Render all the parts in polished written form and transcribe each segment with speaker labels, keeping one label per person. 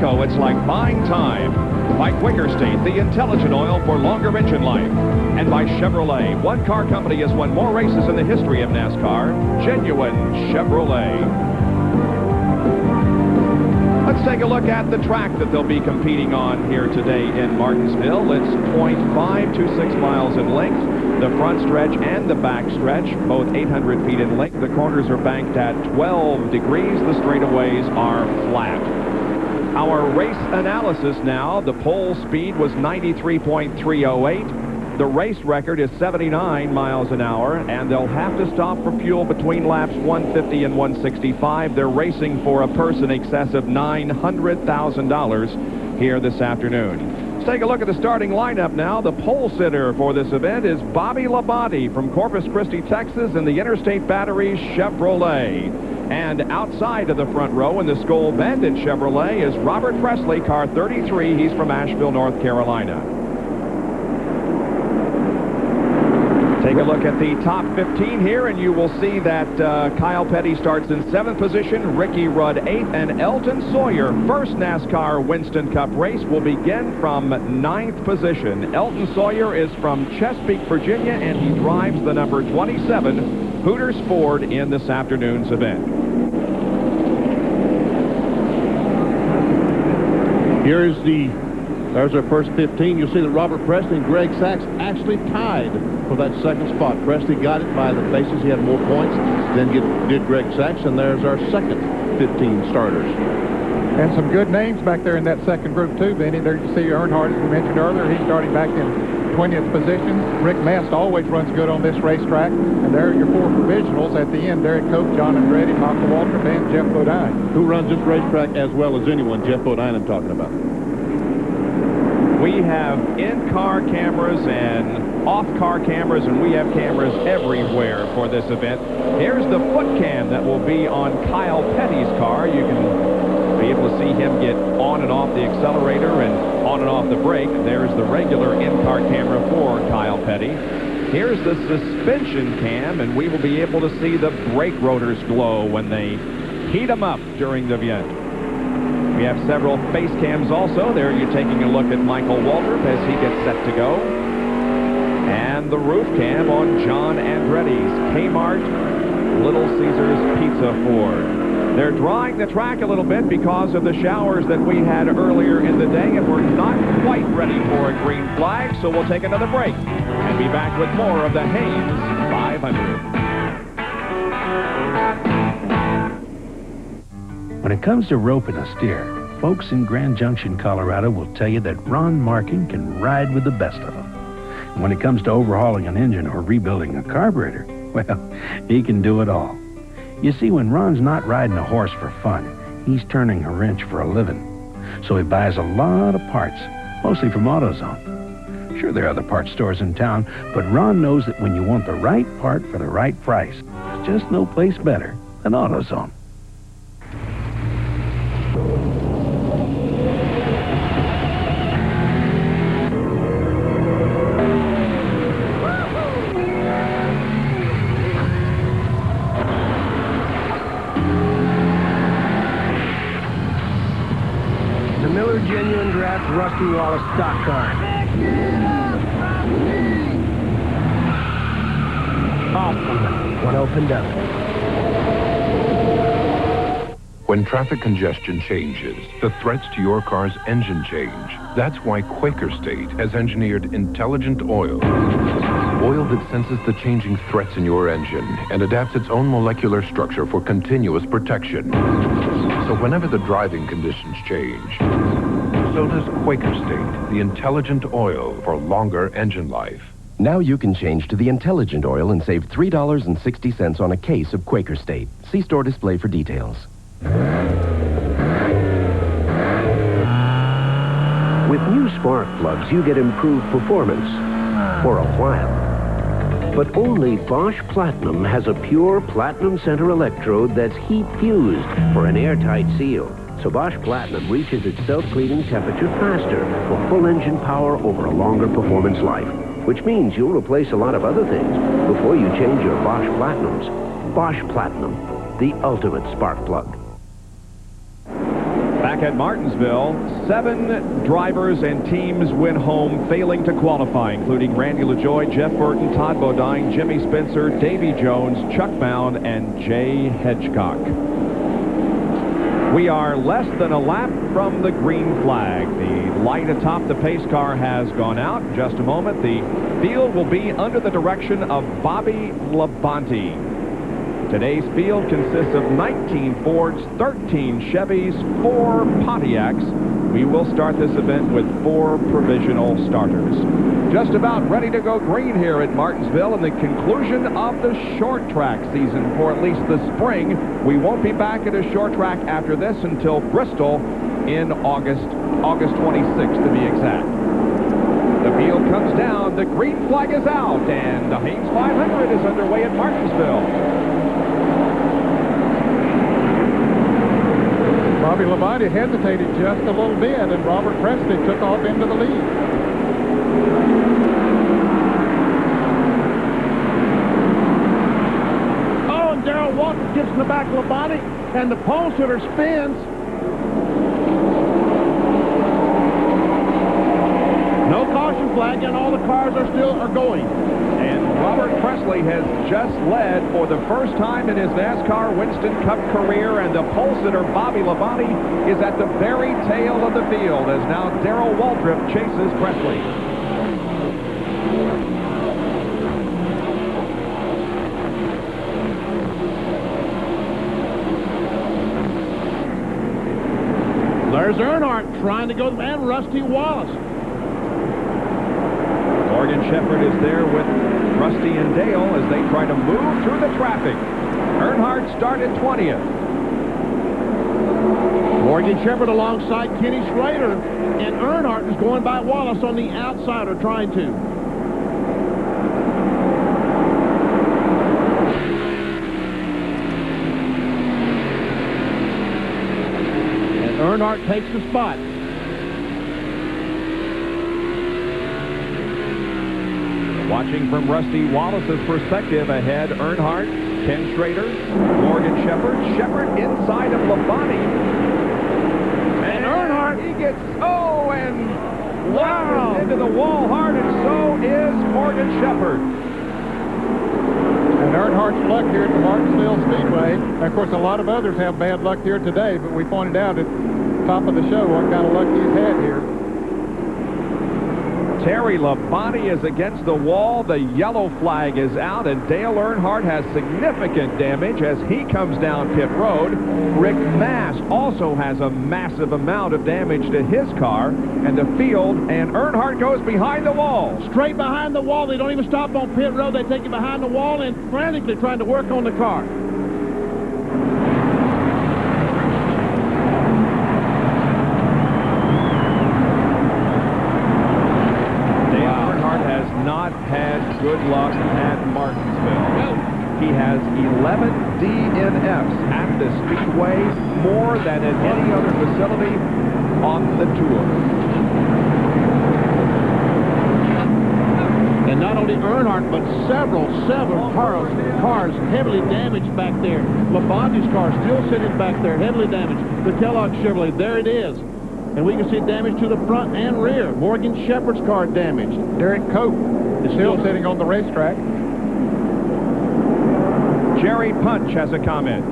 Speaker 1: Geico, it's like buying time. By Quaker State, the intelligent oil for longer engine life. And by Chevrolet, one car company has won more races in the history of NASCAR. Genuine Chevrolet. Let's take a look at the track that they'll be competing on here today in Martinsville. It's 0.526 miles in length. The front stretch and the back stretch, both 800 feet in length. The corners are banked at 12 degrees. The straightaways are flat. Our race analysis now. The pole speed was 93.308. The race record is 79 miles an hour, and they'll have to stop for fuel between laps 150 and 165. They're racing for a purse in excess of $900,000 here this afternoon. Let's take a look at the starting lineup now. The pole sitter for this event is Bobby Labonte from Corpus Christi, Texas, in the Interstate Batteries Chevrolet. And outside of the front row in the Skull Bandit Chevrolet is Robert Presley, car 33. He's from Asheville, North Carolina. Take a look at the top 15 here, and you will see that Kyle Petty starts in 7th position, Ricky Rudd 8th, and Elton Sawyer, first NASCAR Winston Cup race, will begin from 9th position. Elton Sawyer is from Chesapeake, Virginia, and he drives the number 27 Hooters Ford in this afternoon's event.
Speaker 2: There's our first 15. You'll see that Robert Presley and Greg Sachs actually tied for that second spot. Presley got it by the bases. He had more points than did Greg Sachs, and there's our second 15 starters.
Speaker 3: And some good names back there in that second group, too, Benny. There you see Earnhardt, as we mentioned earlier. He's starting back in 20th position. Rick Mast always runs good on this racetrack. And there are your 4 provisionals at the end. Derek Cope, John Andretti, Michael Waltrip, and Jeff Bodine.
Speaker 2: Who runs this racetrack as well as anyone? Jeff Bodine I'm talking about.
Speaker 1: We have in-car cameras and off-car cameras, and we have cameras everywhere for this event. Here's the foot cam that will be on Kyle Petty's car. You can be able to see him get on and off the accelerator and on and off the brake. There's the regular in-car camera for Kyle Petty. Here's the suspension cam, and we will be able to see the brake rotors glow when they heat them up during the event. We have several face cams also. There you're taking a look at Michael Waltrip as he gets set to go. And the roof cam on John Andretti's Kmart Little Caesars Pizza Ford. They're drying the track a little bit because of the showers that we had earlier in the day, and we're not quite ready for a green flag, so we'll take another break and be back with more of the Haynes 500.
Speaker 4: When it comes to roping a steer, folks in Grand Junction, Colorado will tell you that Ron Markin can ride with the best of them. And when it comes to overhauling an engine or rebuilding a carburetor, well, he can do it all. You see, when Ron's not riding a horse for fun, he's turning a wrench for a living. So he buys a lot of parts, mostly from AutoZone. Sure, there are other parts stores in town, but Ron knows that when you want the right part for the right price, there's just no place better than AutoZone.
Speaker 5: Genuine Draft Rusty Wallace stock car. Awesome. One opened up.
Speaker 6: When traffic congestion changes, the threats to your car's engine change. That's why Quaker State has engineered intelligent oil. Oil that senses the changing threats in your engine and adapts its own molecular structure for continuous protection. So whenever the driving conditions change, so does Quaker State, the intelligent oil for longer engine life.
Speaker 7: Now you can change to the intelligent oil and save $3.60 on a case of Quaker State. See store display for details.
Speaker 5: With new spark plugs, you get improved performance for a while. But only Bosch Platinum has a pure platinum center electrode that's heat fused for an airtight seal. So Bosch Platinum reaches its self-cleaning temperature faster for full engine power over a longer performance life, which means you'll replace a lot of other things before you change your Bosch Platinums. Bosch Platinum, the ultimate spark plug.
Speaker 1: Back at Martinsville, 7 drivers and teams went home failing to qualify, including Randy LaJoy, Jeff Burton, Todd Bodine, Jimmy Spencer, Davy Jones, Chuck Mound, and Jay Hedgecock. We are less than a lap from the green flag. The light atop the pace car has gone out. In just a moment, the field will be under the direction of Bobby Labonte. Today's field consists of 19 Fords, 13 Chevys, 4 Pontiacs. We will start this event with 4 provisional starters. Just about ready to go green here at Martinsville, and the conclusion of the short track season for at least the spring. We won't be back at a short track after this until Bristol in August 26th to be exact. The field comes down, the green flag is out, and the Haynes 500 is underway at Martinsville.
Speaker 3: Bobby Labonte hesitated just a little bit, and Robert Presley took off into the lead.
Speaker 2: Oh, and Darrell Walker gets in the back of Labonte, and the pole sitter spins. No caution flag, and all the cars are going.
Speaker 1: And Robert Presley has just led for the first time in his NASCAR Winston Cup career, and the pole sitter Bobby Labonte is at the very tail of the field as now Darrell Waltrip chases Presley.
Speaker 2: There's Earnhardt trying to go, and Rusty Wallace.
Speaker 1: Morgan Shepherd is there with Rusty and Dale as they try to move through the traffic. Earnhardt started 20th.
Speaker 2: Morgan Shepherd alongside Kenny Schrader, and Earnhardt is going by Wallace on the outside, or trying to. And Earnhardt takes the spot.
Speaker 1: Watching from Rusty Wallace's perspective ahead, Earnhardt, Ken Schrader, Morgan Shepherd. Shepherd inside of Labonte. And Earnhardt, he gets, and wow, into the wall hard, and so is Morgan Shepherd.
Speaker 3: And Earnhardt's luck here at the Martinsville Speedway. Of course, a lot of others have bad luck here today, but we pointed out at the top of the show what kind of luck he's had here.
Speaker 1: Terry Labonte is against the wall. The yellow flag is out, and Dale Earnhardt has significant damage as he comes down pit road. Rick Mast also has a massive amount of damage to his car and the field, and Earnhardt goes behind the wall.
Speaker 2: Straight behind the wall. They don't even stop on pit road. They take him behind the wall and frantically trying to work on the car.
Speaker 1: Had good luck at Martinsville. He has 11 DNFs at the Speedway, more than at any other facility on the tour.
Speaker 2: And not only Earnhardt, but several cars heavily damaged back there. Labonte's car still sitting back there, heavily damaged. The Kellogg Chevrolet, there it is. And we can see damage to the front and rear. Morgan Shepherd's car damaged.
Speaker 3: Derek Cope is still sitting on the racetrack.
Speaker 1: Jerry Punch has a comment.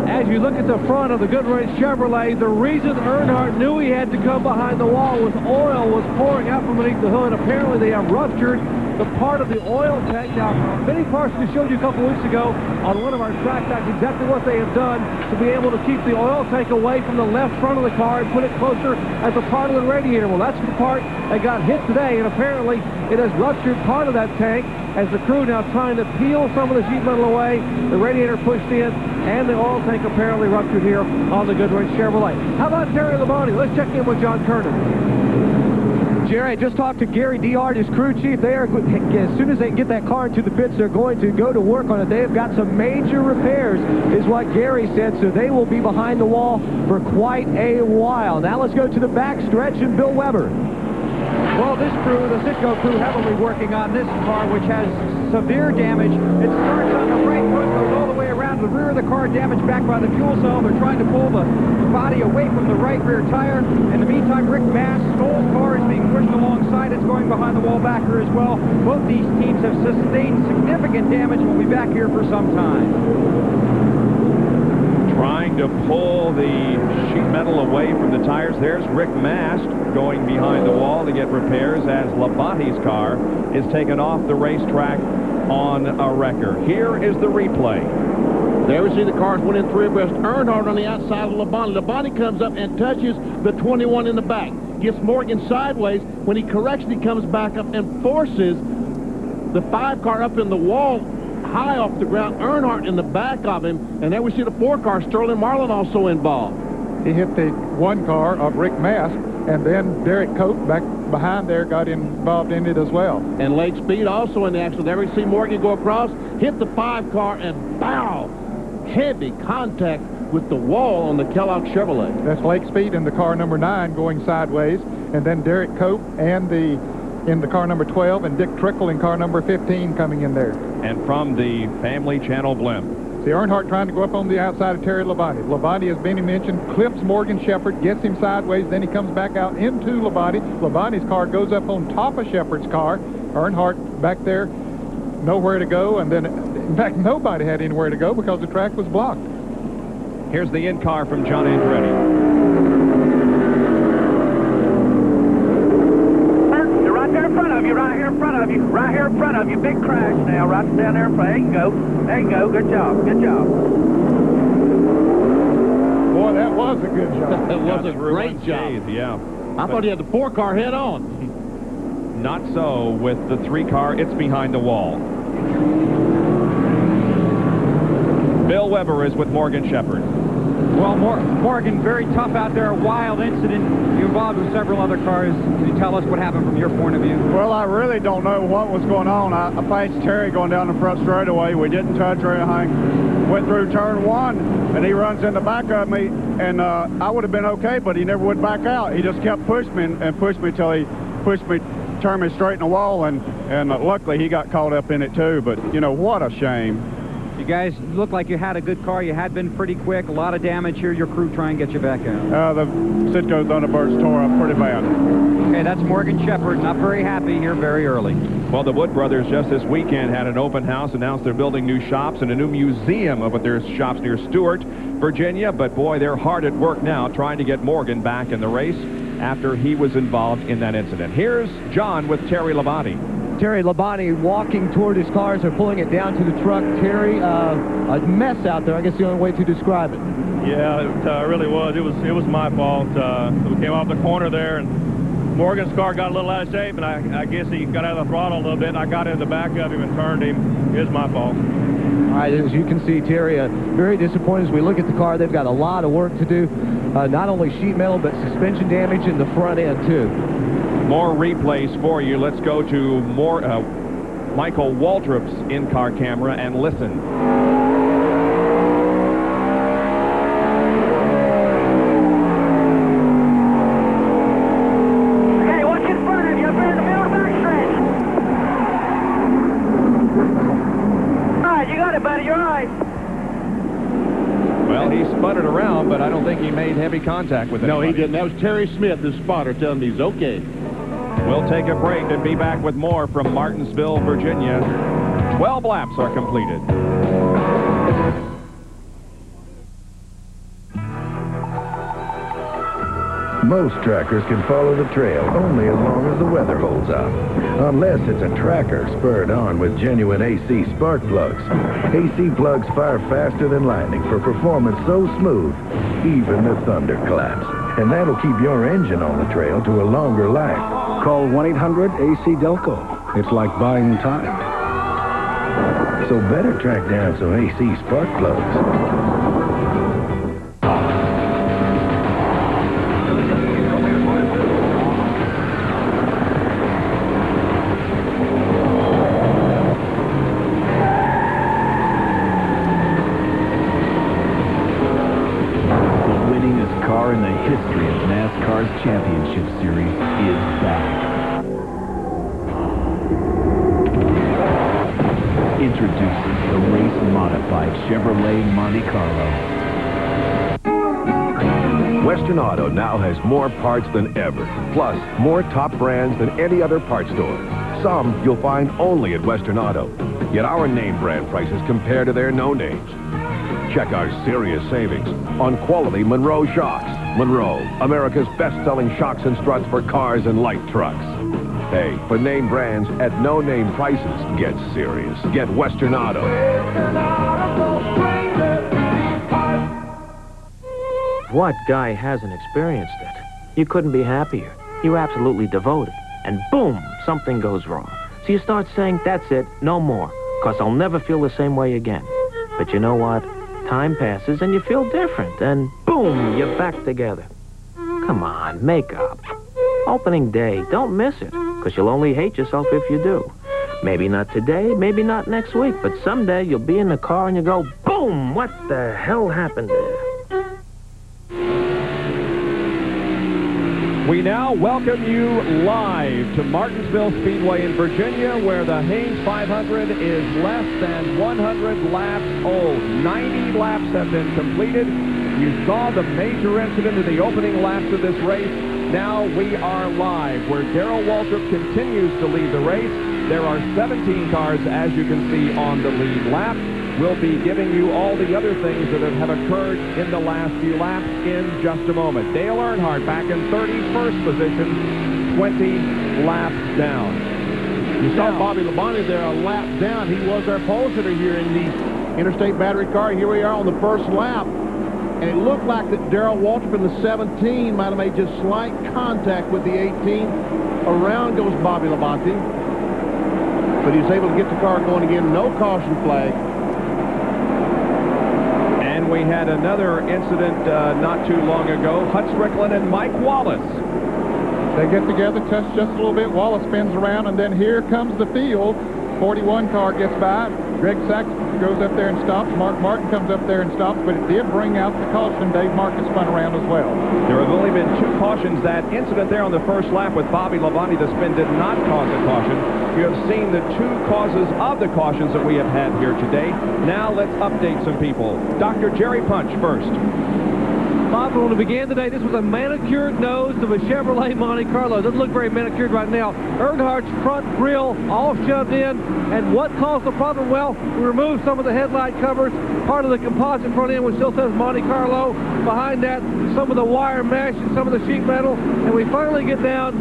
Speaker 8: As you look at the front of the Goodrich Chevrolet, the reason Earnhardt knew he had to come behind the wall was oil was pouring out from beneath the hood. Apparently they have ruptured the part of the oil tank. Now, Benny Parsons showed you a couple weeks ago on one of our tracks. That's exactly what they have done to be able to keep the oil tank away from the left front of the car and put it closer as a part of the radiator. Well, that's the part that got hit today, and apparently it has ruptured part of that tank as the crew now trying to peel some of the sheet metal away. The radiator pushed in, and the oil tank apparently ruptured here on the Goodrich Chevrolet. How about Terry Labonte? Let's check in with John Kernan. Jerry, I just talked to Gary Dehart, his crew chief. They are, as soon as they get that car into the pits, they're going to go to work on it. They have got some major repairs, is what Gary said, so they will be behind the wall for quite a while. Now let's go to the back stretch and Bill Weber.
Speaker 9: Well, this crew, the Citgo crew, heavily working on this car, which has severe damage. It starts on the right foot, goes all the way around to the rear of the car, damaged back by the fuel cell. They're trying to pull the body away from the right rear tire. In the meantime, Rick Mast's old car is being pushed alongside. It's going behind the wall backer as well. Both these teams have sustained significant damage. We'll be back here for some time.
Speaker 1: Trying to pull the sheet metal away from the tires. There's Rick Mast going behind the wall to get repairs as Labonte's car is taken off the racetrack on a wrecker. Here is the replay.
Speaker 2: There we see the cars went in three abreast. Earnhardt on the outside of Labonte. Labonte comes up and touches the 21 in the back. Gets Morgan sideways. When he corrects it, he comes back up and forces the 5 car up in the wall, high off the ground. Earnhardt in the back of him. And there we see the 4 car, Sterling Marlin, also involved.
Speaker 3: He hit the 1 car of Rick Mast, and then Derek Cope back behind there got involved in it as well.
Speaker 2: And Lake Speed also in the accident. There we see Morgan go across, hit the 5 car, and bow! Heavy contact with the wall on the Kellogg Chevrolet.
Speaker 3: That's Lake Speed in the car number 9 going sideways, and then Derek Cope and in the car number 12, and Dick Trickle in car number 15 coming in there.
Speaker 1: And from the Family Channel blimp.
Speaker 3: See Earnhardt trying to go up on the outside of Terry Labonte. Labonte, as Benny mentioned, clips Morgan Shepherd, gets him sideways, then he comes back out into Labonte. Labonte's car goes up on top of Shepherd's car. Earnhardt back there, nowhere to go, and then, in fact, nobody had anywhere to go because the track was blocked.
Speaker 1: Here's the in-car from John Andretti.
Speaker 10: They're right there in front of you, right here in front of you, right here in front of you. Big crash now, right down there in front. There you go. There you go. Good job. Good job.
Speaker 3: Boy, that was a good job.
Speaker 2: That was a great job.
Speaker 1: Yeah.
Speaker 2: I thought he had the 4 car head on.
Speaker 1: Not so with the 3 car. It's behind the wall. Bill Weber is with Morgan Shepherd.
Speaker 9: Well, Morgan, very tough out there, a wild incident. You involved with several other cars. Can you tell us what happened from your point of view?
Speaker 11: Well, I really don't know what was going on. I passed Terry going down the front straightaway. We didn't touch or anything. Went through turn 1, and he runs in the back of me, and I would have been okay, but he never would back out. He just kept pushing me and pushed me till he pushed me, turned me straight in the wall, and luckily he got caught up in it too. But, you know, what a shame.
Speaker 9: You guys look like you had a good car. You had been pretty quick. A lot of damage here. Your crew try and get you back out.
Speaker 11: The Citgo Thunderbirds tore up pretty bad.
Speaker 9: Okay, that's Morgan Shepherd. Not very happy here very early.
Speaker 1: Well, the Wood brothers just this weekend had an open house, announced they're building new shops and a new museum up at their shops near Stewart, Virginia. But, boy, they're hard at work now trying to get Morgan back in the race after he was involved in that incident. Here's John with Terry Labonte.
Speaker 12: Terry Labonte walking toward his cars. They're pulling it down to the truck. Terry, a mess out there. I guess the only way to describe it.
Speaker 13: Yeah, it really was. It was my fault. We came off the corner there, and Morgan's car got a little out of shape, and I guess he got out of the throttle a little bit, and I got in the back of him and turned him. It was my fault.
Speaker 12: All right, as you can see, Terry, very disappointed as we look at the car. They've got a lot of work to do. Not only sheet metal, but suspension damage in the front end, too.
Speaker 1: More replays for you. Let's go to Michael Waldrop's in-car camera and listen.
Speaker 10: Okay, what's in front of you? Up there in the middle of the back stretch. All right, you got it, buddy. You're all right.
Speaker 1: Well, he sputtered around, but I don't think he made heavy contact with it.
Speaker 2: No, he didn't. That was Terry Smith, the spotter, telling me he's okay.
Speaker 1: We'll take a break and be back with more from Martinsville, Virginia. 12 laps are completed.
Speaker 14: Most trackers can follow the trail only as long as the weather holds up. Unless it's a tracker spurred on with genuine AC spark plugs. AC plugs fire faster than lightning for performance so smooth, even the thunderclaps. And that'll keep your engine on the trail to a longer life.
Speaker 15: Call 1-800-AC-DELCO. It's like buying time.
Speaker 14: So better track down some AC spark plugs.
Speaker 16: In the history of NASCAR's Championship Series is back. Introducing the race-modified Chevrolet Monte Carlo.
Speaker 5: Western Auto now has more parts than ever, plus more top brands than any other parts store. Some you'll find only at Western Auto. Yet our name brand prices compare to their no names. Check our serious savings on quality Monroe shocks. Monroe, America's best-selling shocks and struts for cars and light trucks. Hey, for name brands at no-name prices, get serious. Get Western Auto.
Speaker 17: What guy hasn't experienced it? You couldn't be happier. You're absolutely devoted. And boom, something goes wrong. So you start saying, that's it, no more, because I'll never feel the same way again. But you know what? Time passes and you feel different, and boom, you're back together. Come on, make up. Opening day, don't miss it, because you'll only hate yourself if you do. Maybe not today, maybe not next week, but someday you'll be in the car and you go, boom, what the hell happened there?
Speaker 1: We now welcome you live to Martinsville Speedway in Virginia, where the Haynes 500 is less than 100 laps old. 90 laps have been completed. You saw the major incident in the opening laps of this race. Now we are live, where Darrell Waltrip continues to lead the race. There are 17 cars, as you can see, on the lead lap. We'll be giving you all the other things that have occurred in the last few laps in just a moment. Dale Earnhardt back in 31st position, 20 laps down.
Speaker 2: You saw Bobby Labonte there a lap down. He was our pole sitter here in the Interstate Battery car. Here we are on the first lap. And it looked like that Darrell Waltrip in the 17 might have made just slight contact with the 18. Around goes Bobby Labonte. But he was able to get the car going again. No caution flag.
Speaker 1: We had another incident not too long ago. Hut Strickland and Mike Wallace.
Speaker 3: They get together, touch just a little bit. Wallace spins around, and then here comes the field. 41 car gets by. Greg Sachs goes up there and stops. Mark Martin comes up there and stops, but it did bring out the caution. Dave Marcus spun around as well.
Speaker 1: There have only been 2 cautions. That incident there on the first lap with Bobby Labonte, the spin did not cause a caution. You have seen the 2 causes of the cautions that we have had here today. Now let's update some people. Dr. Jerry Punch first.
Speaker 8: Bob, when we began today, this was a manicured nose of a Chevrolet Monte Carlo. Doesn't look very manicured right now. Earnhardt's front grille all shoved in. And what caused the problem? Well, we removed some of the headlight covers, part of the composite front end, which still says Monte Carlo. Behind that, some of the wire mesh and some of the sheet metal. And we finally get down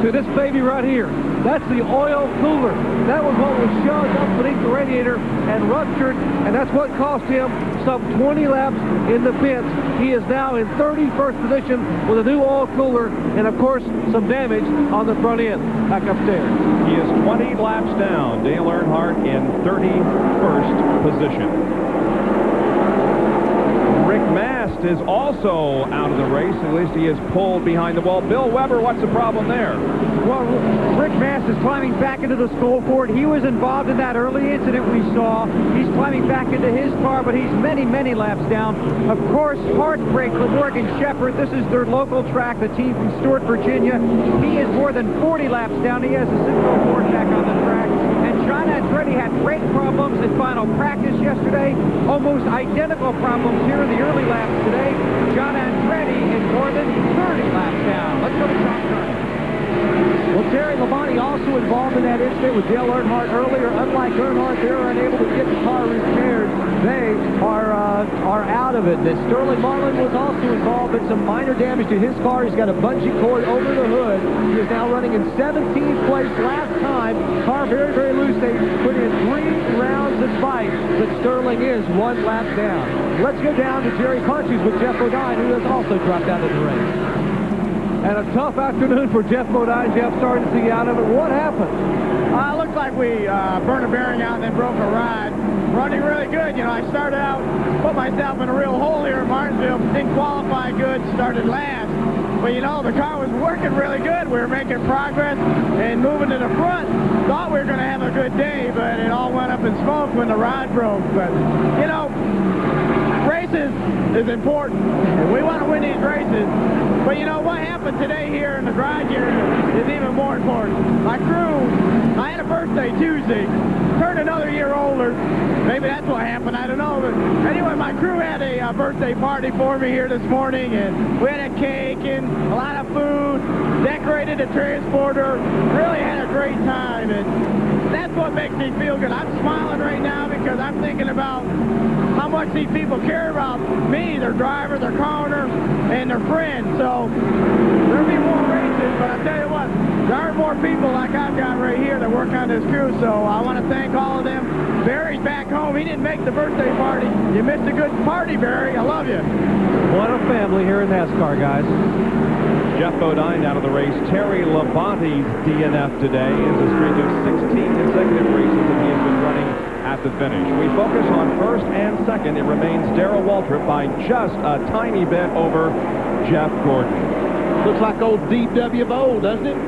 Speaker 8: to this baby right here. That's the oil cooler. That was what was shoved up beneath the radiator and ruptured, and that's what cost him some 20 laps in the pits. He is now in 31st position with a new oil cooler and, of course, some damage on the front end. Back upstairs.
Speaker 1: He is 20 laps down. Dale Earnhardt in 31st position. Rick Mast is also out of the race. At least he is pulled behind the wall. Bill Weber, what's the problem there?
Speaker 9: Well, Rick Mast is climbing back into the skull port. He was involved in that early incident we saw. He's climbing back into his car, but he's many, many laps down. Of course, heartbreak for Morgan Shepherd. This is their local track, the team from Stuart, Virginia. He is more than 40 laps down. He has a Citgo board back on the track. And John Andretti had brake problems in final practice yesterday. Almost identical problems here in the early laps today. John Andretti is more than 30 laps down. Let's go to John Carney.
Speaker 12: Well, Terry Labonte also involved in that incident with Dale Earnhardt earlier. Unlike Earnhardt, they were unable to get the car repaired. They are out of it. Sterling Marlin was also involved in some minor damage to his car. He's got a bungee cord over the hood. He is now running in 17th place. Last time, car very, very loose. They put in 3 rounds of fight, but Sterling is 1 lap down. Let's go down to Jerry Punches with Jeff Bodine, who has also dropped out of the race.
Speaker 8: And a tough afternoon for Jeff Bodine. Jeff started to see out of it. What happened?
Speaker 18: Looks like we burned a bearing out and then broke a rod. Running really good. You know, I started out, put myself in a real hole here in Martinsville. Didn't qualify good, started last. But, you know, the car was working really good. We were making progress and moving to the front. Thought we were going to have a good day, but it all went up in smoke when the rod broke. But, you know, race races is important, and we want to win these races. But you know what happened today here in the garage area is even more important. My crew, I had a birthday Tuesday, turned another year older. Maybe that's what happened, I don't know. But anyway, my crew had a birthday party for me here this morning, and we had a cake and a lot of food, decorated a transporter, really had a great time, and that's what makes me feel good. I'm smiling right now because I'm thinking about how much these people care about me, their driver, their owner, and their friends. So there'll be more races, but I'll tell you what, there are more people like I've got right here that work on this crew, so I want to thank all of them. Barry's back home. He didn't make the birthday party. You missed a good party, Barry. I love you.
Speaker 8: What a family here in NASCAR, guys.
Speaker 1: Jeff Bodine out of the race. Terry Labonte's DNF today is a streak of 16 consecutive races that he has been running at the finish. We focus on first and second. It remains Darrell Waltrip by just a tiny bit over Jeff Gordon.
Speaker 2: Looks like old DW of old, doesn't it?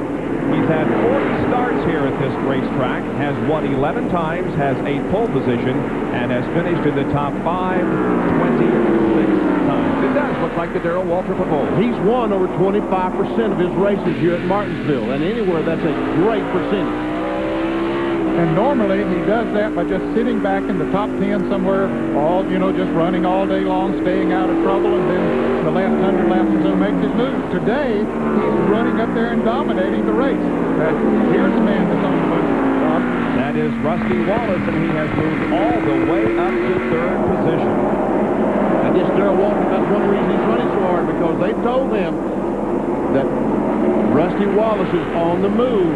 Speaker 1: He's had 40 starts here at this racetrack, has won 11 times, has 8 pole position, and has finished in the top 5 26 times. It does look like the Darrell Waltrip of old.
Speaker 2: He's won over 25% of his races here at Martinsville, and anywhere that's a great percentage.
Speaker 3: And normally he does that by just sitting back in the top 10 somewhere, all, just running all day long, staying out of trouble, and then the last 100 laps or so makes his move. Today, he's running up there and dominating the race. Here's the man that's on the move.
Speaker 1: That is Rusty Wallace, and he has moved all the way up to 3rd position.
Speaker 2: I guess Darrell Waltrip, that's one reason he's running so hard, because they told him that Rusty Wallace is on the move.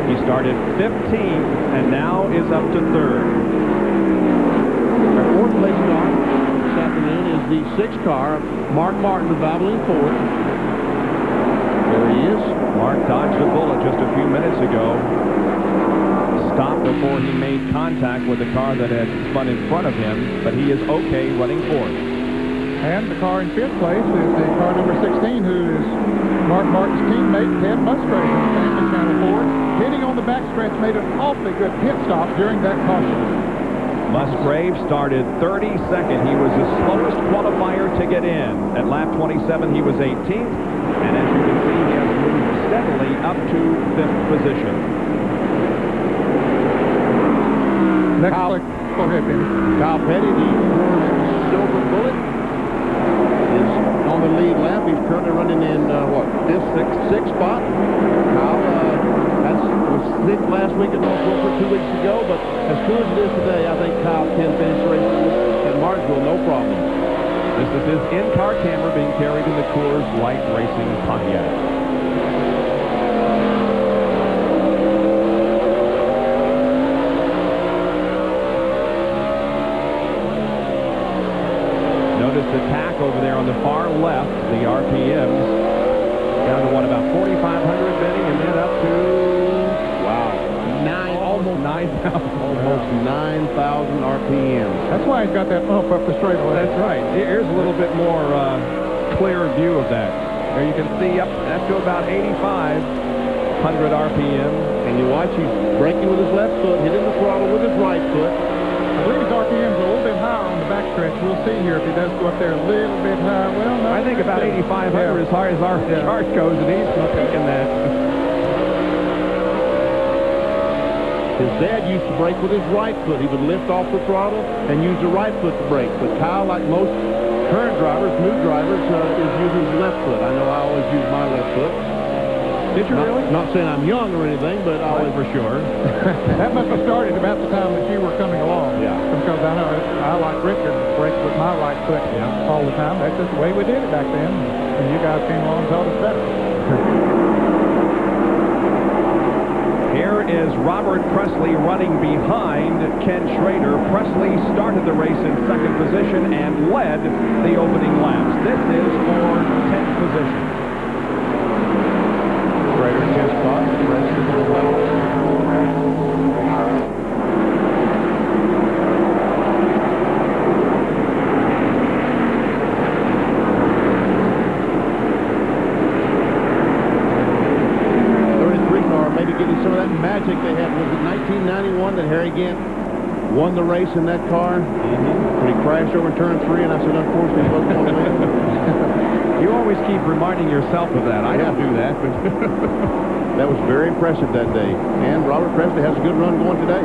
Speaker 1: He started 15th and now is up to 3rd.
Speaker 2: Our 4th place car this afternoon is the 6th car of Mark Martin of Valvoline Ford. There he is.
Speaker 1: Mark dodged a bullet just a few minutes ago. Stopped before he made contact with the car that had spun in front of him, but he is okay running 4th.
Speaker 3: And the car in 5th place is the car number 16, who is Mark Martin's teammate, Ted Musgrave, of Family Channel Ford. Hitting on the backstretch made an awfully good pit stop during that caution.
Speaker 1: Musgrave started 32nd. He was the slowest qualifier to get in. At lap 27, he was 18th. And as you can see, he has moved steadily up to 5th position.
Speaker 3: Next, go ahead, Benny.
Speaker 2: Kyle Petty, the Silver Bullet, is on the lead lap. He's currently running in, sixth spot. Kyle, was sixth last week at Norfolk 2 weeks ago, but as cool as it is today, I think Kyle can finish the race at Martinsville, no problem.
Speaker 1: This is his in-car camera being carried in the Coors Light Racing Pontiac. Notice the tack over there on the far left, the RPMs. Down to about 4,500, Benny, and then up to, almost 9,000.
Speaker 2: Almost 9,000 RPMs.
Speaker 3: That's why he's got that bump up the straightaway.
Speaker 1: That's right. Here's a little bit more clear view of that. There you can see up to about 8,500 RPM.
Speaker 2: And you watch, he's braking with his left foot, hitting the throttle with his right foot.
Speaker 3: I believe his RPM's a little bit higher on the backstretch. We'll see here if he does go up there a little bit higher. Well, no,
Speaker 1: I think about 8,500 as high as our chart goes, and he's taking that.
Speaker 2: His dad used to brake with his right foot. He would lift off the throttle and use the right foot to brake. But Kyle, like most current drivers, new drivers, is using his left foot. I know I always use my left foot.
Speaker 1: Did you really?
Speaker 2: Not saying I'm young or anything, but I always...
Speaker 1: For sure.
Speaker 3: That must have started about the time that you were coming along.
Speaker 2: Yeah.
Speaker 3: Because I know I, like Richard, brake with my right foot all the time. That's just the way we did it back then. And you guys came along and taught us better.
Speaker 1: Here is Robert Presley running behind Ken Schrader. Presley started the race in 2nd position and led the opening laps. This is for 10th position.
Speaker 2: Schrader in 10th spot. Presley in 11th. Maybe getting some of that magic they had. Was it 1991 that Harry Gant won the race in that car when he crashed over turn 3, and I said, unfortunately, he wasn't going to win.
Speaker 1: You always keep reminding yourself of that. I don't do that, but
Speaker 2: that was very impressive that day. And Robert Presley has a good run going today.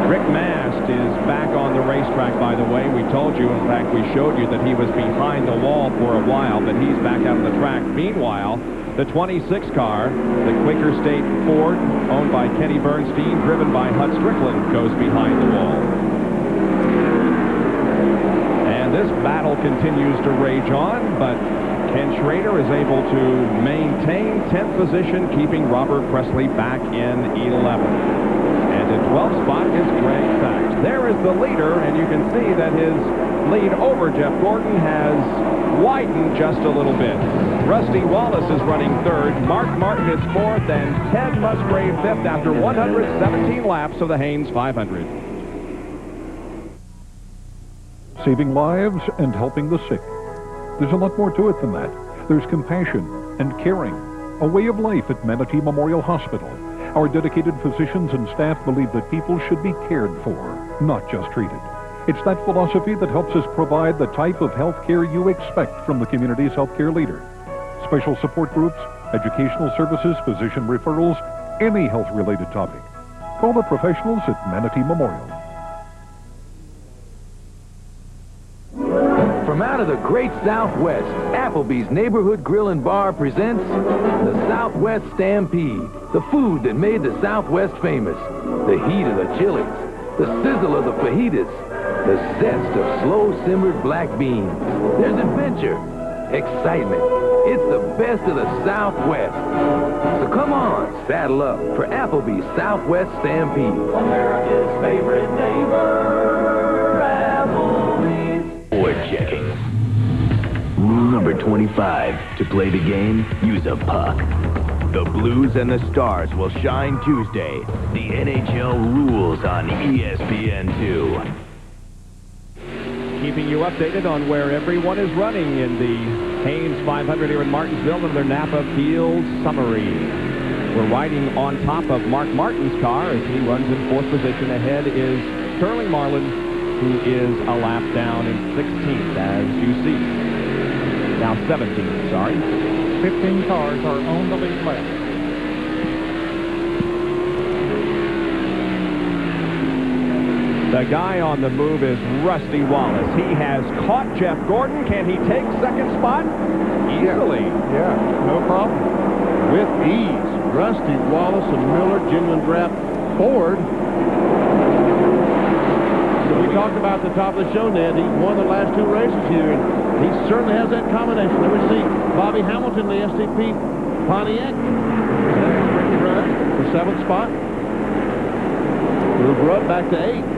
Speaker 1: Rick Mast is back on the racetrack, by the way. We told you, in fact, we showed you that he was behind the wall for a while, but he's back out on the track. Meanwhile, the 26 car, the Quaker State Ford, owned by Kenny Bernstein, driven by Hut Strickland, goes behind the wall. And this battle continues to rage on, but Ken Schrader is able to maintain 10th position, keeping Robert Presley back in 11th. And in 12th spot is Greg Sachs. There is the leader, and you can see that his lead over Jeff Gordon has widened just a little bit. Rusty Wallace is running third, Mark Martin is fourth, and Ted Musgrave fifth after 117 laps of the Haynes 500.
Speaker 19: Saving lives and helping the sick. There's a lot more to it than that. There's compassion and caring, a way of life at Manatee Memorial Hospital. Our dedicated physicians and staff believe that people should be cared for, not just treated. It's that philosophy that helps us provide the type of health care you expect from the community's healthcare leader. Special support groups, educational services, physician referrals, any health-related topic. Call the professionals at Manatee Memorial.
Speaker 16: From out of the great Southwest, Applebee's Neighborhood Grill and Bar presents the Southwest Stampede, the food that made the Southwest famous. The heat of the chilies, the sizzle of the fajitas, the zest of slow-simmered black beans. There's adventure, excitement. It's the best of the Southwest. So come on, saddle up for Applebee's Southwest Stampede. America's favorite neighbor, Applebee's.
Speaker 20: Board checking. Rule number 25. To play the game, use a puck. The Blues and the Stars will shine Tuesday. The NHL rules on ESPN2.
Speaker 1: Keeping you updated on where everyone is running in the Haynes 500 here in Martinsville and their Napa Field summary. We're riding on top of Mark Martin's car as he runs in 4th position. Ahead is Sterling Marlin, who is a lap down in 16th, as you see. Now 17th, sorry.
Speaker 3: 15 cars are on the lead lap.
Speaker 1: The guy on the move is Rusty Wallace. He has caught Jeff Gordon. Can he take second spot? Easily.
Speaker 3: Yeah, no problem.
Speaker 2: With ease. Rusty Wallace and Miller, genuine draft Ford. So we talked about the top of the show, Ned. He won the last 2 races here, and he certainly has that combination. Then we see Bobby Hamilton, the STP Pontiac. There's Ricky Rudd for 7th spot. Move Rudd back to 8th.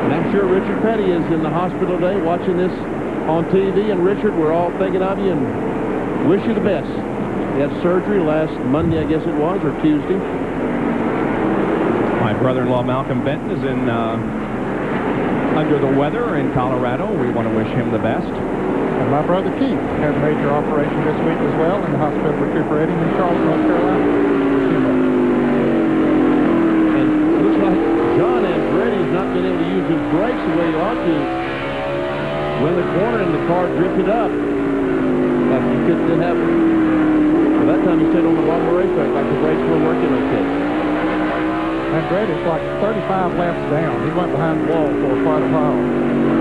Speaker 2: And I'm sure Richard Petty is in the hospital today watching this on TV. And Richard, we're all thinking of you and wish you the best. He had surgery last Monday, I guess it was, or Tuesday.
Speaker 1: My brother-in-law Malcolm Benton is in under the weather in Colorado. We want to wish him the best.
Speaker 3: And my brother Keith had a major operation this week as well in the hospital recuperating in Charlotte, North Carolina.
Speaker 2: And it looks like John Andretti's not been able to use his brakes the way he ought to. When the corner and the car drifted up, like he didn't have. By that time he stayed on the bottom of the racetrack, like the brakes were working okay.
Speaker 3: Andretti's like 35 laps down. He went behind the wall for quite a while.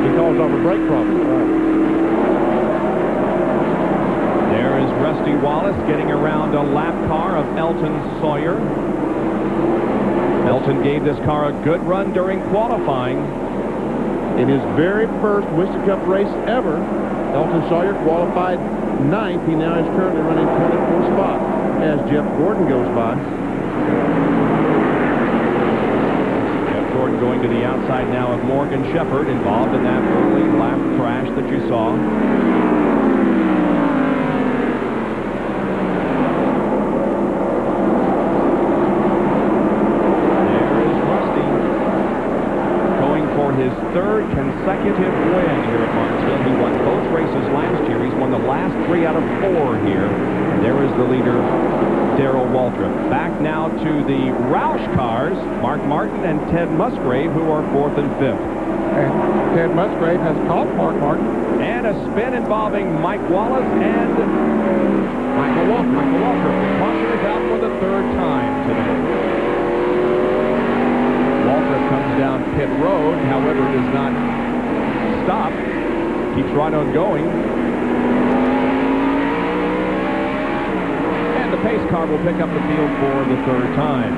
Speaker 2: Because of a brake problem.
Speaker 1: There is Rusty Wallace getting around a lap car of Elton Sawyer. Elton gave this car a good run during qualifying.
Speaker 2: In his very first Winston Cup race ever, Elton Sawyer qualified 9th. He now is currently running 24th spot as Jeff Gordon goes by.
Speaker 1: Jeff Gordon going to the outside now of Morgan Shepherd, involved in that early lap crash that you saw. His 3rd consecutive win here at Martinsville. He won both races last year. He's won the last 3 out of 4 here. There is the leader, Darrell Waltrip. Back now to the Roush cars, Mark Martin and Ted Musgrave, who are 4th and 5th.
Speaker 3: And Ted Musgrave has caught Mark Martin.
Speaker 1: And a spin involving Mike Wallace and Michael Waltrip. The caution is out for the 3rd time today. Waltrip comes down pit road, however, does not stop. Keeps right on going. And the pace car will pick up the field for the 3rd time.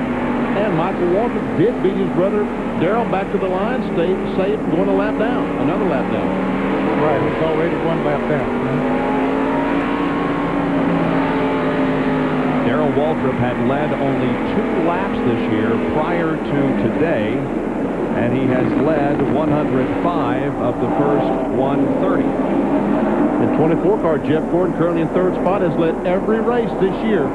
Speaker 2: And Michael Waltrip did beat his brother Darrell back to the line, stayed safe, going a lap down, another lap down.
Speaker 3: Right, it's already 1 lap down.
Speaker 1: Darrell Waltrip had led only 2 laps this year prior to today, and he has led 105 of the first 130.
Speaker 2: The 24 car, Jeff Gordon, currently in 3rd spot, has led every race this year.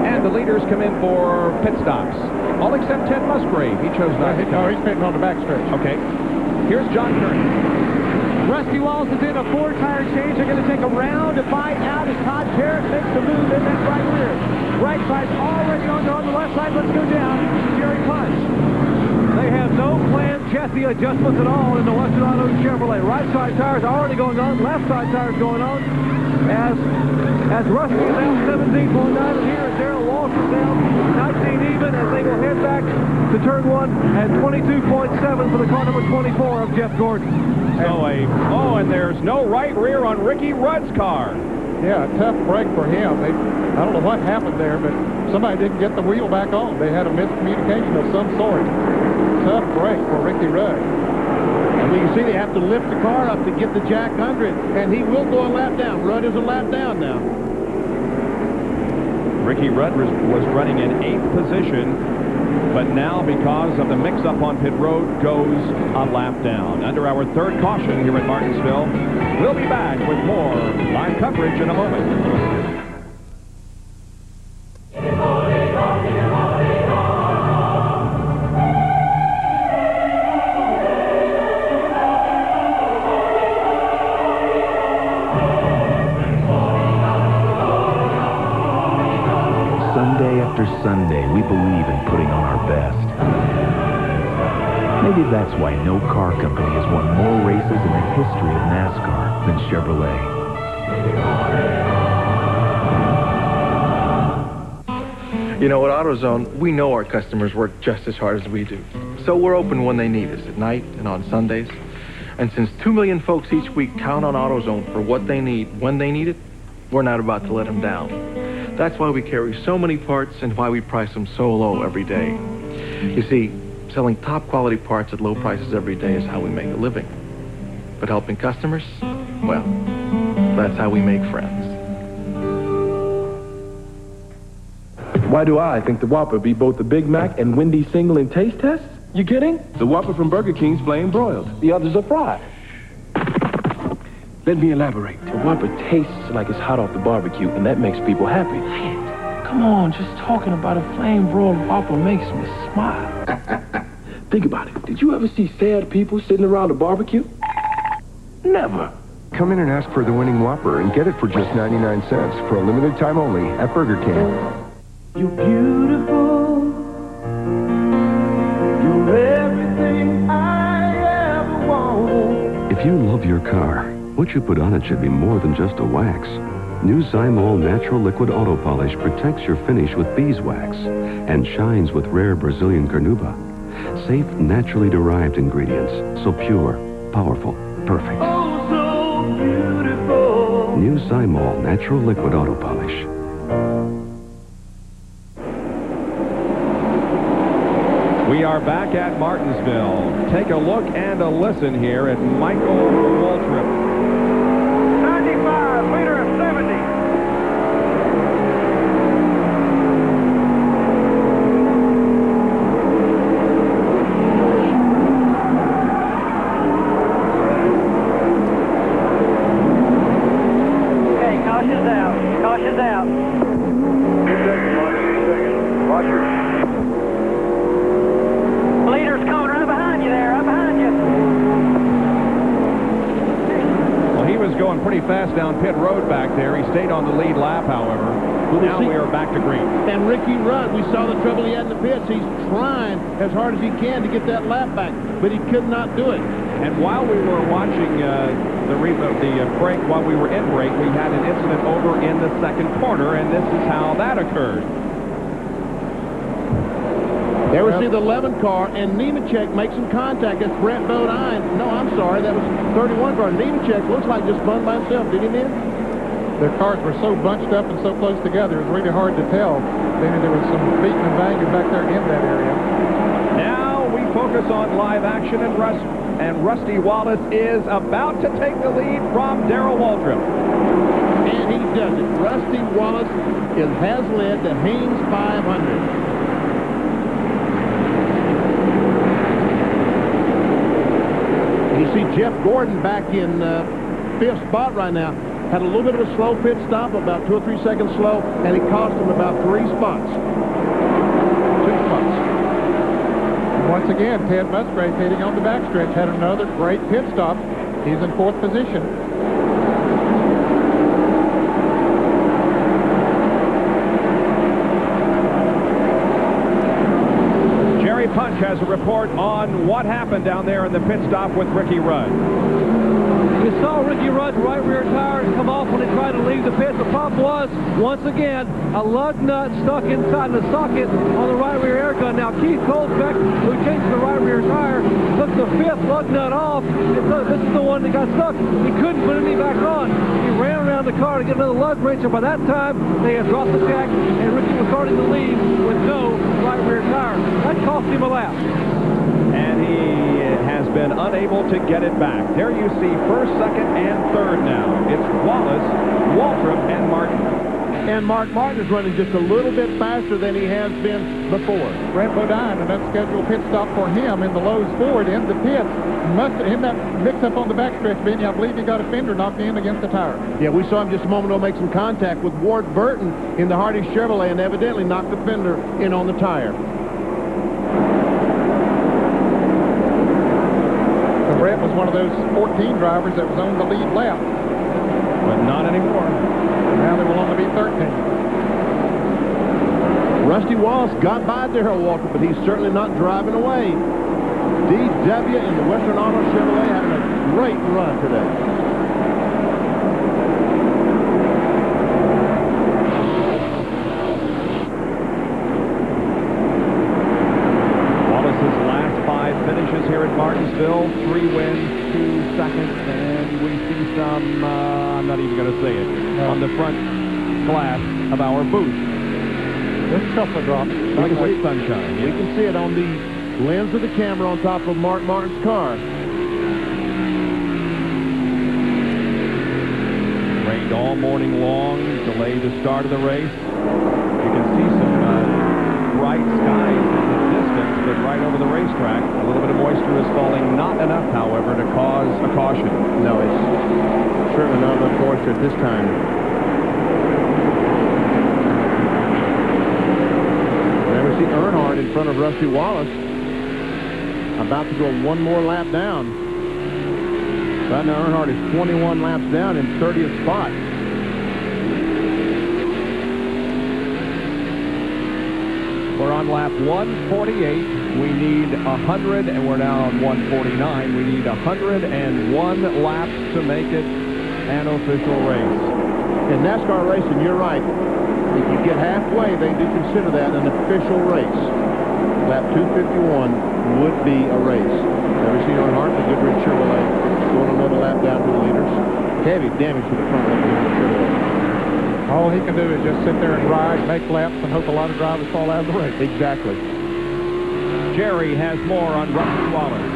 Speaker 1: And the leaders come in for pit stops. All except Ted Musgrave. He chose not to come.
Speaker 3: No, he's pitting on the backstretch.
Speaker 1: Okay. Here's John Curran.
Speaker 12: Rusty Walls is in a 4-tire change. They're going to take a roundabout out as Todd Jarrett makes the move in that right rear. Right side's already on the left side. Let's go down. Jerry Punch.
Speaker 8: They have no planned chassis adjustments at all in the Western Auto Chevrolet. Right side tires already going on. Left side tires going on. As Rusty is out 17.9, and here is Darrell Waltrip down 19 even as they will head back to turn 1 at 22.7 for the car number 24 of Jeff Gordon.
Speaker 1: And there's no right rear on Ricky Rudd's car.
Speaker 3: Yeah, a tough break for him. I don't know what happened there, but somebody didn't get the wheel back on. They had a miscommunication of some sort. Tough break for Ricky Rudd.
Speaker 2: And we can see they have to lift the car up to get the jack under it, and he will go a lap down. Rudd is a lap down now.
Speaker 1: Ricky Rudd was running in 8th position, but now because of the mix-up on pit road, goes a lap down. Under our 3rd caution here at Martinsville, we'll be back with more live coverage in a moment.
Speaker 20: Sunday after Sunday, we believe in putting on our best. Maybe that's why no car company has won more races in the history of NASCAR than Chevrolet.
Speaker 21: You know, at AutoZone, we know our customers work just as hard as we do. So we're open when they need us, at night and on Sundays. And since 2 million folks each week count on AutoZone for what they need, when they need it, we're not about to let them down. That's why we carry so many parts and why we price them so low every day. You see, selling top quality parts at low prices every day is how we make a living. But helping customers, well, that's how we make friends.
Speaker 22: Why do I think the Whopper beat both the Big Mac and Wendy's single in taste tests? You kidding? The Whopper from Burger King's flame broiled. The others are fried. Let me elaborate. The Whopper tastes like it's hot off the barbecue, and that makes people happy. Come on, just talking about a flame broiled Whopper makes me smile. Think about it. Did you ever see sad people sitting around a barbecue? Never.
Speaker 7: Come in and ask for the winning Whopper and get it for just 99 cents for a limited time only at Burger King.
Speaker 23: You're beautiful. You're everything I ever want.
Speaker 24: If you love your car, what you put on it should be more than just a wax. New Zymol Natural Liquid Auto Polish protects your finish with beeswax and shines with rare Brazilian carnauba. Safe, naturally derived ingredients, so pure, powerful, perfect.
Speaker 23: Oh, so beautiful.
Speaker 24: New Zymol Natural Liquid Auto Polish.
Speaker 1: We are back at Martinsville. Take a look and a listen here at Michael Waltrip.
Speaker 10: 95, leader of 70. Okay, caution's out. Caution's out.
Speaker 11: 2 seconds, Mark. 2 seconds. Watch your...
Speaker 10: Leader's coming right behind you there, right behind you.
Speaker 1: Well, he was going pretty fast down pit road back there. He stayed on the lead lap, however. Now we are back to green.
Speaker 2: And Ricky Rudd, we saw the trouble he had in the pits. He's trying as hard as he can to get that lap back, but he could not do it.
Speaker 1: And while we were watching the break, while we were in break, we had an incident over in the second corner, and this is how that occurred.
Speaker 2: There we see the 11 car, and Nemechek makes some contact. It's Brent Bodine. No, I'm sorry, that was 31 car. Nemechek looks like just spun by himself, didn't he, man?
Speaker 3: Their cars were so bunched up and so close together, it was really hard to tell. Then there was some beating and banging back there in that area.
Speaker 1: Now we focus on live action, and Rusty Wallace is about to take the lead from Darrell Waltrip.
Speaker 2: And he does it. Rusty Wallace has led the Haynes 500. You see Jeff Gordon back in fifth spot right now. Had a little bit of a slow pit stop, about 2 or 3 seconds slow, and it cost him about 3 spots. 2 spots.
Speaker 3: And once again, Ted Musgrave hitting on the backstretch had another great pit stop. He's in 4th position.
Speaker 1: Jerry Punch has a report on what happened down there in the pit stop with Ricky Rudd.
Speaker 8: You saw Ricky Rudd's right rear tires come off when he tried to leave the pit. The problem was, once again, a lug nut stuck inside the socket on the right rear air gun. Now, Keith Colbeck, who changed the right rear tire, took the 5th lug nut off. This is the one that got stuck. He couldn't put any back on. He ran around the car to get another lug wrench, and by that time, they had dropped the jack, and Ricky was starting to leave with no right rear tire. That cost him a lap.
Speaker 1: And he has been unable to get it back. There you see 1st, 2nd, and 3rd now. It's Wallace, Waltrip, and Martin.
Speaker 2: And Mark Martin is running just a little bit faster than he has been before.
Speaker 3: Brent Bodine, an unscheduled pit stop for him in the Lowe's Ford in the pits. In that mix-up on the backstretch, Benny, I believe he got a fender knocked in against the tire.
Speaker 2: Yeah, we saw him just a moment ago make some contact with Ward Burton in the Hardy Chevrolet and evidently knocked the fender in on the tire.
Speaker 3: Brett was one of those 14 drivers that was on the lead lap.
Speaker 1: But not anymore.
Speaker 3: Now there will only be 13.
Speaker 2: Rusty Wallace got by Darrell Walker, but he's certainly not driving away. DW in the Western Auto Chevrolet having a great run today.
Speaker 1: Finishes here at Martinsville, 3 wins, 2 seconds, and we see some, I'm not even going to say it, on the front glass of our booth.
Speaker 3: Just a couple of drops.
Speaker 1: Like white sunshine.
Speaker 2: We can see it on the lens of the camera on top of Mark Martin's car.
Speaker 1: Rained all morning long, delayed the start of the race. You can see some bright skies in the distance, but right over the racetrack, a little bit of moisture is falling. Not enough, however, to cause a caution.
Speaker 2: No, it's certainly not enough moisture at this time. There we see Earnhardt in front of Rusty Wallace, about to go 1 more lap down. Right now, Earnhardt is 21 laps down in 30th spot.
Speaker 1: We're on lap 148. We need 100, and we're now on 149. We need 101 laps to make it an official race.
Speaker 2: In NASCAR racing, you're right. If you get halfway, they do consider that an official race. Lap 251 would be a race. There we see Earnhardt, the Goodrich Chevrolet, going another lap down to the leaders. Heavy damage to the front of the Chevrolet.
Speaker 3: All he can do is just sit there and ride, make laps, and hope a lot of drivers fall out of the race.
Speaker 2: Exactly.
Speaker 1: Jerry has more on Rusty Wallace.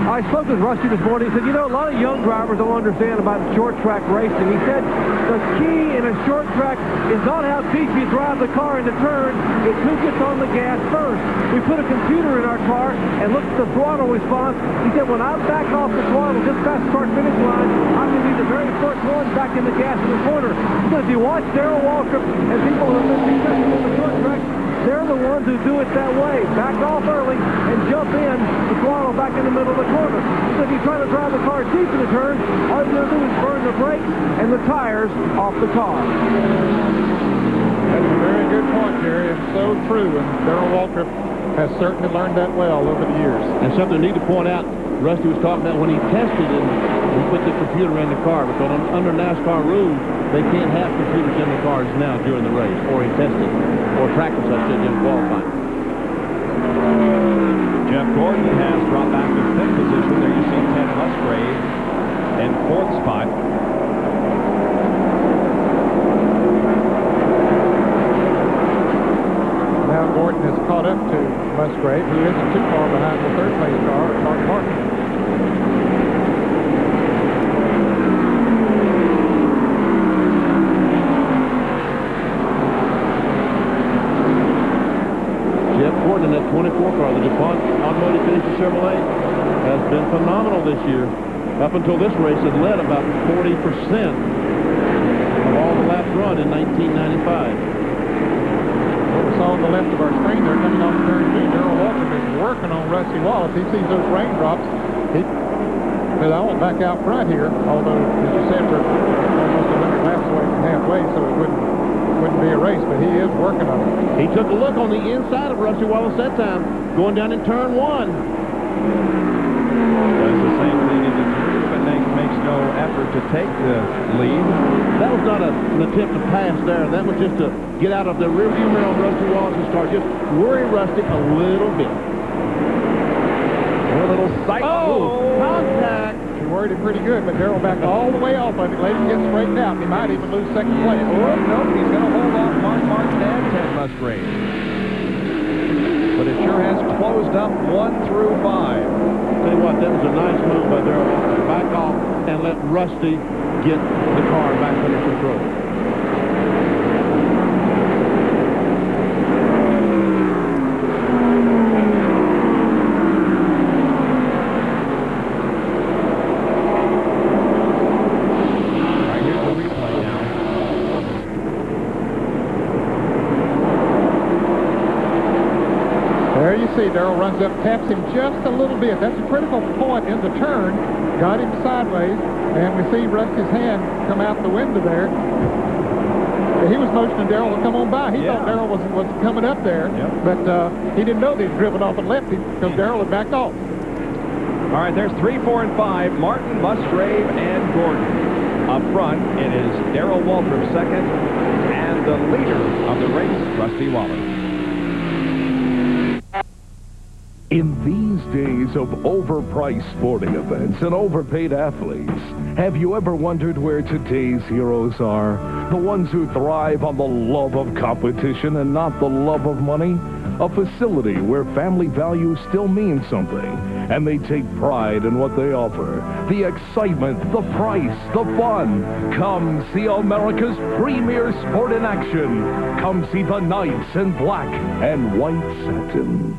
Speaker 8: I spoke with Rusty this morning. He said, you know, a lot of young drivers don't understand about short track racing. He said the key in a short track is not how deep you drive the car into turn, it's who gets on the gas first. We put a computer in our car and looked at the throttle response. He said, when I back off the throttle just past the start-finish line, I'm going to be the very first one back in the gas in the corner. He said, if you watch Darrell Waltrip and people who have been successful in the short track, they're the ones who do it that way. Back off early and jump in to throttle back in the middle of the corner. So if you try to drive the car deep in the turn, all you're going to do is burn the brakes and the tires off the car.
Speaker 3: That's a very good point, Jerry, and so true. And Darrell Waltrip has certainly learned that well over the years.
Speaker 2: And something I need to point out, Rusty was talking about when he tested and he put the computer in the car, because under NASCAR rules, they can't have computers in the cars now during the race, or in testing, or practice, I said, in qualifying.
Speaker 1: Jeff Gordon has dropped back to 5th position. There you see Ted Musgrave in 4th spot.
Speaker 3: Now Gordon has caught up to Musgrave, who isn't too far behind the third-place car, Mark Martin.
Speaker 2: Jeff Gordon, that 24 car, the DuPont Automotive Finisher Chevrolet, has been phenomenal this year. Up until this race, it led about 40% of all the laps run in 1995.
Speaker 3: What we saw on the left of our screen there, coming off turn 2, Darrell Waltrip is working on Rusty Wallace. He sees those raindrops. Well, I won't back out front here, although, as you said, we're almost 100 laps away from halfway, so it wouldn't be a race, but he is working on it.
Speaker 2: He took a look on the inside of Rusty Wallace that time, going down in turn 1.
Speaker 1: Does the same thing in the three, but makes no effort to take the lead.
Speaker 2: That was not an attempt to pass there. That was just to get out of the rearview mirror on Rusty Wallace and start just worry Rusty a little bit.
Speaker 1: A little sight.
Speaker 3: Oh, contact. He worried him pretty good, but Darrell backed all the way off of it. Let him get straightened out. He might even lose second place.
Speaker 1: Oh, no, he's going to hold off Mark Martin and Ted Musgrave. But it sure has closed up 1 through 5.
Speaker 2: Tell you what, that was a nice move by Darrell to back off and let Rusty get the car back under control.
Speaker 3: See, Darrell runs up, taps him just a little bit. That's a critical point in the turn. Got him sideways, and we see Rusty's hand come out the window there. He was motioning Darrell to come on by. He thought Darrell was coming up there, but he didn't know that he'd driven off and left him because Darrell had backed off.
Speaker 1: All right, there's 3, 4, and 5. Martin, Musgrave, and Gordon. Up front, it is Darrell Waltrip second, and the leader of the race, Rusty Wallace.
Speaker 4: In these days of overpriced sporting events and overpaid athletes, have you ever wondered where today's heroes are? The ones who thrive on the love of competition and not the love of money? A facility where family values still mean something, and they take pride in what they offer. The excitement, the price, the fun. Come see America's premier sport in action. Come see the Knights in black and white satin.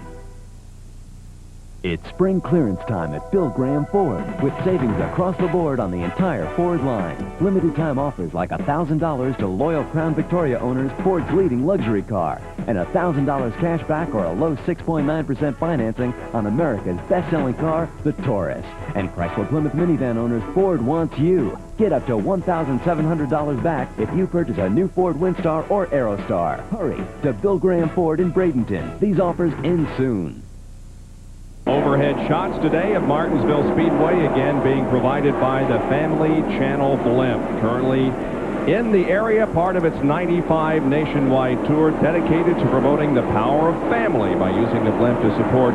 Speaker 6: It's spring clearance time at Bill Graham Ford, with savings across the board on the entire Ford line. Limited time offers like $1,000 to loyal Crown Victoria owners, Ford's leading luxury car, and $1,000 cash back or a low 6.9% financing on America's best-selling car, the Taurus. And Chrysler Plymouth minivan owners, Ford wants you. Get up to $1,700 back if you purchase a new Ford Windstar or Aerostar. Hurry to Bill Graham Ford in Bradenton. These offers end soon.
Speaker 1: Overhead shots today of Martinsville Speedway, again being provided by the Family Channel Blimp. Currently in the area, part of its 95 nationwide tour dedicated to promoting the power of family by using the blimp to support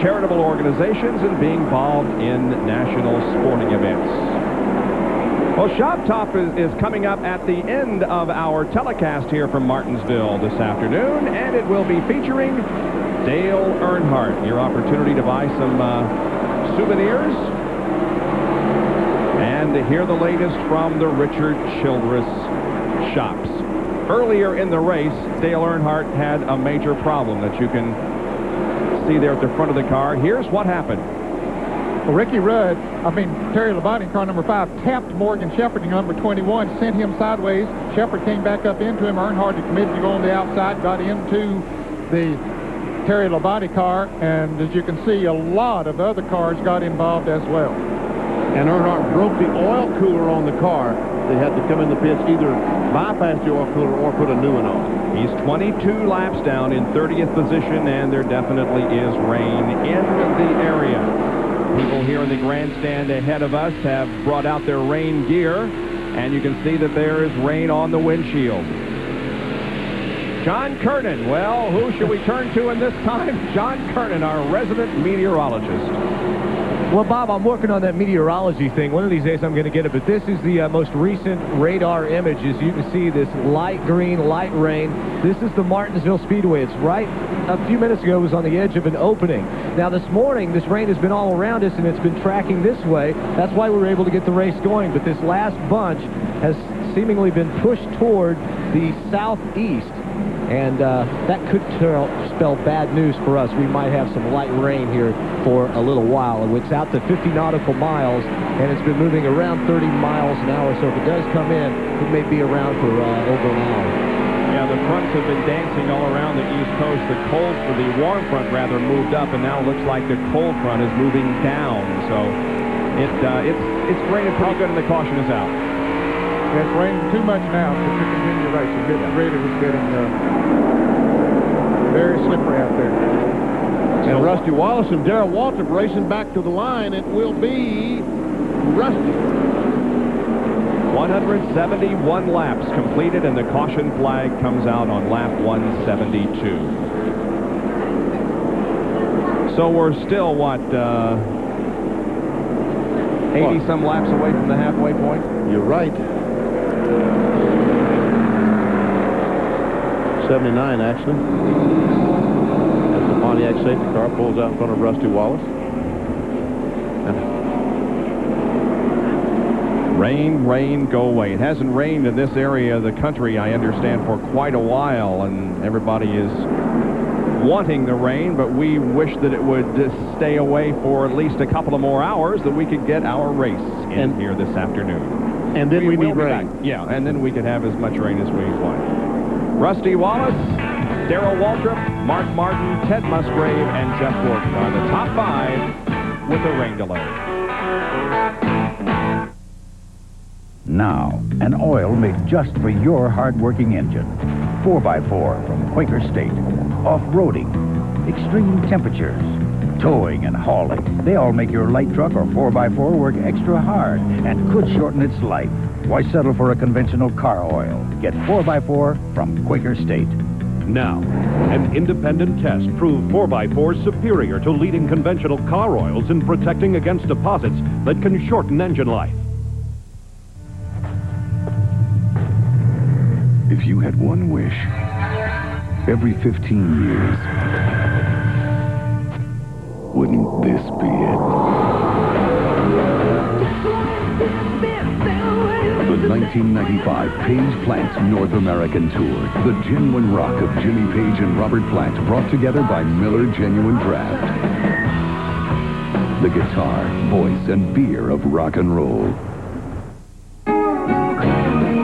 Speaker 1: charitable organizations and being involved in national sporting events. Well, Shop Top is coming up at the end of our telecast here from Martinsville this afternoon, and it will be featuring Dale Earnhardt. Your opportunity to buy some souvenirs and to hear the latest from the Richard Childress shops. Earlier in the race, Dale Earnhardt had a major problem that you can see there at the front of the car. Here's what happened.
Speaker 3: Well, Terry Labonte in car number 5 tapped Morgan Shepherd in number 21, sent him sideways. Shepherd came back up into him. Earnhardt had committed to go on the outside, got into the Terry Labonte car, and as you can see, a lot of other cars got involved as well.
Speaker 2: And Earnhardt broke the oil cooler on the car. They had to come in the pits, either bypass the oil cooler or put a new one on.
Speaker 1: He's 22 laps down in 30th position, and there definitely is rain in the area. People here in the grandstand ahead of us have brought out their rain gear, and you can see that there is rain on the windshield. John Kernan. Well, who should we turn to in this time? John Kernan, our resident meteorologist.
Speaker 12: Well, Bob, I'm working on that meteorology thing. One of these days I'm going to get it, but this is the most recent radar images. You can see this light green, light rain. This is the Martinsville Speedway. It's right a few minutes ago, it was on the edge of an opening. Now, this morning, this rain has been all around us, and it's been tracking this way. That's why we were able to get the race going, but this last bunch has seemingly been pushed toward the southeast. And that could spell bad news for us. We might have some light rain here for a little while. It's out to 50 nautical miles, and it's been moving around 30 miles an hour. So if it does come in, it may be around for over an hour.
Speaker 1: Yeah, the fronts have been dancing all around the East Coast. The warm front rather moved up, and now it looks like the cold front is moving down. So it's raining pretty good, and the caution is out.
Speaker 3: It's raining too much now to continue racing. It really was getting very slippery out there.
Speaker 2: And Rusty Wallace and Darrell Waltrip racing back to the line. It will be Rusty.
Speaker 1: 171 laps completed, and the caution flag comes out on lap 172. So we're still, 80-some laps away from the halfway point?
Speaker 2: You're right. 79, actually. As the Pontiac safety car pulls out in front of Rusty Wallace.
Speaker 1: Rain, go away. It hasn't rained in this area of the country, I understand, for quite a while, and everybody is wanting the rain, but we wish that it would stay away for at least a couple of more hours, that we could get our race in here this afternoon.
Speaker 2: And then we need rain.
Speaker 1: Back. Yeah, and then we could have as much rain as we want. Rusty Wallace, Darrell Waltrip, Mark Martin, Ted Musgrave, and Jeff Gordon are the top 5 with a rain delay.
Speaker 5: Now, an oil made just for your hard-working engine. 4x4 from Quaker State. Off-roading, extreme temperatures, towing and hauling. They all make your light truck or 4x4 work extra hard and could shorten its life. Why settle for a conventional car oil? Get 4x4 from Quaker State.
Speaker 13: Now, an independent test proved 4x4 superior to leading conventional car oils in protecting against deposits that can shorten engine life.
Speaker 24: If you had one wish, every 15 years, wouldn't this be it? The 1995 Page Plant North American Tour. The genuine rock of Jimmy Page and Robert Plant, brought together by Miller Genuine Draft. The guitar, voice, and beer of rock and roll.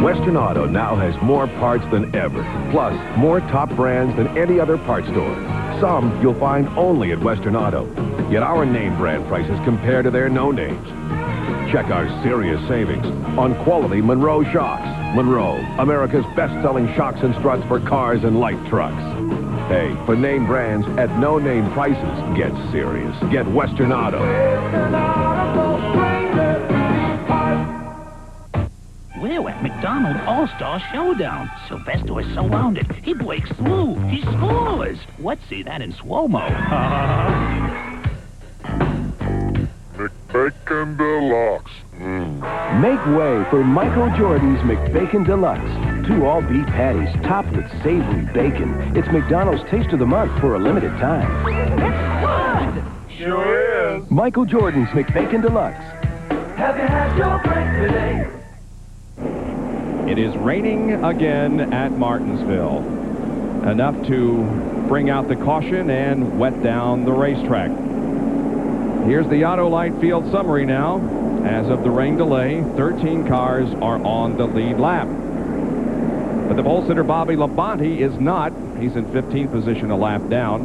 Speaker 14: Western Auto now has more parts than ever, plus more top brands than any other parts store. Some you'll find only at Western Auto. Yet our name brand prices compare to their no names. Check our serious savings on quality Monroe shocks. Monroe, America's best-selling shocks and struts for cars and light trucks. Hey, for name brands at no name prices, get serious. Get Western Auto.
Speaker 15: We're at McDonald's All-Star Showdown. Sylvester is surrounded. He breaks through. He scores. Let's see that in slow-mo.
Speaker 25: McBacon Deluxe.
Speaker 14: Make way for Michael Jordan's McBacon Deluxe. 2 all-beef patties topped with savory bacon. It's McDonald's Taste of the Month for a limited time.
Speaker 15: It's good.
Speaker 25: Sure is.
Speaker 14: Michael Jordan's McBacon Deluxe.
Speaker 23: Have you had your break today?
Speaker 1: It is raining again at Martinsville. Enough to bring out the caution and wet down the racetrack. Here's the Autolite field summary now. As of the rain delay, 13 cars are on the lead lap. But the pole sitter Bobby Labonte is not. He's in 15th position, a lap down.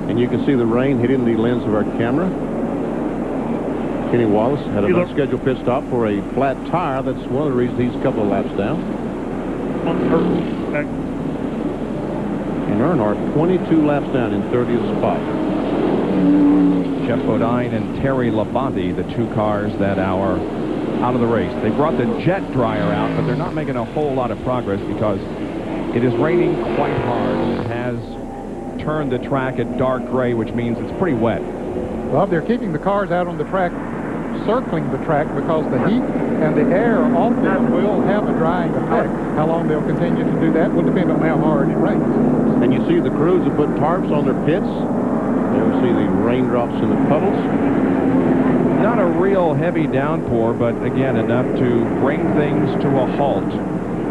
Speaker 2: And you can see the rain hitting the lens of our camera. Kenny Wallace had an unscheduled pit stop for a flat tire. That's one of the reasons he's a couple of laps down. And Earnhardt 22 laps down in 30th spot.
Speaker 1: Jeff Bodine and Terry Labonte, the two cars that are out of the race. They brought the jet dryer out, but they're not making a whole lot of progress because it is raining quite hard. It has turned the track at dark gray, which means it's pretty wet.
Speaker 3: Well, they're keeping the cars out on the track, circling the track, because the heat and the air off them will have a drying effect. How long they'll continue to do that will depend on how hard it rains.
Speaker 2: And you see the crews have put tarps on their pits. There we see the raindrops in the puddles.
Speaker 1: Not a real heavy downpour, but again, enough to bring things to a halt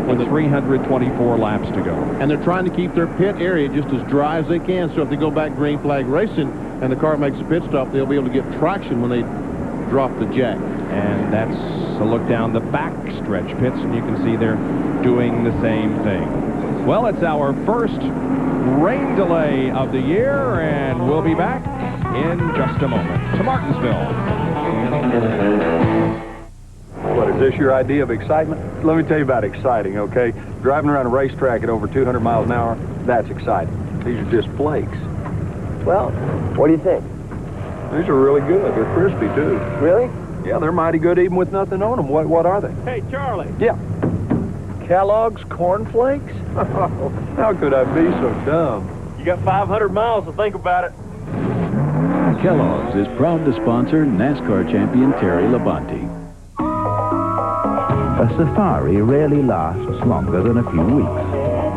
Speaker 1: with 324 laps to go.
Speaker 2: And they're trying to keep their pit area just as dry as they can, so if they go back green flag racing and the car makes a pit stop, they'll be able to get traction when they drop the jack.
Speaker 1: And that's a look down the back stretch pits, and you can see they're doing the same thing. Well, it's our first rain delay of the year, and we'll be back in just a moment to Martinsville.
Speaker 9: What, is this your idea of excitement? Let me tell you about exciting, okay? Driving around a racetrack at over 200 miles an hour, that's exciting. These are just flakes.
Speaker 16: Well, what do you think?
Speaker 9: These are really good. They're crispy, too.
Speaker 16: Really?
Speaker 9: Yeah, they're mighty good even with nothing on them. What are they?
Speaker 22: Hey, Charlie.
Speaker 9: Yeah.
Speaker 22: Kellogg's Corn Flakes?
Speaker 9: How could I be so dumb?
Speaker 22: You got 500 miles to think about it.
Speaker 17: Kellogg's is proud to sponsor NASCAR champion Terry Labonte.
Speaker 5: A safari rarely lasts longer than a few weeks,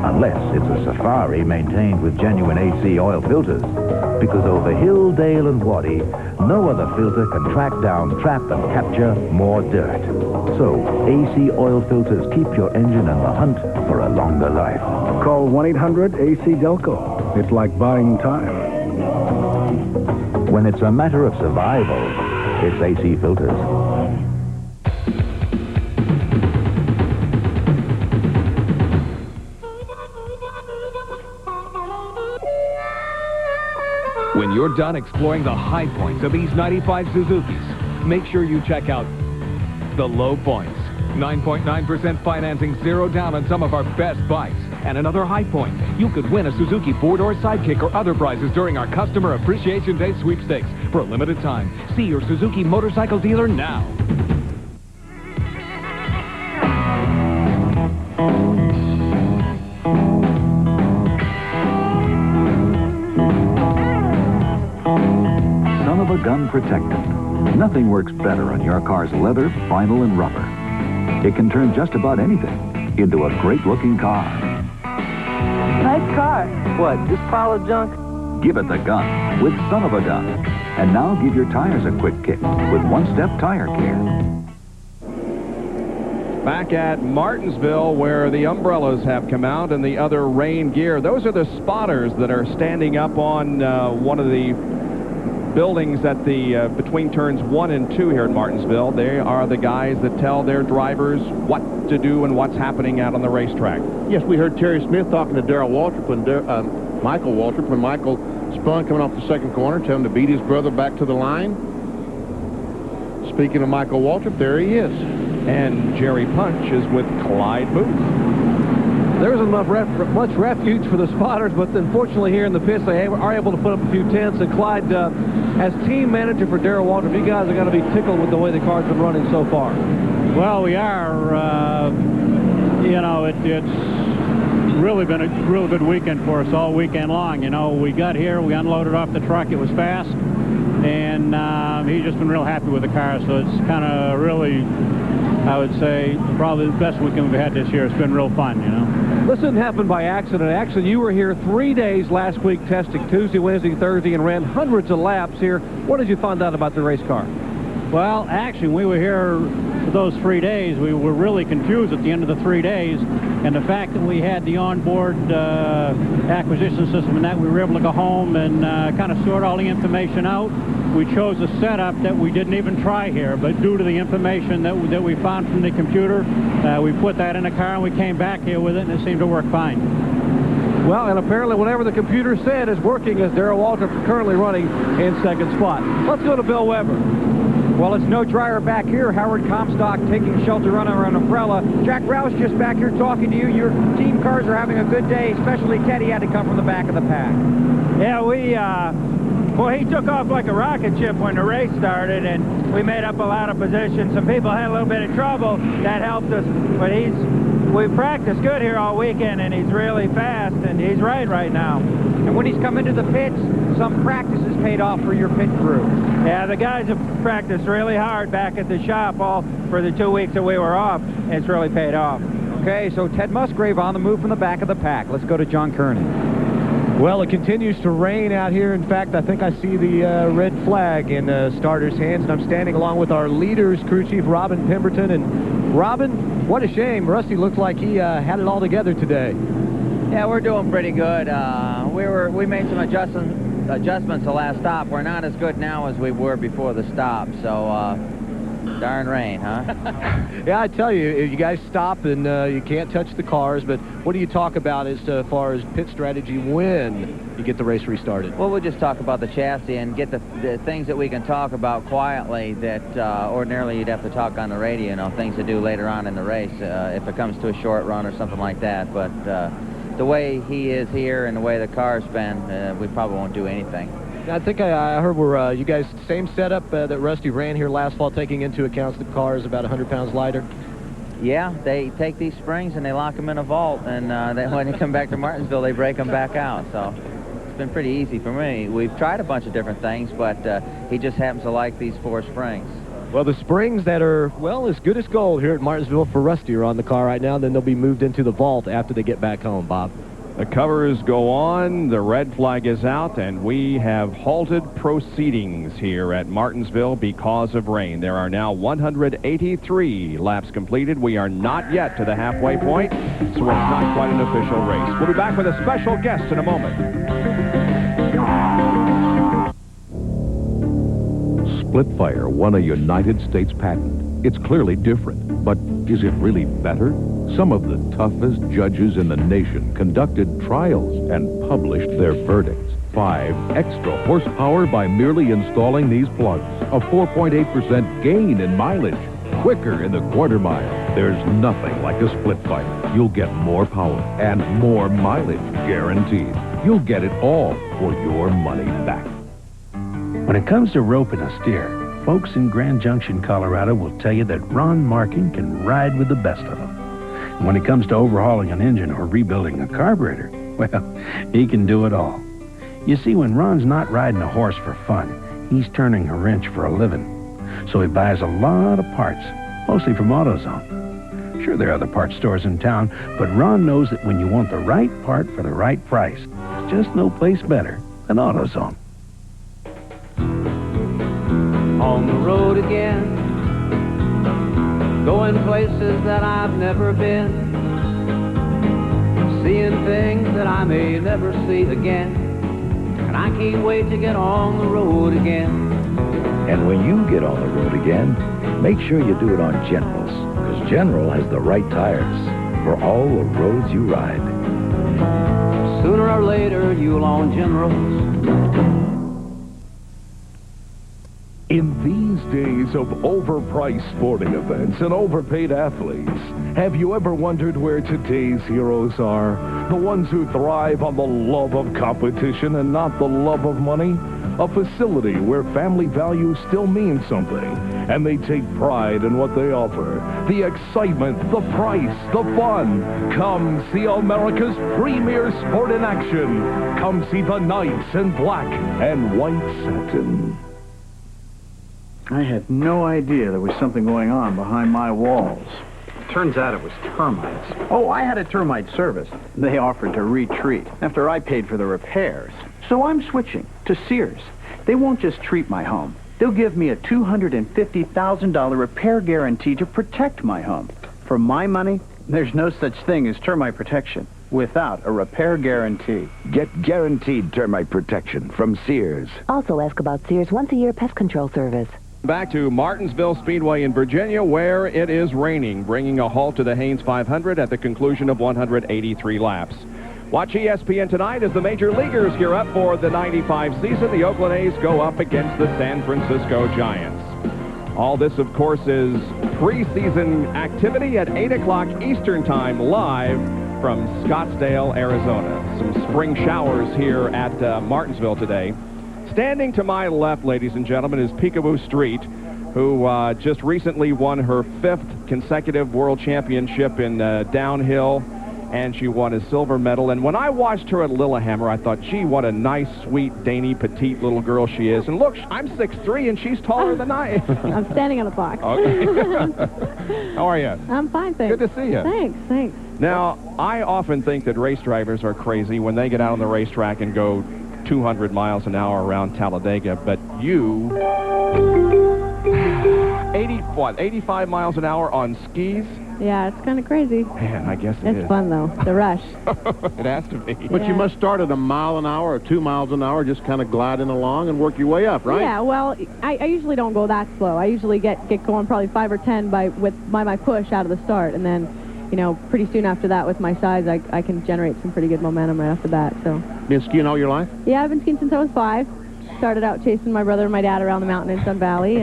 Speaker 5: unless it's a safari maintained with genuine AC oil filters, because over hill, dale, and wadi, no other filter can track down, trap, and capture more dirt. So, AC oil filters keep your engine in the hunt for a longer life.
Speaker 18: Call 1-800-AC-DELCO. It's like buying time.
Speaker 5: When it's a matter of survival, it's AC filters.
Speaker 19: When you're done exploring the high points of these 95 Suzukis, make sure you check out the low points. 9.9% financing, 0 down on some of our best bikes. And another high point, you could win a Suzuki 4-door Sidekick or other prizes during our Customer Appreciation Day sweepstakes for a limited time. See your Suzuki motorcycle dealer now.
Speaker 17: Son of a gun protectant. Nothing works better on your car's leather, vinyl, and rubber. It can turn just about anything into a great-looking car.
Speaker 26: Nice car. What, this pile of junk?
Speaker 17: Give it the gun with Son of a Gun. And now give your tires a quick kick with one-step tire care.
Speaker 1: Back at Martinsville, where the umbrellas have come out and the other rain gear. Those are the spotters that are standing up on one of the buildings at the between turns 1 and 2 here in Martinsville. They are the guys that tell their drivers what to do and what's happening out on the racetrack.
Speaker 2: Yes, we heard Terry Smith talking to Darrell Waltrip and Michael Waltrip when Michael spun coming off the second corner, telling him to beat his brother back to the line. Speaking of Michael Waltrip, there he is.
Speaker 1: And Jerry Punch is with Clyde Booth.
Speaker 8: There isn't much refuge for the spotters, but unfortunately here in the pits they are able to put up a few tents. And Clyde, as team manager for Darrell Waltrip, you guys are going to be tickled with the way the car's been running so far.
Speaker 27: Well, we are. You know, it's really been a real good weekend for us all weekend long. You know, we got here, we unloaded off the truck, it was fast, and he's just been real happy with the car. So it's kind of really, I would say, probably the best weekend we've had this year. It's been real fun, you know.
Speaker 8: This didn't happen by accident. Actually, you were here 3 days last week testing, Tuesday, Wednesday, Thursday, and ran hundreds of laps here. What did you find out about the race car?
Speaker 27: Well, actually, when we were here for those 3 days, we were really confused at the end of the 3 days. And the fact that we had the onboard acquisition system and that, we were able to go home and kind of sort all the information out. we chose a setup that we didn't even try here, but due to the information that we found from the computer, we put that in the car and we came back here with it, and it seemed to work fine.
Speaker 8: Well, and apparently whatever the computer said is working, as Darrell Waltrip currently running in second spot. Let's go to Bill Weber.
Speaker 12: Well, it's no drier back here. Howard Comstock taking shelter under an umbrella. Jack Rouse just back here talking to you. Your team cars are having a good day, especially Teddy had to come from the back of the pack.
Speaker 4: Yeah, well, he took off like a rocket ship when the race started, and we made up a lot of positions. Some people had a little bit of trouble. That helped us, but we practiced good here all weekend, and he's really fast, and he's right now.
Speaker 12: And when he's come into the pits, some practice has paid off for your pit crew.
Speaker 4: Yeah, the guys have practiced really hard back at the shop all for the 2 weeks that we were off, and it's really paid off.
Speaker 12: Okay, so Ted Musgrave on the move from the back of the pack. Let's go to John Kernan.
Speaker 6: Well, it continues to rain out here. In fact, I think I see the red flag in starters' hands, and I'm standing along with our leaders, crew chief Robin Pemberton. And Robin, what a shame. Rusty looked like he had it all together today.
Speaker 7: Yeah, we're doing pretty good. We made some adjustments the last stop. We're not as good now as we were before the stop, so darn rain, huh?
Speaker 6: Yeah, I tell you, you guys stop and you can't touch the cars, but what do you talk about as far as pit strategy when you get the race restarted?
Speaker 7: Well, we'll just talk about the chassis and get the things that we can talk about quietly that ordinarily you'd have to talk on the radio, you know, things to do later on in the race if it comes to a short run or something like that, but the way he is here and the way the car's been, we probably won't do anything.
Speaker 6: I think I heard we're you guys same setup that Rusty ran here last fall, taking into account the car is about 100 pounds lighter.
Speaker 7: Yeah, they take these springs and they lock them in a vault, and when they come back to Martinsville, they break them back out. So it's been pretty easy for me. We've tried a bunch of different things, but he just happens to like these 4 springs.
Speaker 6: Well, the springs that are, well, as good as gold here at Martinsville for Rusty are on the car right now. Then they'll be moved into the vault after they get back home, Bob.
Speaker 1: The covers go on, the red flag is out, and we have halted proceedings here at Martinsville because of rain. There are now 183 laps completed. We are not yet to the halfway point, so it's not quite an official race. We'll be back with a special guest in a moment.
Speaker 14: Splitfire won a United States patent. It's clearly different, but is it really better? Some of the toughest judges in the nation conducted trials and published their verdicts. 5 extra horsepower by merely installing these plugs. A 4.8% gain in mileage. Quicker in the quarter mile. There's nothing like a Splitfire. You'll get more power and more mileage, guaranteed. You'll get it all for your money back.
Speaker 5: When it comes to roping a steer, folks in Grand Junction, Colorado will tell you that Ron Markin can ride with the best of them. And when it comes to overhauling an engine or rebuilding a carburetor, well, he can do it all. You see, when Ron's not riding a horse for fun, he's turning a wrench for a living. So he buys a lot of parts, mostly from AutoZone. Sure, there are other parts stores in town, but Ron knows that when you want the right part for the right price, there's just no place better than AutoZone.
Speaker 10: On the road again, going places that I've never been, seeing things that I may never see again, and I can't wait to get on the road again.
Speaker 17: And when you get on the road again, make sure you do it on Generals, because General has the right tires for all the roads you ride.
Speaker 10: Sooner or later, you'll own Generals.
Speaker 11: In these days of overpriced sporting events and overpaid athletes, have you ever wondered where today's heroes are? The ones who thrive on the love of competition and not the love of money? A facility where family values still mean something, and they take pride in what they offer. The excitement, the price, the fun. Come see America's premier sport in action. Come see the Knights in black and white satin.
Speaker 20: I had no idea there was something going on behind my walls. Turns out it was termites. Oh, I had a termite service. They offered to retreat after I paid for the repairs. So I'm switching to Sears. They won't just treat my home. They'll give me a $250,000 repair guarantee to protect my home. For my money, there's no such thing as termite protection. without a repair guarantee.
Speaker 3: Get guaranteed termite protection from Sears.
Speaker 13: Also ask about Sears' once-a-year pest control service.
Speaker 1: Back to Martinsville Speedway in Virginia, where it is raining, bringing a halt to the Haynes 500 at the conclusion of 183 laps. Watch ESPN tonight as the major leaguers gear up for the 95 season. The Oakland A's go up against the San Francisco Giants. All this, of course, is preseason activity at 8 o'clock Eastern Time, live from Scottsdale, Arizona. Some spring showers here at Martinsville today. Standing to my left, ladies and gentlemen, is Peekaboo Street, who just recently won her 5th consecutive world championship in downhill, and she won a silver medal. And when I watched her at Lillehammer, I thought, gee, what a nice, sweet, dainty, petite little girl she is. And look, I'm 6'3", and she's taller than I am.
Speaker 15: I'm standing on a box.
Speaker 1: Okay. How are you?
Speaker 15: I'm fine, thanks.
Speaker 1: Good to see you.
Speaker 15: Thanks.
Speaker 1: Now, I often think that race drivers are crazy when they get out on the racetrack and go 200 miles an hour around Talladega, but you... 85 miles an hour on skis?
Speaker 15: Yeah, it's kind of crazy.
Speaker 1: Man, I guess it is.
Speaker 15: It's fun, though, the rush.
Speaker 1: It has to be.
Speaker 2: But you must start at a mile an hour or 2 miles an hour, just kind of gliding along and work your way up, right?
Speaker 15: Yeah, well, I usually don't go that slow. I usually get going probably 5 or 10 by my push out of the start, and then, you know, pretty soon after that with my size, I can generate some pretty good momentum right after that. So.
Speaker 2: Been skiing all your life?
Speaker 15: Yeah, I've been skiing since I was 5. Started out chasing my brother and my dad around the mountain in Sun Valley,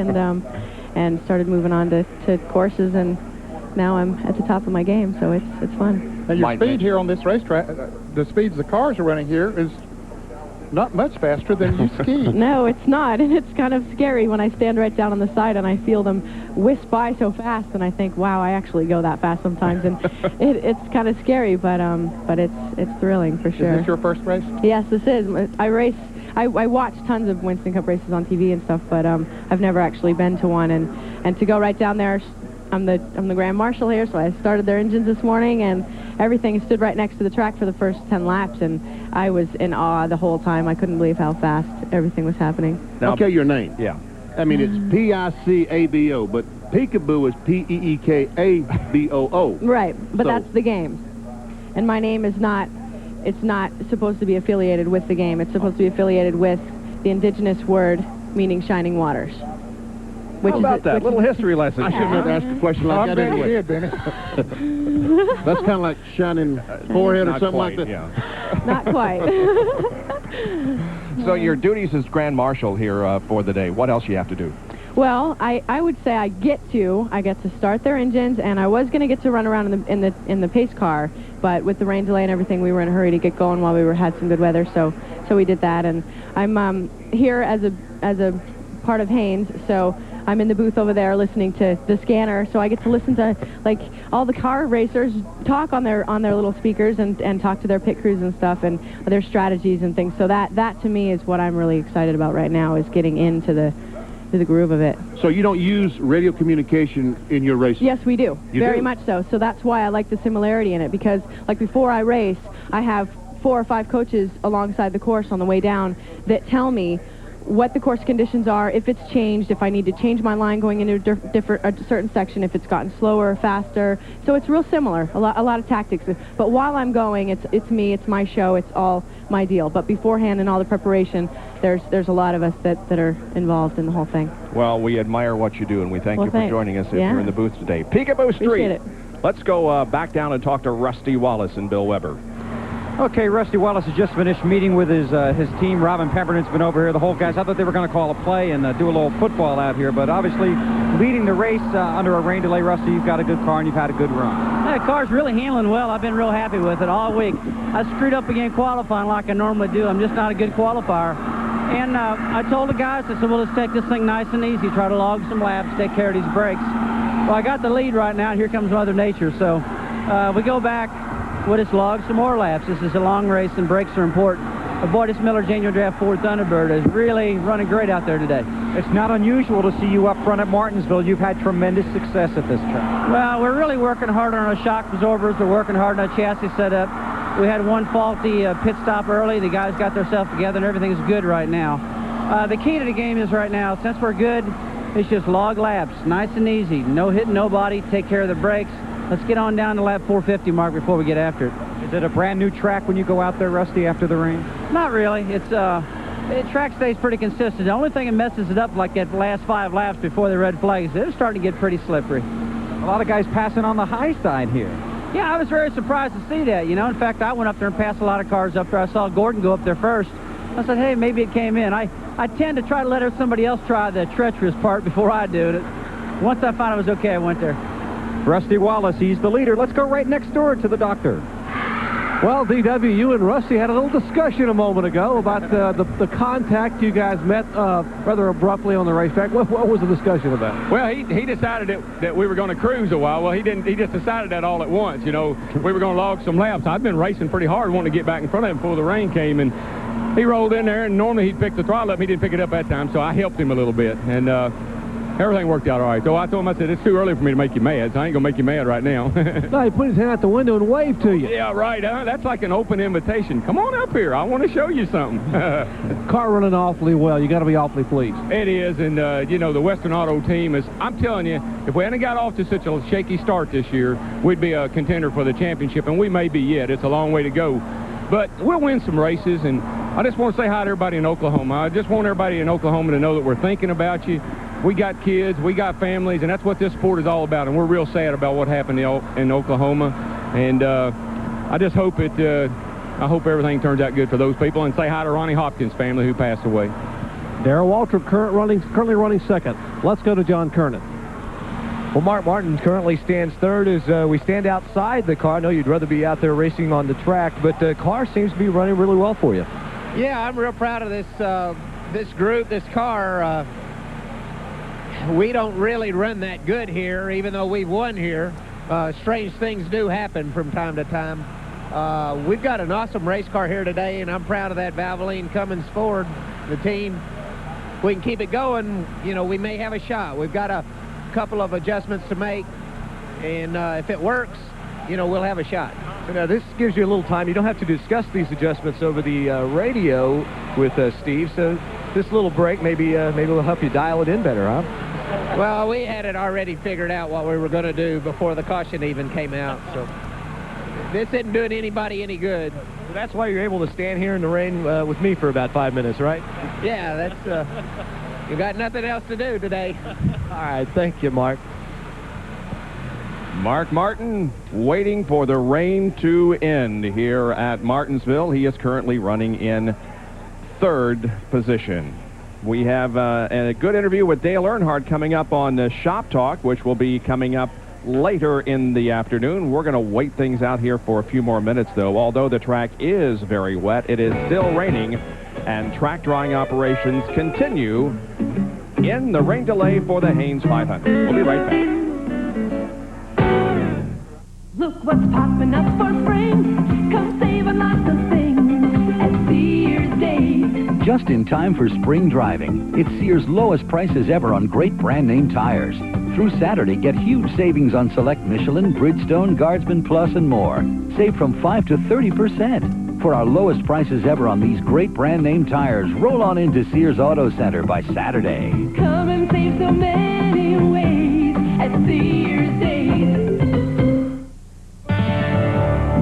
Speaker 15: and started moving on to courses, and now I'm at the top of my game, so it's fun.
Speaker 21: And your speed here on this racetrack, the speeds the cars are running here is not much faster than you ski.
Speaker 15: No, it's not, and it's kind of scary when I stand right down on the side and I feel them whisk by so fast, and I think, wow, I actually go that fast sometimes, and it's kind of scary, but it's thrilling for sure.
Speaker 21: Is this your first race?
Speaker 15: Yes, this is. I watch tons of Winston Cup races on TV and stuff, but I've never actually been to one, and to go right down there. I'm the Grand Marshal here, so I started their engines this morning, and everything stood right next to the track for the first 10 laps, and I was in awe the whole time. I couldn't believe how fast everything was happening.
Speaker 2: Now, okay, your name.
Speaker 1: Yeah.
Speaker 2: I mean, it's P-I-C-A-B-O, but Peekaboo is P-E-E-K-A-B-O-O.
Speaker 15: Right, but that's the game. And my name is not, it's not supposed to be affiliated with the game. It's supposed to be affiliated with the indigenous word meaning shining waters.
Speaker 1: How about that? Little history lesson.
Speaker 2: I shouldn't have asked a question like that anyway. That's kind of like shining forehead or something like that.
Speaker 1: Yeah.
Speaker 15: Not quite.
Speaker 1: So your duties as Grand Marshal here for the day, what else you have to do?
Speaker 15: Well, I would say I get to start their engines, and I was going to get to run around in the pace car, but with the rain delay and everything, we were in a hurry to get going while we had some good weather, so we did that. And I'm here as a part of Haynes, so I'm in the booth over there listening to the scanner, so I get to listen to like all the car racers talk on their little speakers and talk to their pit crews and stuff and their strategies and things. So that to me is what I'm really excited about right now, is getting into the groove of it.
Speaker 2: So you don't use radio communication in your races?
Speaker 15: Yes, we do. Very
Speaker 2: do?
Speaker 15: much so. So that's why I like the similarity in it, because like before I race, I have 4 or 5 coaches alongside the course on the way down that tell me what the course conditions are, if it's changed, if I need to change my line going into a certain section, if it's gotten slower or faster. So it's real similar, a lot of tactics. But while I'm going, it's me, it's my show, it's all my deal. But beforehand in all the preparation, there's a lot of us that are involved in the whole thing.
Speaker 1: Well, we admire what you do, and we thank you for joining us here in the booth today. Peekaboo Street.
Speaker 15: Appreciate it.
Speaker 1: Let's go back down and talk to Rusty Wallace and Bill Weber.
Speaker 21: Okay, Rusty Wallace has just finished meeting with his team. Robin Pemberton's been over here. The whole guys, I thought they were going to call a play and do a little football out here, but obviously leading the race under a rain delay. Rusty, you've got a good car and you've had a good run.
Speaker 23: The car's really handling well. I've been real happy with it all week. I screwed up again qualifying like I normally do. I'm just not a good qualifier. And I told the guys, I said, well, let's take this thing nice and easy. Try to log some laps, take care of these brakes. Well, I got the lead right now, and here comes Mother Nature. So we go back. We'll just log some more laps. This is a long race, and brakes are important. But boy, this Miller Genuine Draft Ford Thunderbird is really running great out there today.
Speaker 21: It's not unusual to see you up front at Martinsville. You've had tremendous success at this track.
Speaker 23: Well, we're really working hard on our shock absorbers. We're working hard on our chassis setup. We had one faulty pit stop early. The guys got themselves together, and everything's good right now. The key to the game is right now, since we're good, it's just log laps, nice and easy. No hitting nobody, take care of the brakes. Let's get on down to lap 450 mark before we get after it.
Speaker 21: Is it a brand new track when you go out there, Rusty, after the rain?
Speaker 23: Not really. It's the track stays pretty consistent. The only thing that messes it up, like that last 5 laps before the red flags, it's starting to get pretty slippery.
Speaker 21: A lot of guys passing on the high side here.
Speaker 23: Yeah, I was very surprised to see that, you know. In fact, I went up there and passed a lot of cars up there. I saw Gordon go up there first. I said, hey, maybe it came in. I tend to try to let somebody else try the treacherous part before I do it. Once I found it was okay, I went there.
Speaker 21: Rusty Wallace, he's the leader. Let's go right next door to the doctor.
Speaker 8: Well, DW, you and Rusty had a little discussion a moment ago about the contact you guys met rather abruptly on the racetrack. What was the discussion about?
Speaker 9: Well, he decided that we were going to cruise a while. Well, he didn't. He just decided that all at once. You know, we were going to log some laps. I'd been racing pretty hard, wanting to get back in front of him before the rain came, and he rolled in there. And normally he'd pick the throttle up. He didn't pick it up that time, so I helped him a little bit, and everything worked out all right. So I told him, I said, it's too early for me to make you mad, so I ain't going to make you mad right now.
Speaker 8: No, he put his hand out the window and waved to you.
Speaker 9: Yeah, right. That's like an open invitation. Come on up here. I want to show you something.
Speaker 8: Car running awfully well. You got to be awfully pleased.
Speaker 9: It is, and, you know, the Western Auto team is, I'm telling you, if we hadn't got off to such a shaky start this year, we'd be a contender for the championship, and we may be yet. It's a long way to go. But we'll win some races, and I just want to say hi to everybody in Oklahoma. I just want everybody in Oklahoma to know that we're thinking about you. We got kids, we got families, and that's what this sport is all about, and we're real sad about what happened in Oklahoma. And I just hope I hope everything turns out good for those people, and say hi to Ronnie Hopkins' family who passed away.
Speaker 8: Darrell Waltrip currently running second. Let's go to John Kernan.
Speaker 6: Well, Mark Martin currently stands third as we stand outside the car. I know you'd rather be out there racing on the track, but the car seems to be running really well for you.
Speaker 12: Yeah, I'm real proud of this group, this car. We don't really run that good here, even though we've won here. Strange things do happen from time to time. We've got an awesome race car here today, and I'm proud of that Valvoline Cummins Ford, the team. If we can keep it going, you know, we may have a shot. We've got a couple of adjustments to make, and if it works, you know, we'll have a shot.
Speaker 6: So now this gives you a little time. You don't have to discuss these adjustments over the radio with Steve, so this little break maybe will help you dial it in better, huh?
Speaker 12: Well, we had it already figured out what we were going to do before the caution even came out, so this isn't doing anybody any good.
Speaker 6: So that's why you're able to stand here in the rain with me for about 5 minutes, right?
Speaker 12: Yeah, that's you got nothing else to do today.
Speaker 6: All right, thank you, Mark.
Speaker 1: Mark Martin waiting for the rain to end here at Martinsville. He is currently running in third position. We have a good interview with Dale Earnhardt coming up on Shop Talk, which will be coming up later in the afternoon. We're going to wait things out here for a few more minutes, though. Although the track is very wet, it is still raining, and track drying operations continue in the rain delay for the Haynes 500. We'll be right back.
Speaker 16: Look what's popping up for spring. Come save on lots of things at Sears Days.
Speaker 17: Just in time for spring driving, it's Sears' lowest prices ever on great brand name tires. Through Saturday, get huge savings on select Michelin, Bridgestone, Guardsman Plus, and more. Save from 5 to 30%. For our lowest prices ever on these great brand name tires, roll on into Sears Auto Center by Saturday.
Speaker 16: Come and save so many ways at Sears Days.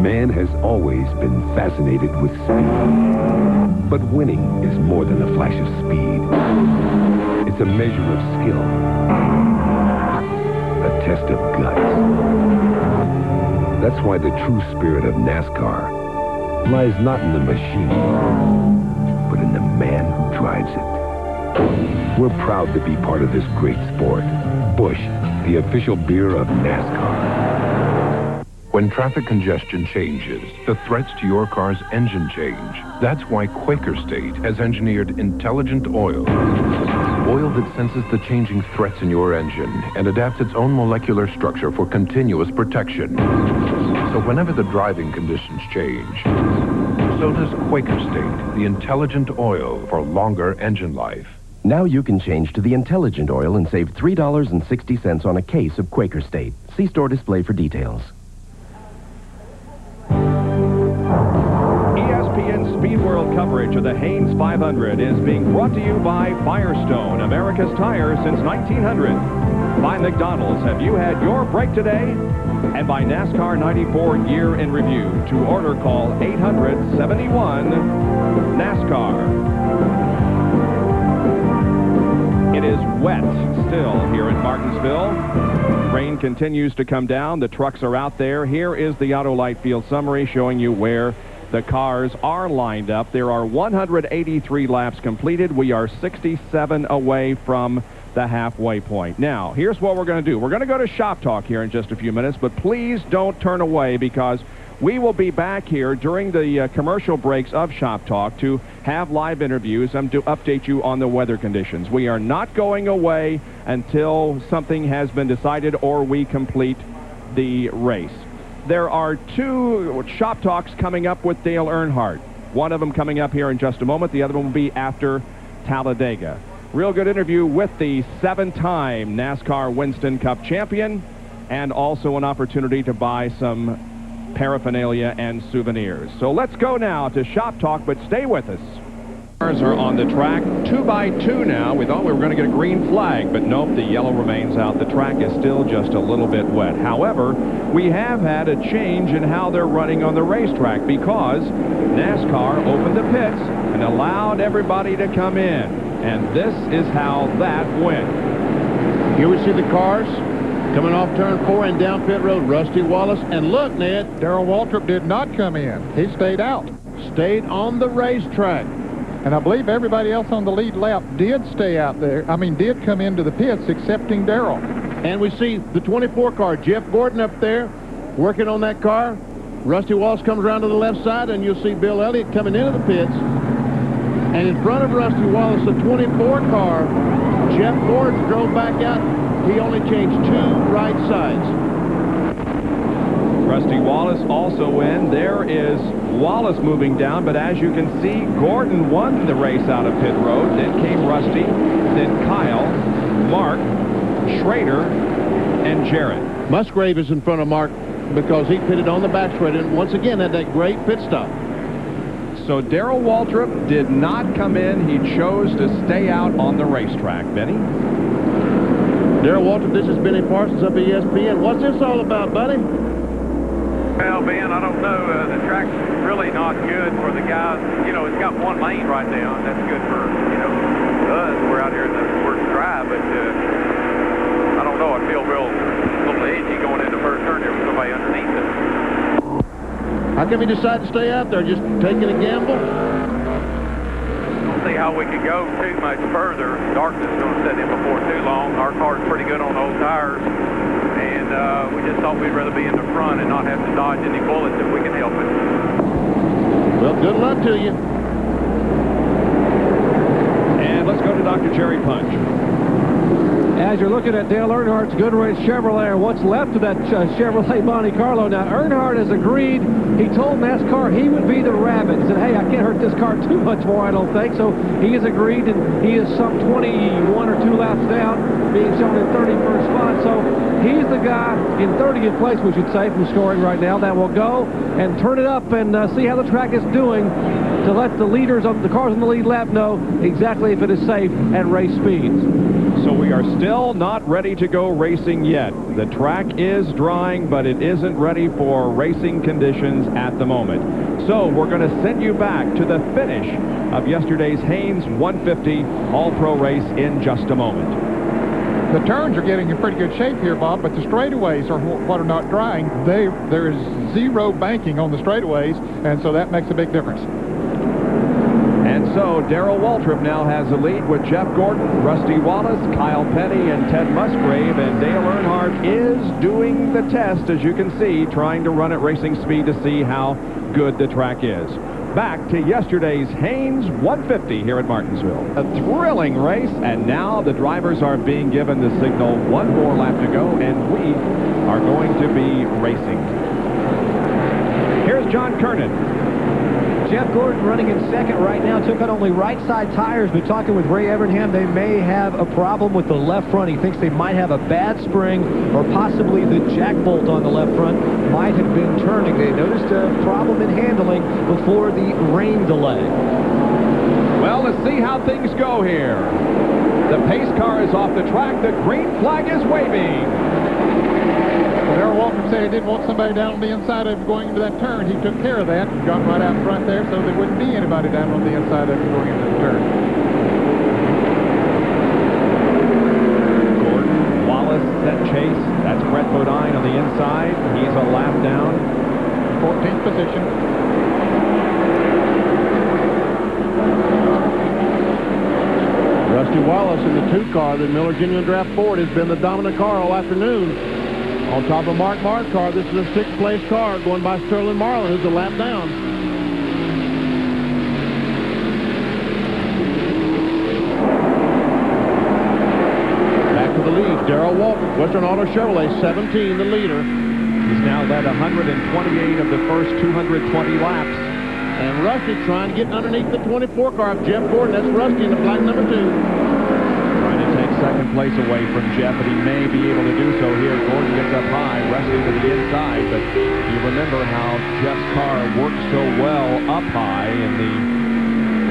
Speaker 14: Man has always been fascinated with speed. But winning is more than a flash of speed. It's a measure of skill. A test of guts. That's why the true spirit of NASCAR lies not in the machine, but in the man who drives it. We're proud to be part of this great sport. Busch, the official beer of NASCAR.
Speaker 18: When traffic congestion changes, the threats to your car's engine change. That's why Quaker State has engineered intelligent oil. Oil that senses the changing threats in your engine and adapts its own molecular structure for continuous protection. So whenever the driving conditions change, so does Quaker State, the intelligent oil for longer engine life.
Speaker 19: Now you can change to the intelligent oil and save $3.60 on a case of Quaker State. See store display for details.
Speaker 1: ESPN Speed World coverage of the Haynes 500 is being brought to you by Firestone, America's tire since 1900. By McDonald's, have you had your break today? and by NASCAR 94 Year in Review. To order, call 800-71-NASCAR. It is wet still here in Martinsville. Rain continues to come down. The trucks are out there. Here is the Autolite Field summary showing you where the cars are lined up. There are 183 laps completed. We are 67 away from the halfway point. Now, here's what we're going to do. We're going to go to Shop Talk here in just a few minutes, but please don't turn away because we will be back here during the commercial breaks of Shop Talk to have live interviews and to update you on the weather conditions. We are not going away until something has been decided or we complete the race. There are 2 Shop Talks coming up with Dale Earnhardt. One of them coming up here in just a moment. The other one will be after Talladega. Real good interview with the 7-time NASCAR Winston Cup champion, and also an opportunity to buy some paraphernalia and souvenirs. So let's go now to Shop Talk, but stay with us. Cars are on the track 2 by 2 now. We thought we were going to get a green flag, but nope, the yellow remains out. The track is still just a little bit wet. However, we have had a change in how they're running on the racetrack because NASCAR opened the pits and allowed everybody to come in. And this is how that went.
Speaker 2: Here we see the cars coming off turn 4 and down pit road. Rusty Wallace, and look, Ned,
Speaker 4: Darrell Waltrip did not come in. He stayed out.
Speaker 2: Stayed on the racetrack.
Speaker 4: And I believe everybody else on the lead lap did stay out there. Did come into the pits, excepting Darrell.
Speaker 2: And we see the 24 car, Jeff Gordon up there, working on that car. Rusty Wallace comes around to the left side, and you'll see Bill Elliott coming into the pits. And in front of Rusty Wallace, the 24 car, Jeff Gordon drove back out. He only changed 2 right sides.
Speaker 1: Rusty Wallace also in. There is Wallace moving down, but as you can see, Gordon won the race out of pit road. Then came Rusty, then Kyle, Mark, Schrader, and Jarrett.
Speaker 2: Musgrave is in front of Mark because he pitted on the back straight and once again had that great pit stop.
Speaker 1: So Darrell Waltrip did not come in. He chose to stay out on the racetrack. Benny?
Speaker 2: Darrell Waltrip, this is Benny Parsons of ESPN. What's this all about, buddy?
Speaker 7: Well, Ben, I don't know. The track's really not good for the guys. You know, it's got 1 lane right now, and that's good for, us. We're out here in the first drive, but I don't know. I feel a little edgy going into first turn here with somebody underneath it.
Speaker 2: How come you decide to stay out there? Just taking a gamble?
Speaker 7: Don't see how we could go too much further. Darkness is going to set in before too long. Our car's pretty good on old tires. And we just thought we'd rather be in the front and not have to dodge any bullets if we can help it.
Speaker 2: Well, good luck to you.
Speaker 1: And let's go to Dr. Jerry Punch.
Speaker 8: As you're looking at Dale Earnhardt's Goodwrench Chevrolet, or what's left of that Chevrolet Monte Carlo, now Earnhardt has agreed. He told NASCAR he would be the rabbit. He said, hey, I can't hurt this car too much more, I don't think. So he has agreed, and he is some 21 or 2 laps down, being shown in 31st spot. So he's the guy in 30th place, we should say, from scoring right now, that will go and turn it up and see how the track is doing to let the leaders of the cars on the lead lap know exactly if it is safe at race speeds.
Speaker 1: So we are still not ready to go racing yet. The track is drying, but it isn't ready for racing conditions at the moment. So we're going to send you back to the finish of yesterday's Haynes 150 All-Pro race in just a moment.
Speaker 4: The turns are getting in pretty good shape here, Bob, but the straightaways are what are not drying. There is 0 banking on the straightaways, and so that makes a big difference.
Speaker 1: And so Darrell Waltrip now has the lead with Jeff Gordon, Rusty Wallace, Kyle Petty, and Ted Musgrave. And Dale Earnhardt is doing the test, as you can see, trying to run at racing speed to see how good the track is. Back to yesterday's Haynes 150 here at Martinsville. A thrilling race, and now the drivers are being given the signal 1 more lap to go, and we are going to be racing. Here's John Kernan.
Speaker 6: Jeff Gordon running in second right now. Took out only right side tires, but talking with Ray Evernham, they may have a problem with the left front. He thinks they might have a bad spring, or possibly the jack bolt on the left front might have been turning. They noticed a problem in handling before the rain delay.
Speaker 1: Well, let's see how things go here. The pace car is off the track. The green flag is waving.
Speaker 4: Darrell Walker said he didn't want somebody down on the inside of him going into that turn. He took care of that and got right out front there so there wouldn't be anybody down on the inside of him going into the turn.
Speaker 1: Gordon, Wallace, set chase. That's Brett Bodine on the inside. He's a lap down.
Speaker 4: 14th position.
Speaker 2: Rusty Wallace in the 2 car, the Miller Genuine Draft Ford, has been the dominant car all afternoon. On top of Mark Mart's car, this is a 6th place car going by Sterling Marlin, who's a lap down. Back to the lead, Darrell Walker, Western Auto Chevrolet, 17, the leader.
Speaker 1: He's now led 128 of the first 220 laps.
Speaker 2: And Rusty trying to get underneath the 24 car of Jeff Gordon. That's Rusty in the black number 2.
Speaker 1: Trying to take second place away from Jeff, but he may be able to do so here. Gordon gets up high, Rusty to the inside, but you remember how Jeff's car worked so well up high in the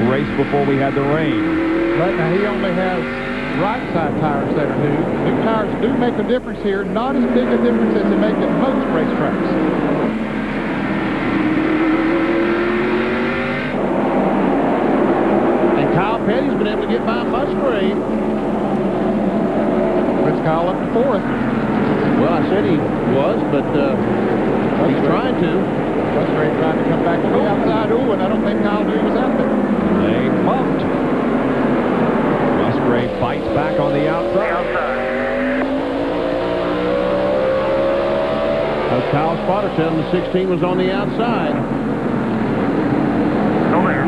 Speaker 1: race before we had the rain.
Speaker 4: But now he only has right side tires that are new. New tires do make a difference here, not as big a difference as they make at most racetracks.
Speaker 2: Kyle Petty's been able to get by Musgrave.
Speaker 4: Puts Kyle up to 4th.
Speaker 2: Well, I said he was, but he's trying to.
Speaker 4: Musgrave trying to come back on the outside. Ooh, and I don't think Kyle knew he was out there.
Speaker 1: They bumped. Musgrave fights back on the outside.
Speaker 2: Kyle Spotter said the 16 was on the outside.
Speaker 7: Go there.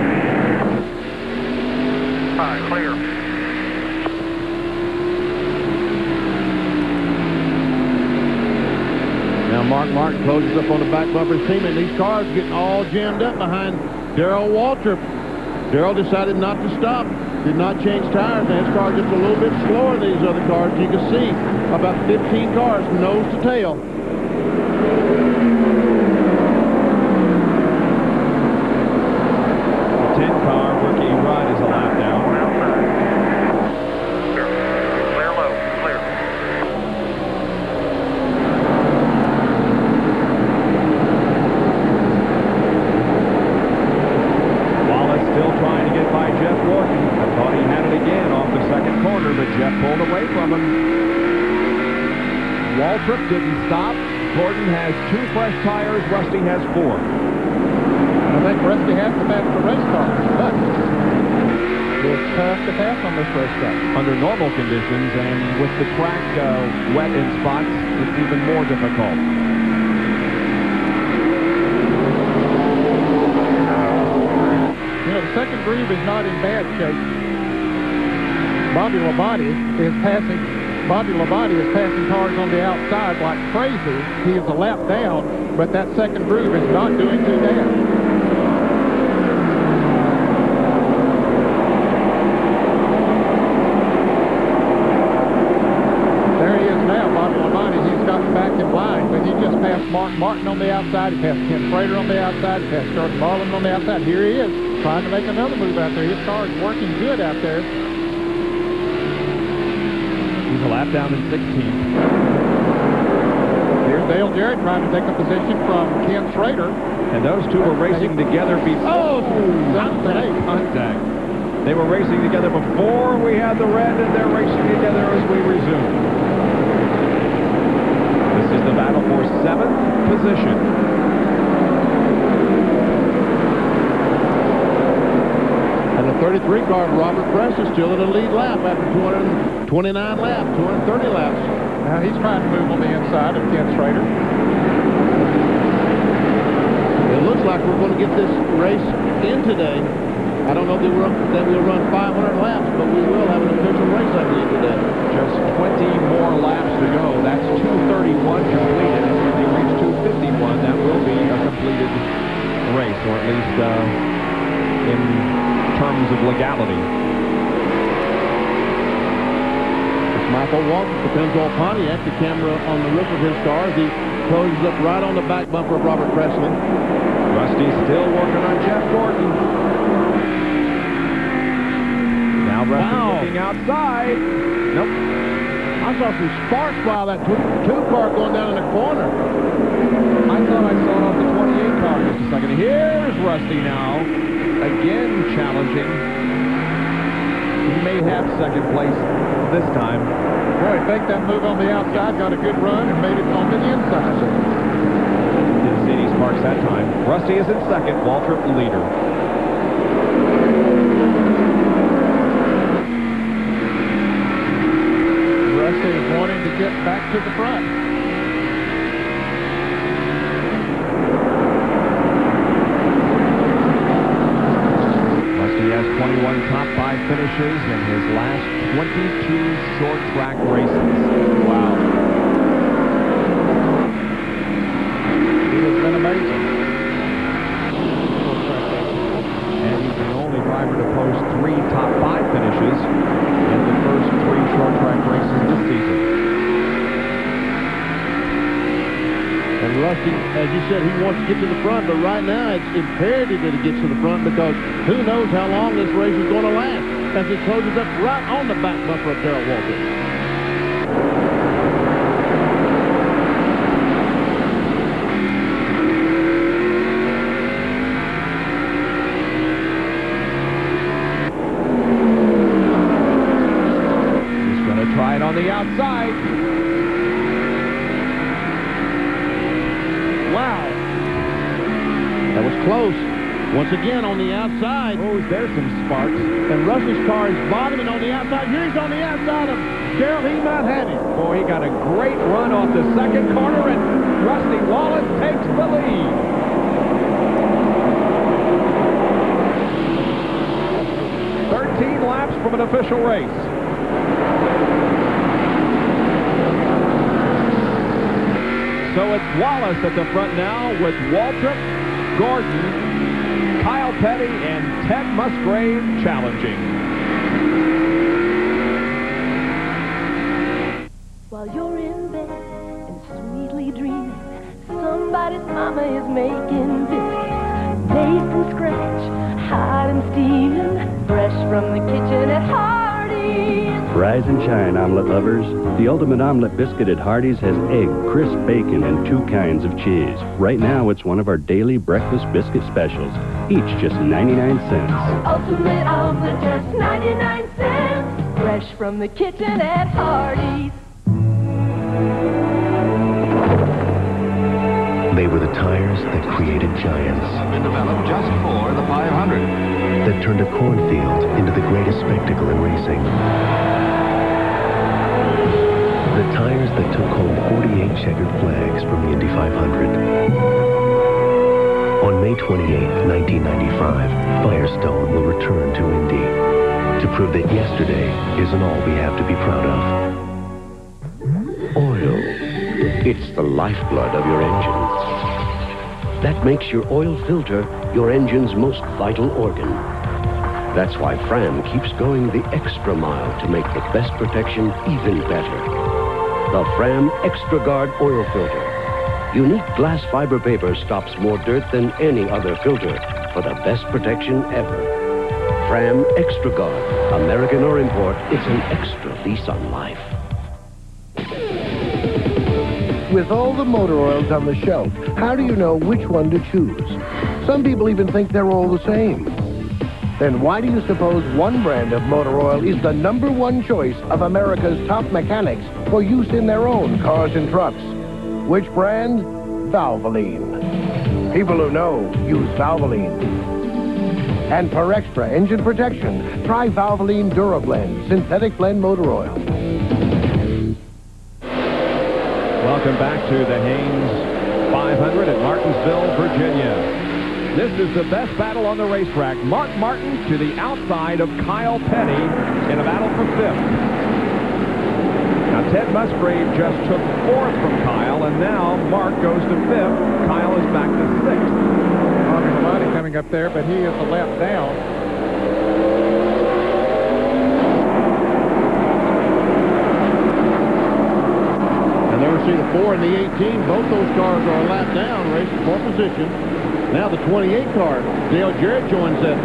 Speaker 7: All right, clear.
Speaker 2: Now Mark Martin closes up on the back bumper of his team, and these cars are getting all jammed up behind Darrell Waltrip. Darrell decided not to stop, did not change tires, and his car just a little bit slower than these other cars. You can see about 15 cars nose to tail.
Speaker 1: The 10 car, Ricky Rudd, is a lap down.
Speaker 7: Clear low, clear.
Speaker 1: Wallace still trying to get by Jeff Gordon. I thought he had it again off the second corner, but Jeff pulled away from him. Waltrip didn't stop. Gordon has 2 fresh tires. Rusty has 4.
Speaker 4: I think Rusty has the faster race car, but it's tough to pass on this racetrack.
Speaker 1: Under normal conditions, and with the track wet in spots, it's even more difficult.
Speaker 4: You know, the second groove is not in bad shape. Bobby Labonte is passing cars on the outside like crazy. He is a lap down, but that second groove is not doing too bad. There he is now, Bobby Labonte. He's gotten back in line, but he just passed Mark Martin on the outside. He passed Ken Frater on the outside. He passed Sterling Marlin on the outside. Here he is, trying to make another move out there. His car is working good out there.
Speaker 1: He's a lap down in 16th.
Speaker 4: Here's Dale Jarrett trying to take a position from Ken Schrader.
Speaker 1: And those two were racing together before. Contact. They were racing together before we had the red, and they're racing together as we resume. This is the battle for 7th position.
Speaker 2: And the 33 car, Robert Press, is still in the lead lap after 229 laps, 230 laps.
Speaker 4: Now he's trying to move on the inside of Ken Schrader.
Speaker 2: It looks like we're going to get this race in today. I don't know that we'll run 500 laps, but we will have an official race at the end today.
Speaker 1: Just 20 more laps to go. That's 231 completed. And when they reach 251, that will be a completed race, or at least in terms of legality.
Speaker 2: It's Michael Walton for Pennzoil Pontiac. The camera on the roof of his car as he closes up right on the back bumper of Robert Presley.
Speaker 1: Rusty's still working on Jeff Gordon. Now Rusty looking outside. Nope.
Speaker 2: I saw some sparks while that two car going down in the corner.
Speaker 1: I thought I saw it off the 28 car just a second. Here's Rusty now. Again challenging. He may have second place this time.
Speaker 4: Boy, fake that move on the outside, got a good run, and made it onto the inside.
Speaker 1: Didn't see any sparks that time. Rusty is in second. Waltrip leader.
Speaker 4: Rusty is wanting to get back to the front.
Speaker 1: Rusty has 21 top 5 finishes in his last 22 short track races. Wow.
Speaker 4: He has been amazing.
Speaker 1: And he's the only driver to post 3 top 5 finishes in the first 3 short track races this season.
Speaker 2: And Rusty, as you said, he wants to get to the front, but right now it's imperative that he gets to the front because who knows how long this race is going to last as it closes up right on the back bumper of Darrell Waltrip.
Speaker 1: Try it on the outside.
Speaker 2: Wow. That was close. Once again on the outside.
Speaker 1: Oh, there's some sparks.
Speaker 2: And Rusty's car is bottoming on the outside. Here he's on the outside of Darrell. He might have it.
Speaker 1: Boy, he got a great run off the second corner, and Rusty Wallace takes the lead. Laps from an official race. So it's Wallace at the front now with Waltrip, Gordon, Kyle Petty, and Ted Musgrave challenging.
Speaker 16: While you're in bed and sweetly dreaming, somebody's mama is making biscuits. Taste and scratch, hot and steaming, fresh from the kitchen at Hardee's.
Speaker 17: Rise and shine, omelet lovers. The ultimate omelet biscuit at Hardee's has egg, crisp bacon, and 2 kinds of cheese. Right now, it's one of our daily breakfast biscuit specials, each just 99 cents.
Speaker 16: Ultimate omelet, just 99 cents. Fresh from the kitchen at Hardee's.
Speaker 5: They were the tires that created giants.
Speaker 10: Been developed just for the 500.
Speaker 5: That turned a cornfield into the greatest spectacle in racing. The tires that took home 48 checkered flags from the Indy 500. On May 28, 1995, Firestone will return to Indy to prove that yesterday isn't all we have to be proud of.
Speaker 22: Oil. It's the lifeblood of your engine. That makes your oil filter your engine's most vital organ. That's why Fram keeps going the extra mile to make the best protection even better. The Fram Extra Guard oil filter. Unique glass fiber paper stops more dirt than any other filter for the best protection ever. Fram Extra Guard. American or import, it's an extra lease on life.
Speaker 24: With all the motor oils on the shelf, how do you know which one to choose? Some people even think they're all the same. Then why do you suppose one brand of motor oil is the #1 choice of America's top mechanics for use in their own cars and trucks? Which brand? Valvoline. People who know use Valvoline. And for extra engine protection, try Valvoline DuraBlend Synthetic Blend Motor Oil.
Speaker 1: Welcome back to the Haynes 500 at Martinsville, Virginia. This is the best battle on the racetrack. Mark Martin to the outside of Kyle Petty in a battle for 5th. Now, Ted Musgrave just took 4th from Kyle, and now Mark goes to 5th. Kyle is back to 6th.
Speaker 4: Martin coming up there, but he is a lap down.
Speaker 2: And there we see the 4 and the 18. Both those cars are a lap down, racing for position. Now the 28 car, Dale Jarrett joins that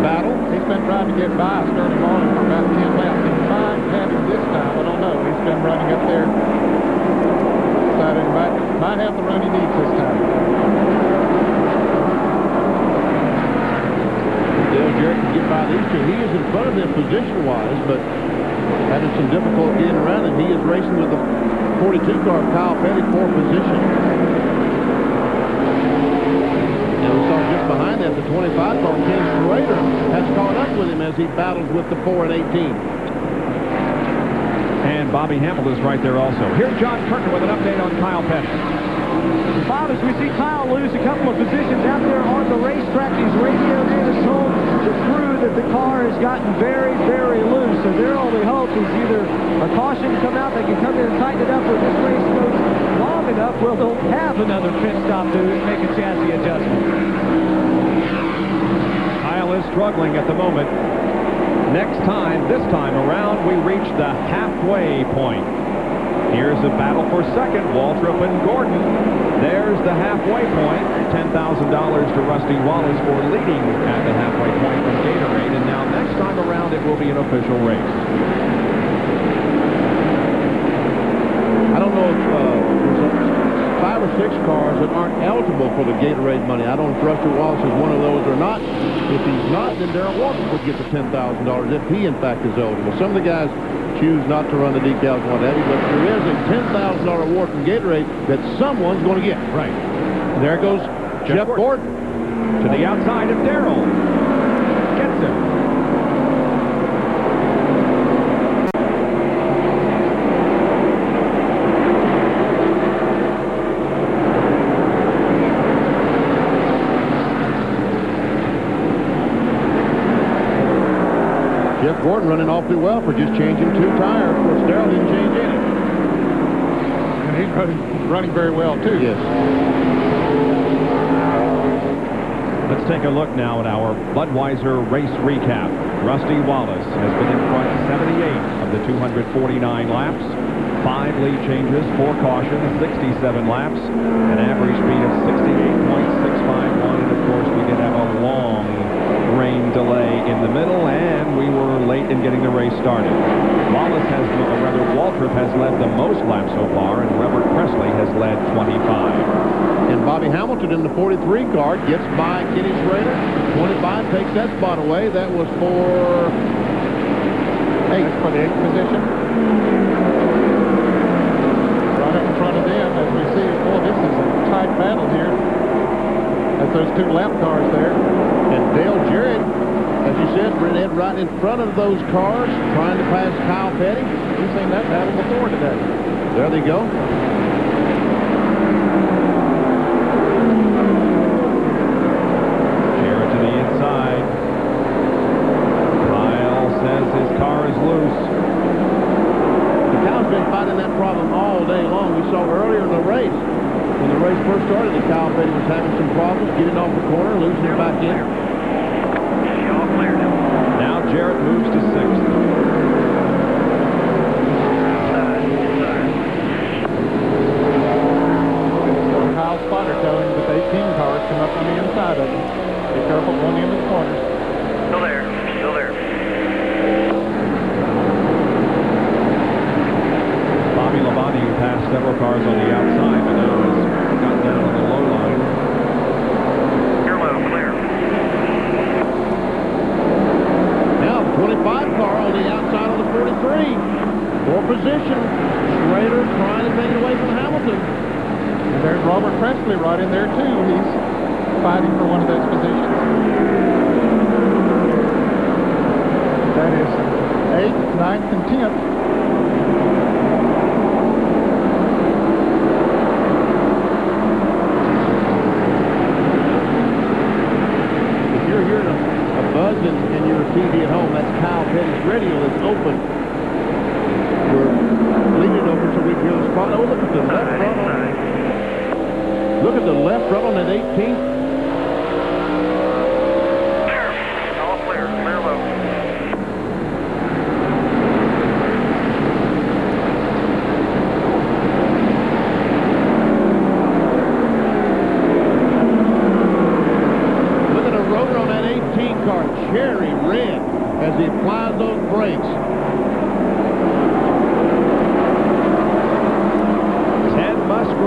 Speaker 2: battle.
Speaker 4: He's been trying to get by Sterling Marlin for about 10 laps. He might have him this time. I don't know. He's shotgun running up there. Decided he might have the run he needs this time.
Speaker 2: Dale Jarrett can get by these two. He is in front of them position-wise, but having some difficulty getting around him. He is racing with the 42 car, Kyle Petty, for position. And we saw just behind that, the 25 car, Ken Schrader, has caught up with him as he battles with the 4 and 18.
Speaker 1: And Bobby Hamilton's right there also. Here's John Kirker with an update on Kyle Petty.
Speaker 12: Bob, as we see Kyle lose a couple of positions out there on the racetrack, he's radioed in and told the crew that the car has gotten very, very loose. So their only hope is either a caution come out, they can come in and tighten it up, or this race goes long enough where they'll have another pit stop to make a chassis adjustment.
Speaker 1: Kyle is struggling at the moment. This time around, we reach the halfway point. Here's a battle for second, Waltrip and Gordon. There's the halfway point. $10,000 to Rusty Wallace for leading at the halfway point from Gatorade. And now next time around, it will be an official race.
Speaker 2: I don't know if there's 5 or 6 cars that aren't eligible for the Gatorade money. I don't know if Rusty Wallace is one of those or not. If he's not, then Darrell Waltrip would get the $10,000 if he, in fact, is eligible. Some of the guys choose not to run the decals and what have you, but there is a $10,000 award from Gatorade that someone's going to get.
Speaker 1: Right.
Speaker 2: There goes Jeff Gordon.
Speaker 1: To the outside of Darrell. Gets him.
Speaker 2: Jeff Gordon running awfully well for just changing 2 tires. Of course, Darrell didn't change any.
Speaker 4: And he's running very well, too.
Speaker 2: Yes.
Speaker 1: Let's take a look now at our Budweiser race recap. Rusty Wallace has been in front 78 of the 249 laps. 5 lead changes, 4 cautions, 67 laps, an average speed of 68.651. And of course, we did have a long rain delay in the middle, and we were late in getting the race started. Waltrip has led the most laps so far, and Robert Presley has led 25.
Speaker 2: And Bobby Hamilton in the 43 car gets by Kenny Schrader. 25 takes that spot away. That was for 8.
Speaker 4: That's for the 8th position. Right up in front of them, as we see, boy, this is a tight battle here. That's those 2 lap cars there.
Speaker 2: And Dale Jarrett, as you said, right in front of those cars, trying to pass Kyle Petty.
Speaker 4: We've seen that battle before today.
Speaker 2: There they go.
Speaker 1: Jarrett to the inside. Kyle says his car is loose.
Speaker 2: Kyle's been fighting that problem all day long. We saw earlier in the race, when the race first started, that Kyle Petty was having some problems getting off the corner, losing it back in.
Speaker 1: Now Jarrett moves to 6th.
Speaker 4: Kyle's spotter telling him that the 18 cars come up on the inside of him. Be careful going into the corners.
Speaker 7: Still there. Still there.
Speaker 1: Bobby Labonte, who passed several cars on the outside, but now has got down on the low line.
Speaker 7: You're low, clear.
Speaker 2: Now the 25 car on the outside of the 43. For position. Schrader trying to take it away from Hamilton.
Speaker 4: And there's Robert Presley right in there, too. He's fighting for one of those positions. That is 8th, 9th, and 10th.
Speaker 2: If you're hearing a buzz in your TV at home, that's Kyle Petty's radio that's open. We're leaving it open so we can hear the spot. Oh, look at the left front on it. Look at the left front on that 18th.
Speaker 7: All clear. Clear low.
Speaker 2: Look at the rotor on that 18 car, cherry red, as he applies those brakes.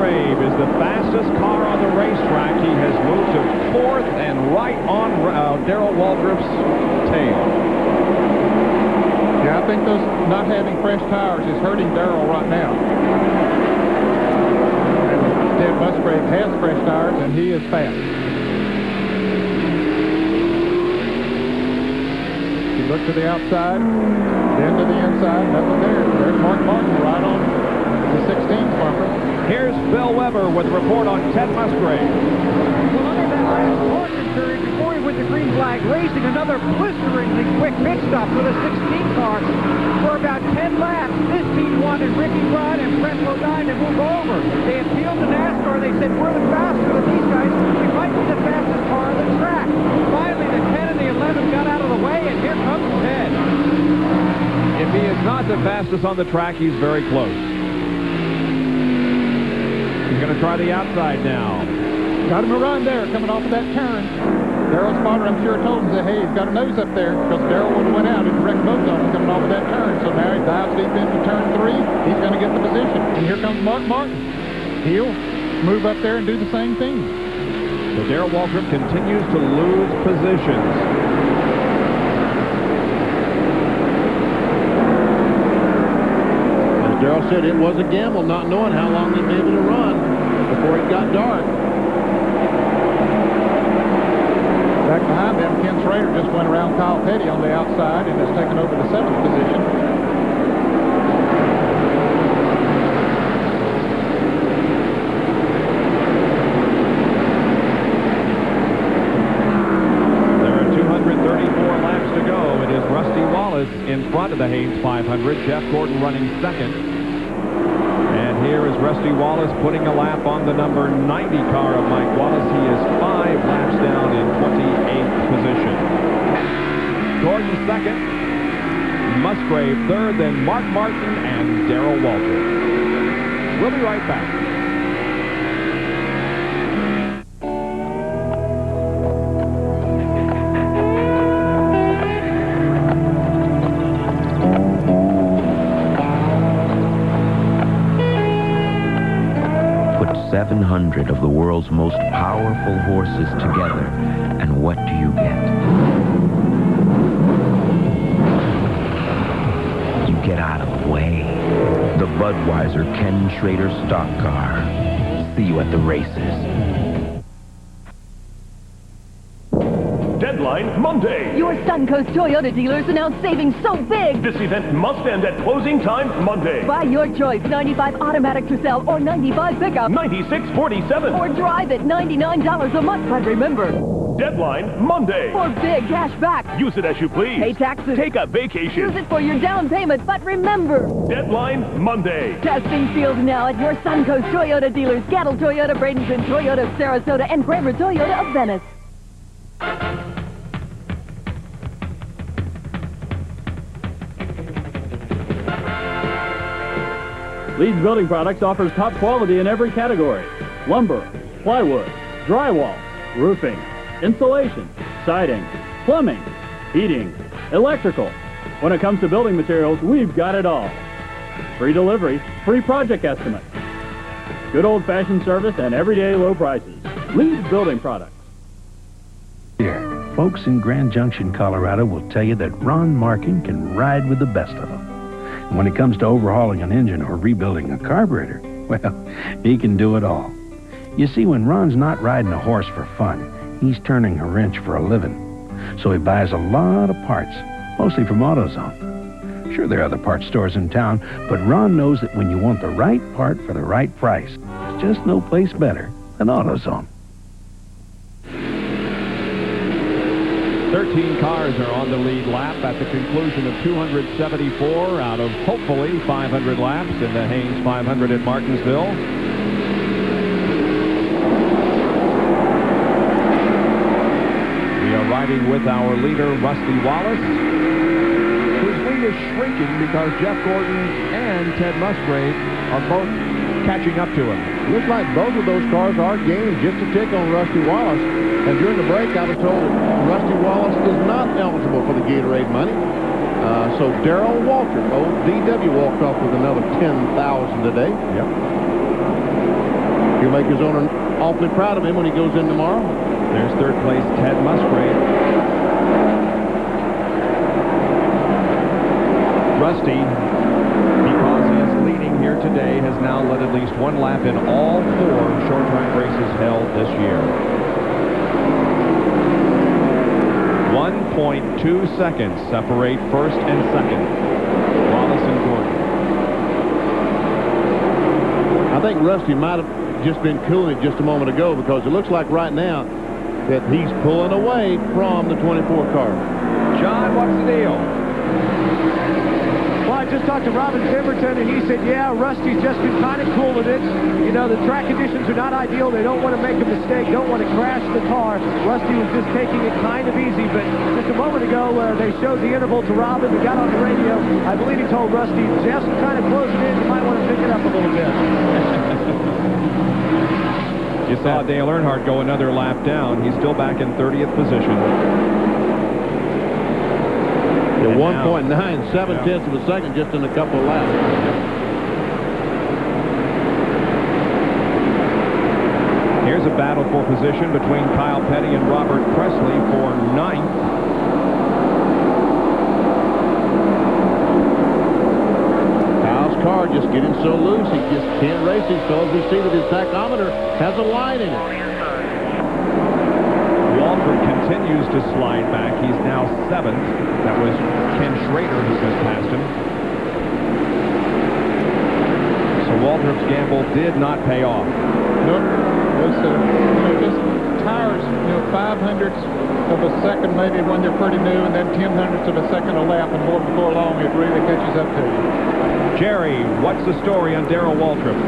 Speaker 1: Musgrave is the fastest car on the racetrack. He has moved to 4th and right on Darrell Waltrip's tail.
Speaker 4: Yeah, I think those not having fresh tires is hurting Darrell right now. And Ted Musgrave has fresh tires, and he is fast. You look to the outside, then to the inside, nothing there. There's Mark Martin right on the 16th bumper.
Speaker 1: Here's Bill Weber with a report on Ted Musgrave.
Speaker 12: Well, under that last corner period, before he went to green flag racing, another blisteringly quick pit stop with a 16 car. For about 10 laps, this team wanted Ricky Rudd and Brett Lodine to move over. They appealed to NASCAR. They said, we're the faster than these guys. We might be the fastest car on the track. Finally, the 10 and the 11 got out of the way, and here comes Ted.
Speaker 1: If he is not the fastest on the track, he's very close. He's going to try the outside now.
Speaker 4: Got him a run there coming off of that turn. Darrell's spotter, I'm sure, told him that, hey, he's got a nose up there because Darrell would have went out and wrecked both of them coming off of that turn. So now he dives deep into turn 3. He's going to get the position. And here comes Mark Martin. He'll move up there and do the same thing.
Speaker 1: So Darrell Waltrip continues to lose positions.
Speaker 2: As Darrell said, it was a gamble not knowing how long they'd be able to run before it got dark.
Speaker 4: Back behind them, Ken Schrader just went around Kyle Petty on the outside and has taken over the 7th position.
Speaker 1: There are 234 laps to go. It is Rusty Wallace in front of the Haynes 500. Jeff Gordon running second. And here is Rusty Wallace putting a lap on the number 90 car of Mike Wallace. He is 5 laps down in 28th position. Gordon second. Musgrave third, then Mark Martin and Darrell Waltrip. We'll be right back.
Speaker 3: Put 700 of the world's most powerful horses together, and what do you get? You get out of the way. The Budweiser Ken Schrader stock car. See you at the races.
Speaker 11: Deadline Monday.
Speaker 13: Your Suncoast Toyota dealers announce savings so big.
Speaker 11: This event must end at closing time Monday.
Speaker 13: Buy your choice, 95 automatic to sell or 95 pickup.
Speaker 11: 96.47.
Speaker 13: Or drive it, $99 a month. But remember,
Speaker 11: deadline Monday.
Speaker 13: For big cash back.
Speaker 11: Use it as you please.
Speaker 13: Pay taxes.
Speaker 11: Take a vacation.
Speaker 13: Use it for your down payment. But remember,
Speaker 11: deadline Monday.
Speaker 13: Testing fields now at your Suncoast Toyota dealers. Gattle Toyota, Bradenton Toyota of Sarasota, and Kramer Toyota of Venice.
Speaker 20: Leeds Building Products offers top quality in every category. Lumber, plywood, drywall, roofing, insulation, siding, plumbing, heating, electrical. When it comes to building materials, we've got it all. Free delivery, free project estimate. Good old-fashioned service and everyday low prices. Leeds Building Products.
Speaker 25: Here, folks in Grand Junction, Colorado will tell you that Ron Markin can ride with the best of them. And when it comes to overhauling an engine or rebuilding a carburetor, well, he can do it all. You see, when Ron's not riding a horse for fun, he's turning a wrench for a living. So he buys a lot of parts, mostly from AutoZone. Sure, there are other parts stores in town, but Ron knows that when you want the right part for the right price, there's just no place better than AutoZone.
Speaker 1: 13 cars are on the lead lap at the conclusion of 274 out of hopefully 500 laps in the Haynes 500 at Martinsville. We are riding with our leader, Rusty Wallace, whose lead is shrinking because Jeff Gordon and Ted Musgrave are both catching up to him.
Speaker 2: Looks like both of those cars are gained just a tick on Rusty Wallace. And during the break, I was told that Rusty Wallace is not eligible for the Gatorade money. So Darrell Waltrip, old DW, walked off with another $10,000 today.
Speaker 1: Yep.
Speaker 2: make his owner awfully proud of him when he goes in tomorrow.
Speaker 1: There's third place Ted Musgrave. Rusty, because he is leading here today, has now led at least one lap in all 4 short track races held this year. 1.2 seconds separate first and second. Wallace and Gordon.
Speaker 2: I think Rusty might have just been cooling it just a moment ago, because it looks like right now that he's pulling away from the 24 car.
Speaker 1: John, what's the deal?
Speaker 6: Well, I just talked to Robin Pemberton, and he said, yeah, Rusty's just been kind of cooling it. You know, the track conditions are not ideal. They don't want to make a mistake, don't want to crash the car. Rusty was just taking it kind of easy, but just a moment ago, they showed the interval to Robin. He got on the radio. I believe he told Rusty, just kind of closing in. You might want to pick it up a little bit.
Speaker 1: You saw Dale Earnhardt go another lap down. He's still back in 30th position.
Speaker 2: 1.97 tenths of a second just in a couple of laps.
Speaker 1: Here's a battle for position between Kyle Petty and Robert Presley for 9th.
Speaker 2: Kyle's car just getting so loose, he just can't race these fellas. We see that his tachometer has a line in it.
Speaker 1: Walford continues to slide back. He's now 7th. That was Ken Schrader who just passed him. So Waltrop's gamble did not pay off.
Speaker 4: Nope. Just tires, 500ths of a second maybe when they're pretty new, and then 10 hundredths of a second a lap, and more before long it really catches up to you.
Speaker 1: Jerry, what's the story on Darrell Waltrip?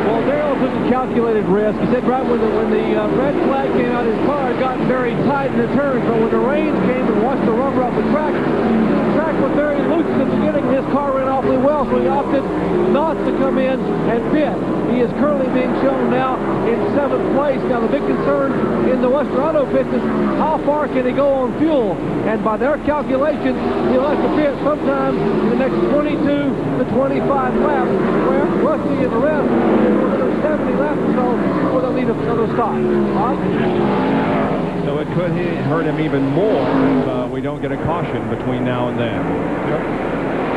Speaker 8: Well, Darrell took a calculated risk. He said right when the red flag came out, his car had gotten very tight in the turns, but when the rain came and washed the rubber off the track was very loose at the beginning. His car ran awfully well, so he opted not to come in and pit. He is currently being shown now in 7th place. Now, the big concern in the Western Auto pits is how far can he go on fuel? And by their calculations, he'll have to pit sometime in the next 22 to 25 laps, where Rusty and the rest will another 70 laps or so before they'll need another stop.
Speaker 1: So it could hurt him even more if we don't get a caution between now and then.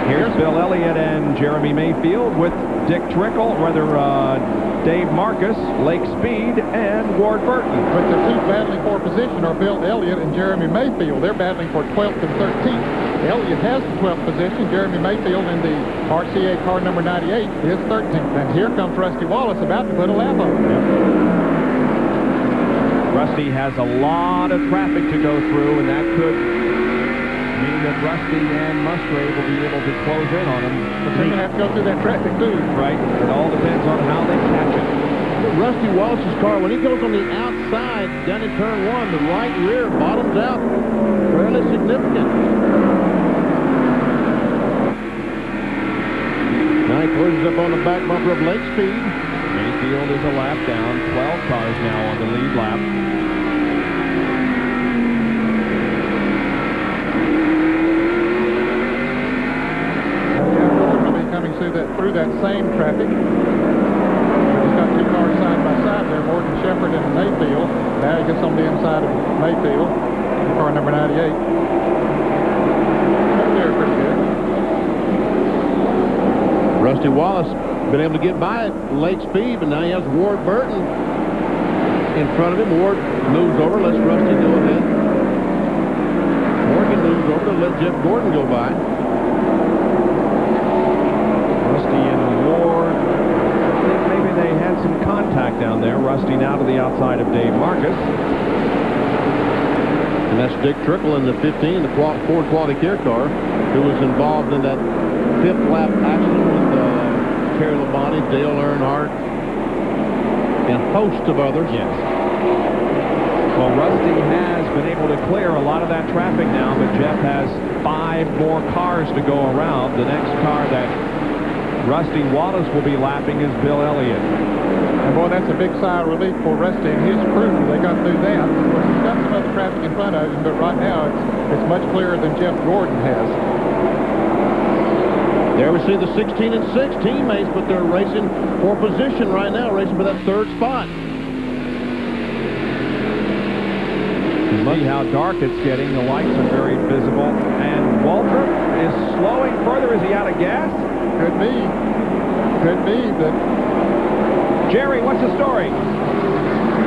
Speaker 1: Here's Bill Elliott and Jeremy Mayfield with Dick Trickle, Dave Marcus, Lake Speed, and Ward Burton.
Speaker 4: But the two battling for position are Bill Elliott and Jeremy Mayfield. They're battling for 12th and 13th. Elliott has the 12th position. Jeremy Mayfield in the RCA car number 98 is 13th. And here comes Rusty Wallace about to put a lap on.
Speaker 1: Rusty has a lot of traffic to go through, and that could mean that Rusty and Musgrave will be able to close in on him.
Speaker 4: But they're going to have to go through that traffic, too.
Speaker 1: Right. It all depends on how they catch it.
Speaker 2: Rusty Wallace's car, when he goes on the outside down in turn 1, the right rear bottoms out fairly significant. Now he closes up on the back bumper of Lake Speed.
Speaker 1: Mayfield is a lap down. 12 cars now on the lead lap.
Speaker 4: Coming through that same traffic. He's got two cars side by side there, Morgan Shepherd and Mayfield. Now he gets on the inside of Mayfield, car number 98. They're pretty good.
Speaker 2: Rusty Wallace been able to get by at Lake Speed, but now he has Ward Burton in front of him. Ward moves over, lets Rusty go ahead. Morgan moves over to let Jeff Gordon go by.
Speaker 1: Rusty and Ward, I think maybe they had some contact down there. Rusty now to the outside of Dave Marcus.
Speaker 2: And that's Dick Trickle in the 15, the Ford Quality Care car, who was involved in that 5th lap accident with Terry Labonte, Dale Earnhardt, and a host of others.
Speaker 1: Yes. Well, Rusty has been able to clear a lot of that traffic now, but Jeff has 5 more cars to go around. The next car that Rusty Wallace will be lapping is Bill Elliott.
Speaker 4: And boy, that's a big sigh of relief for Rusty and his crew. They got through that. Of course, he's got some other traffic in front of him, but right now it's much clearer than Jeff Gordon has.
Speaker 2: There we see the 16 and 6 teammates, but they're racing for position right now, racing for that third spot.
Speaker 1: See how dark it's getting. The lights are very visible. And Walter is slowing further. Is he out of gas?
Speaker 4: Could be, but...
Speaker 1: Jerry, what's the story?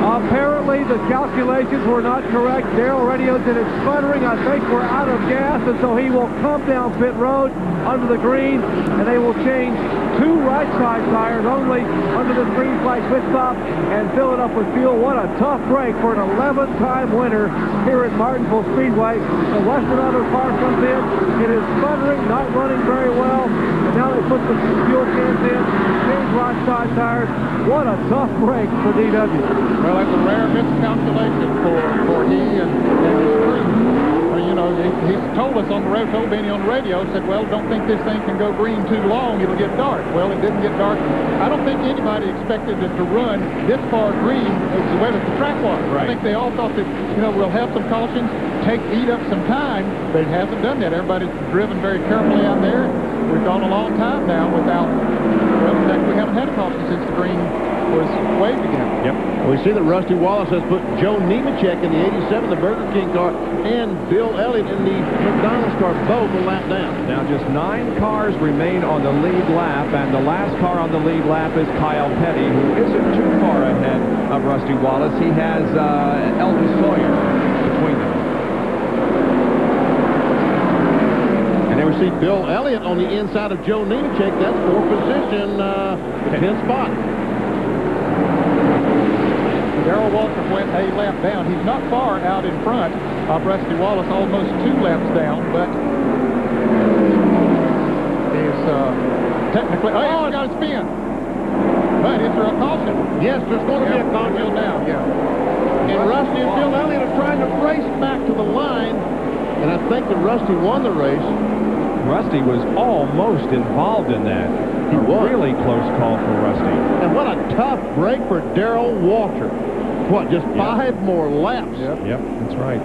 Speaker 8: Apparently, the calculations were not correct. Darrell radioed that it's sputtering. I think we're out of gas, and so he will come down pit road under the green, and they will change 2 right side tires only under the green flag pit stop and fill it up with fuel. What a tough break for an 11-time winner here at Martinsville Speedway. The Western Auto car comes in. It is sputtering, not running very well, and now they put the fuel cans in, change right side tires. What a tough break for DW.
Speaker 4: Well, that's a rare miscalculation for he and his crew. You know, he told us on the radio, told Benny on the radio, said, well, don't think this thing can go green too long, it'll get dark. Well, it didn't get dark. I don't think anybody expected it to run this far green as well as the track was.
Speaker 1: Right.
Speaker 4: I think they all thought that, you know, we'll have some cautions, eat up some time, but it hasn't done that. Everybody's driven very carefully out there. We've gone a long time now without, well, in fact, we haven't had a caution since the green was waved again.
Speaker 1: Yep.
Speaker 2: We see that Rusty Wallace has put Joe Nemechek in the 87, the Burger King car, and Bill Elliott in the McDonald's car, both a lap down.
Speaker 1: Now just 9 cars remain on the lead lap, and the last car on the lead lap is Kyle Petty, who isn't too far ahead of Rusty Wallace. He has Eldon Sawyer between them.
Speaker 2: And there we see Bill Elliott on the inside of Joe Nemechek. That's for position, the 10th spot.
Speaker 4: Darrell Waltrip went a lap down. He's not far out in front of Rusty Wallace, almost 2 laps down, but he's technically... Oh, he's got a spin. But is there a caution?
Speaker 2: Yes, there's going to be a caution
Speaker 4: now. Yeah.
Speaker 2: And Rusty and Bill Elliott are trying to race back to the line, and I think that Rusty won the race.
Speaker 1: Rusty was almost involved in that. Really close call for Rusty.
Speaker 2: And what a tough break for Darrell Waltrip. What, just 5 more laps?
Speaker 1: Yep, that's right.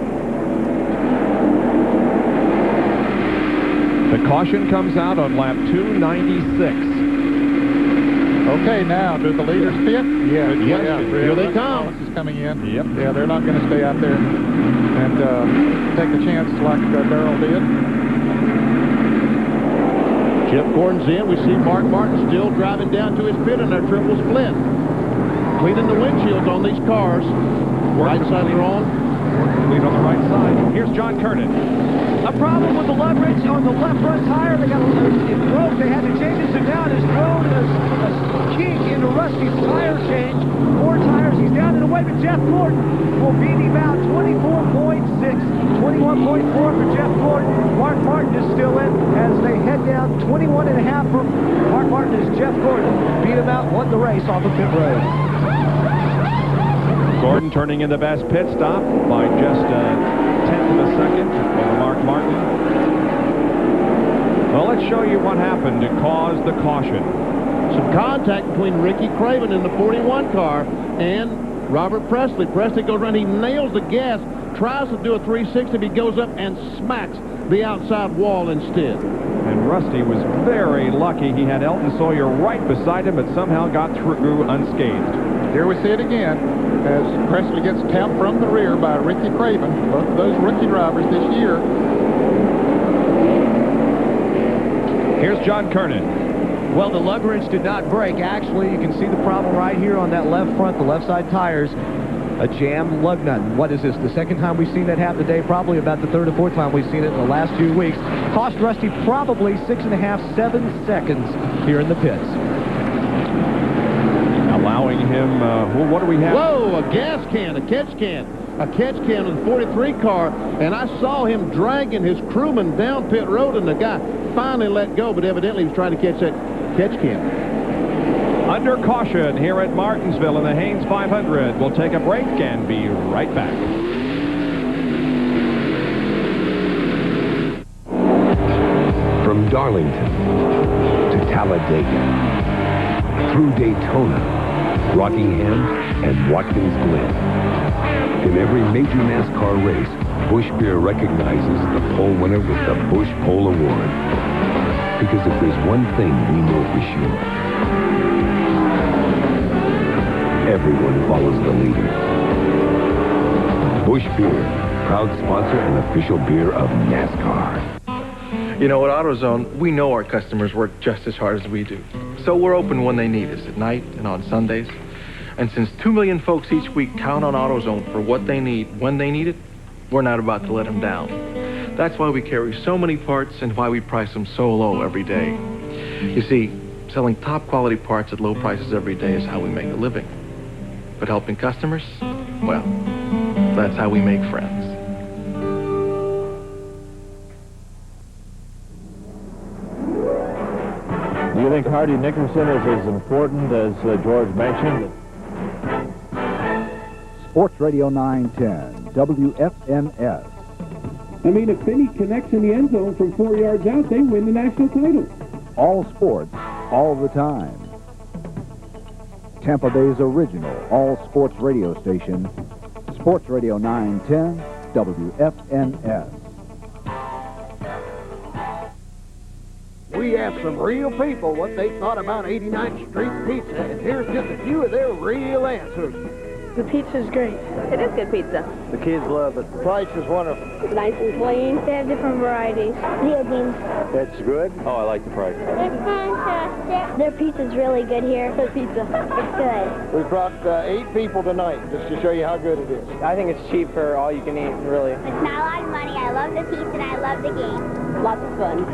Speaker 1: The caution comes out on lap 296.
Speaker 4: Okay, now, do the leaders fit? Yeah.
Speaker 2: Here they come.
Speaker 4: Wallace is coming in.
Speaker 1: Yep.
Speaker 4: Yeah, they're not going to stay out there and take a chance like Darrell did.
Speaker 2: Chip Gordon's in. We see Mark Martin still driving down to his pit in their triple split. Cleaning the windshields on these cars. Right sides are on.
Speaker 1: Lead on the right side. Here's John Kernan.
Speaker 12: A problem with the leverage on the left front tire. It broke. They had to change it, so now it has thrown a kink into Rusty's tire change. 4 tires. He's down and away, but Jeff Gordon will beat him out. 24.6. 21.4 for Jeff Gordon. Mark Martin is still in as they head down. 21.5 for Mark Martin as Jeff Gordon beat him out, won the race off of pit road.
Speaker 1: Gordon turning in the best pit stop by just a 10th of a second over Mark Martin. Well, let's show you what happened to cause the caution.
Speaker 2: Some contact between Ricky Craven in the 41 car and Robert Presley. Presley goes around, he nails the gas, tries to do a 360, but he goes up and smacks the outside wall instead.
Speaker 1: And Rusty was very lucky. He had Eldon Sawyer right beside him, but somehow got through unscathed.
Speaker 4: Here we see it again as Presley gets tapped from the rear by Ricky Craven. Both of those rookie drivers this year.
Speaker 1: Here's John Kernan.
Speaker 12: Well, the luggage did not break. Actually, you can see the problem right here on that left front, the left side tires. A jammed lug nut. What is this? The second time we've seen that happen today, probably about the 3rd or 4th time we've seen it in the last few weeks. Cost Rusty probably 6.5, 7 seconds here in the pits.
Speaker 1: Allowing him, well, what do we have?
Speaker 2: Whoa, a gas can, a catch can. A catch can in the 43 car, and I saw him dragging his crewman down pit road, and the guy finally let go, but evidently he was trying to catch that catch can.
Speaker 1: Under caution here at Martinsville in the Haynes 500. We'll take a break and be right back.
Speaker 18: From Darlington to Talladega, through Daytona, Rockingham, and Watkins Glen. In every major NASCAR race, Busch Beer recognizes the pole winner with the Busch Pole Award.
Speaker 5: Because if there's one thing we know for sure, everyone follows the leader. Busch Beer, proud sponsor and official beer of NASCAR.
Speaker 9: You know, at AutoZone, we know our customers work just as hard as we do. So we're open when they need us, at night and on Sundays. And since 2 million folks each week count on AutoZone for what they need, when they need it, we're not about to let them down. That's why we carry so many parts and why we price them so low every day. You see, selling top quality parts at low prices every day is how we make a living. But helping customers, well, that's how we make friends.
Speaker 14: Do you think Hardy Nickerson is as important as George mentioned?
Speaker 15: Sports Radio 910, WFNS.
Speaker 21: I mean, if Finney connects in the end zone from 4 yards out, they win the national title.
Speaker 15: All sports, all the time. Tampa Bay's original all-sports radio station, Sports Radio 910, WFNS.
Speaker 24: We asked some real people what they thought about 89th Street Pizza, and here's just a few of their real answers.
Speaker 23: The pizza's great. It is good pizza.
Speaker 24: The kids love it. The price is wonderful.
Speaker 23: It's nice and clean. They have different varieties. Video games.
Speaker 24: It's good.
Speaker 14: Oh, I like the price.
Speaker 23: It's fantastic. Their pizza's really good here. Good pizza. It's good.
Speaker 24: We brought 8 people tonight just to show you how good it is.
Speaker 23: I think it's cheap for all you can eat, really. It's not a lot of money. I love the pizza and I love the game. Lots of fun.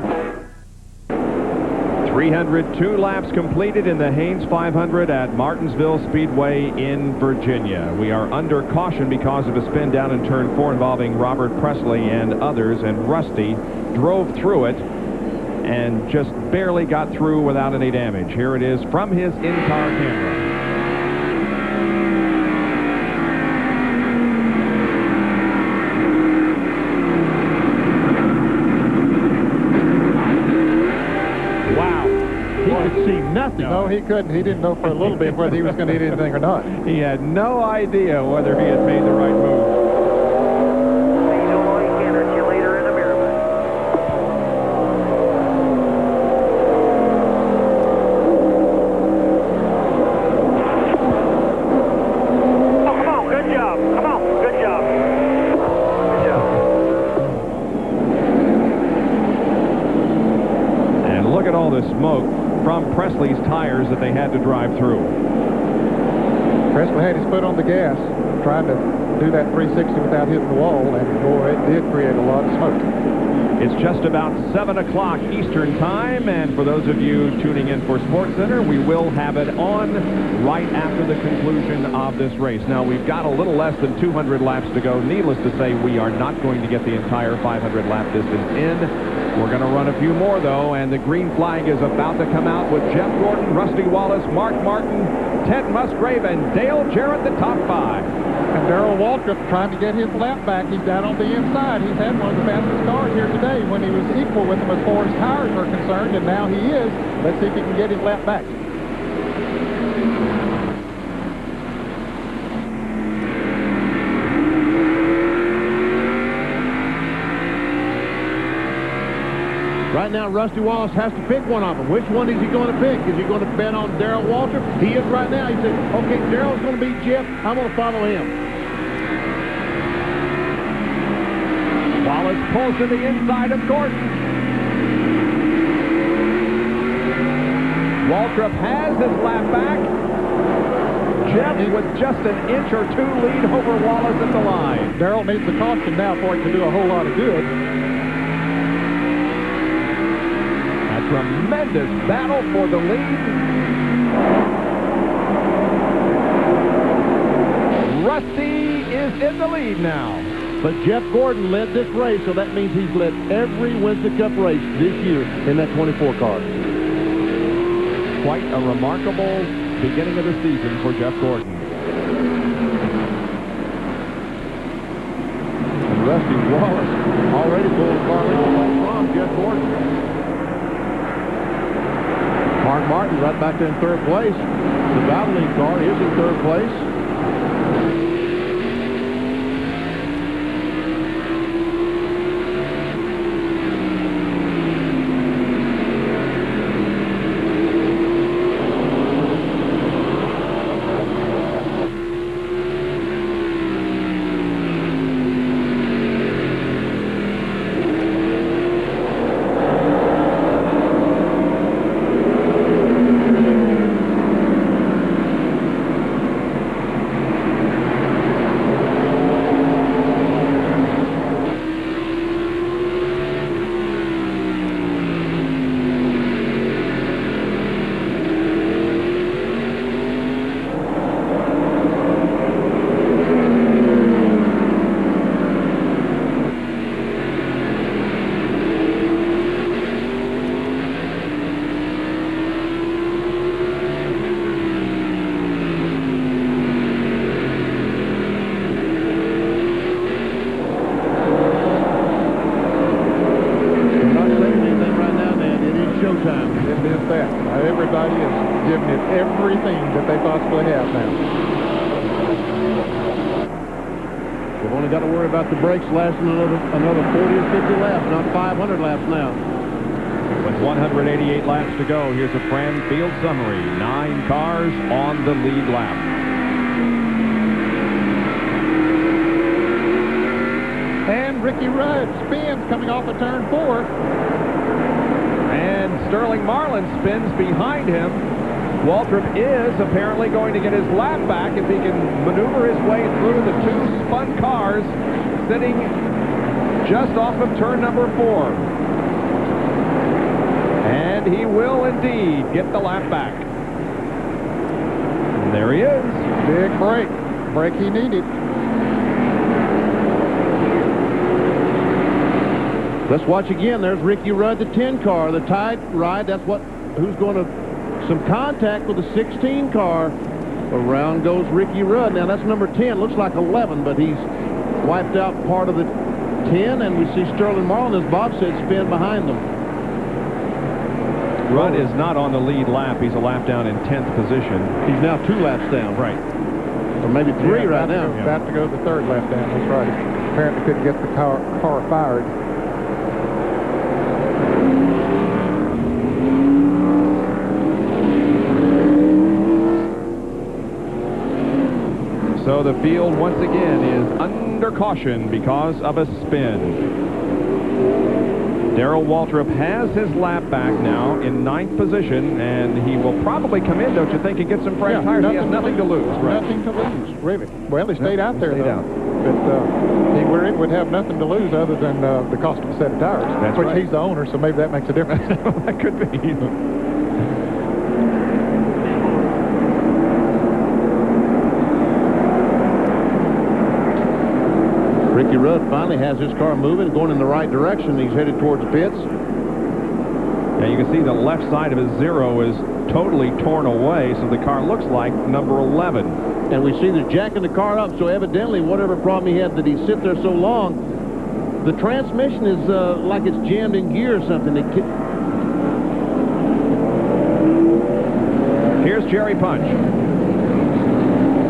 Speaker 1: 302 laps completed in the Haynes 500 at Martinsville Speedway in Virginia. We are under caution because of a spin down in turn 4 involving Robert Presley and others, and Rusty drove through it and just barely got through without any damage. Here it is from his in-car camera.
Speaker 4: Nothing. No, he couldn't. He didn't know for a little bit whether he was going to eat anything or not.
Speaker 1: He had no idea whether he had made the right move.
Speaker 7: Oh, come on. Good job. Come on. Good job. Good job.
Speaker 1: And look at all the smoke from Presley's tires that they had to drive through.
Speaker 4: Presley had his foot on the gas, trying to do that 360 without hitting the wall, and boy, it did create a lot of smoke.
Speaker 1: It's just about 7 o'clock Eastern time, and for those of you tuning in for SportsCenter, we will have it on right after the conclusion of this race. Now, we've got a little less than 200 laps to go. Needless to say, we are not going to get the entire 500 lap distance in. We're going to run a few more, though, and the green flag is about to come out with Jeff Gordon, Rusty Wallace, Mark Martin, Ted Musgrave, and Dale Jarrett, the top 5.
Speaker 4: And Darrell Waltrip trying to get his lap back. He's down on the inside. He's had one of the fastest cars here today when he was equal with them as far as tires are concerned, and now he is. Let's see if he can get his lap back.
Speaker 2: Right now, Rusty Wallace has to pick one of them. Which one is he going to pick? Is he going to bet on Darrell Waltrip? He is right now. He said, okay, Darrell's going to beat Jeff. I'm going to follow him.
Speaker 1: Wallace pulls to the inside of Gordon. Waltrip has his lap back. Jeff with just an inch or 2 lead over Wallace at the line.
Speaker 4: Darrell needs the caution now for it to do a whole lot of good.
Speaker 1: Tremendous battle for the lead. Rusty is in the lead now.
Speaker 2: But Jeff Gordon led this race, so that means he's led every Winston Cup race this year in that 24 car.
Speaker 1: Quite a remarkable beginning of the season for Jeff Gordon.
Speaker 2: And Rusty Wallace already pulled the car from Jeff Gordon. Mark Martin right back there in 3rd place. The Valvoline car is in 3rd place. We've only got to worry about the brakes lasting another 40 or 50 laps, not 500 laps now.
Speaker 1: With 188 laps to go, here's a Fram field summary. 9 cars on the lead lap.
Speaker 4: And Ricky Rudd spins coming off of turn 4.
Speaker 1: And Sterling Marlin spins behind him. Waltrip is apparently going to get his lap back if he can maneuver his way through the 2 spun cars sitting just off of turn number 4. And he will indeed get the lap back. And there he is.
Speaker 4: Big break. Break he needed.
Speaker 2: Let's watch again. There's Ricky Rudd, the 10 car, the tight ride. That's who's going to some contact with the 16 car. Around goes Ricky Rudd. Now that's number 10. Looks like 11, but he's wiped out part of the 10, and we see Sterling Marlin, as Bob said, spin behind them.
Speaker 1: Rudd is not on the lead lap. He's a lap down in 10th position.
Speaker 2: He's now 2 laps down.
Speaker 1: Right.
Speaker 2: Or maybe 3 right now.
Speaker 4: About to go the 3rd lap down. That's right. Apparently couldn't get the car fired.
Speaker 1: So the field once again is under caution because of a spin. Darrell Waltrip has his lap back now in 9th position, and he will probably come in, don't you think, and get some fresh tires? He has nothing to lose, right?
Speaker 4: Nothing to lose, really. Well, he stayed out there,
Speaker 1: stayed
Speaker 4: though.
Speaker 1: out.
Speaker 4: But he would have nothing to lose other than the cost of a set of tires.
Speaker 1: That's
Speaker 4: which
Speaker 1: right.
Speaker 4: He's the owner, so maybe that makes a difference.
Speaker 1: That could be.
Speaker 2: Ricky Rudd finally has his car moving, going in the right direction. He's headed towards the pits.
Speaker 1: Yeah, you can see the left side of his 0 is totally torn away, so the car looks like number 11.
Speaker 2: And we see they're jacking the car up, so evidently whatever problem he had that he sit there so long, the transmission is like it's jammed in gear or something.
Speaker 1: Here's Jerry Punch.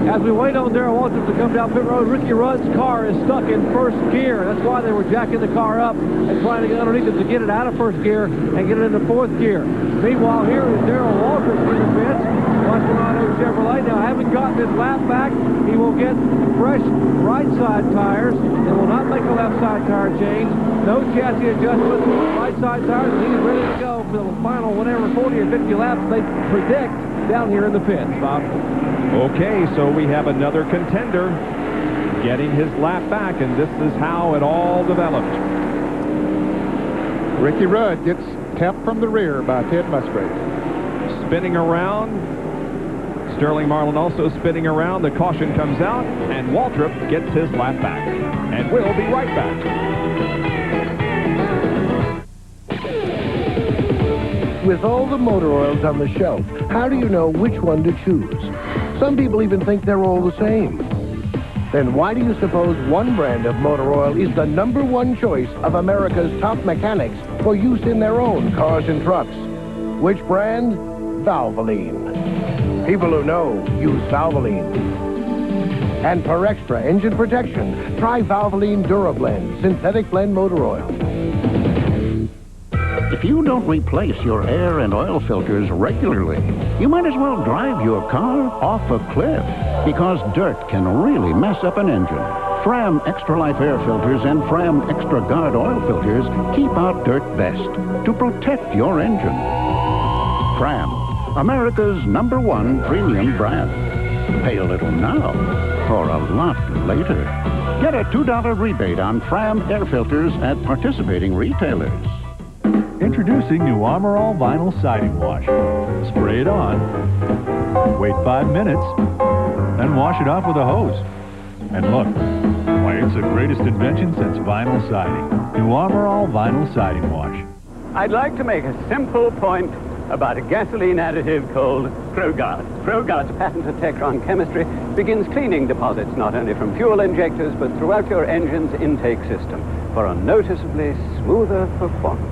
Speaker 8: As we wait on Darrell Waltrip to come down pit road, Ricky Rudd's car is stuck in 1st gear. That's why they were jacking the car up and trying to get underneath it to get it out of 1st gear and get it into 4th gear. Meanwhile, here is Darrell Waltrip in the pits. Mastronado Chevrolet now having gotten his lap back. He will get fresh right side tires. They will not make a left side tire change. No chassis adjustments. Right side tires, and he's ready to go for the final whatever 40 or 50 laps they predict down here in the pits, Bob.
Speaker 1: Okay, so we have another contender getting his lap back, and this is how it all developed.
Speaker 4: Ricky Rudd gets tapped from the rear by Ted Musgrave.
Speaker 1: Spinning around. Sterling Marlin also spinning around. The caution comes out, and Waltrip gets his lap back. And we'll be right back.
Speaker 24: With all the motor oils on the shelf, how do you know which one to choose? Some people even think they're all the same. Then why do you suppose one brand of motor oil is the #1 choice of America's top mechanics for use in their own cars and trucks? Which brand? Valvoline. People who know use Valvoline. And for extra engine protection, try Valvoline DuraBlend Synthetic Blend Motor Oil.
Speaker 10: If you don't replace your air and oil filters regularly, you might as well drive your car off a cliff, because dirt can really mess up an engine. Fram Extra Life air filters and Fram Extra Guard oil filters keep out dirt best to protect your engine. Fram, America's #1 premium brand. Pay a little now for a lot later. Get a $2 rebate on Fram air filters at participating retailers.
Speaker 16: Introducing new Armor All Vinyl Siding Wash. Spray it on, wait 5 minutes, then wash it off with a hose. And look, why, it's the greatest invention since vinyl siding. New Armor All Vinyl Siding Wash.
Speaker 17: I'd like to make a simple point about a gasoline additive called ProGuard. ProGuard's patented Tecron chemistry begins cleaning deposits not only from fuel injectors but throughout your engine's intake system for a noticeably smoother performance.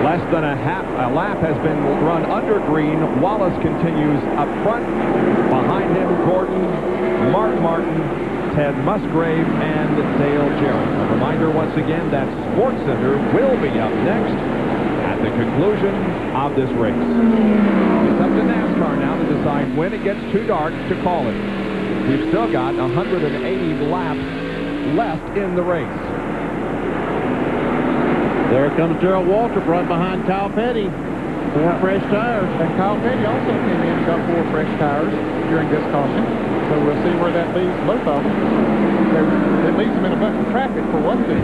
Speaker 1: Less than a lap has been run under green. Wallace continues up front. Behind him, Gordon, Mark Martin, Ted Musgrave and Dale Jarrett. A reminder once again that Sports Center will be up next at the conclusion of this race. It's up to NASCAR now to decide when it gets too dark to call it. We've still got 180 laps left in the race.
Speaker 2: There comes Darrell Waltrip right behind Kyle Petty. 4 fresh tires.
Speaker 4: And Kyle Petty also came in and got 4 fresh tires during this caution. So we'll see where that leaves both of them. It leaves them in a bunch of traffic for one thing.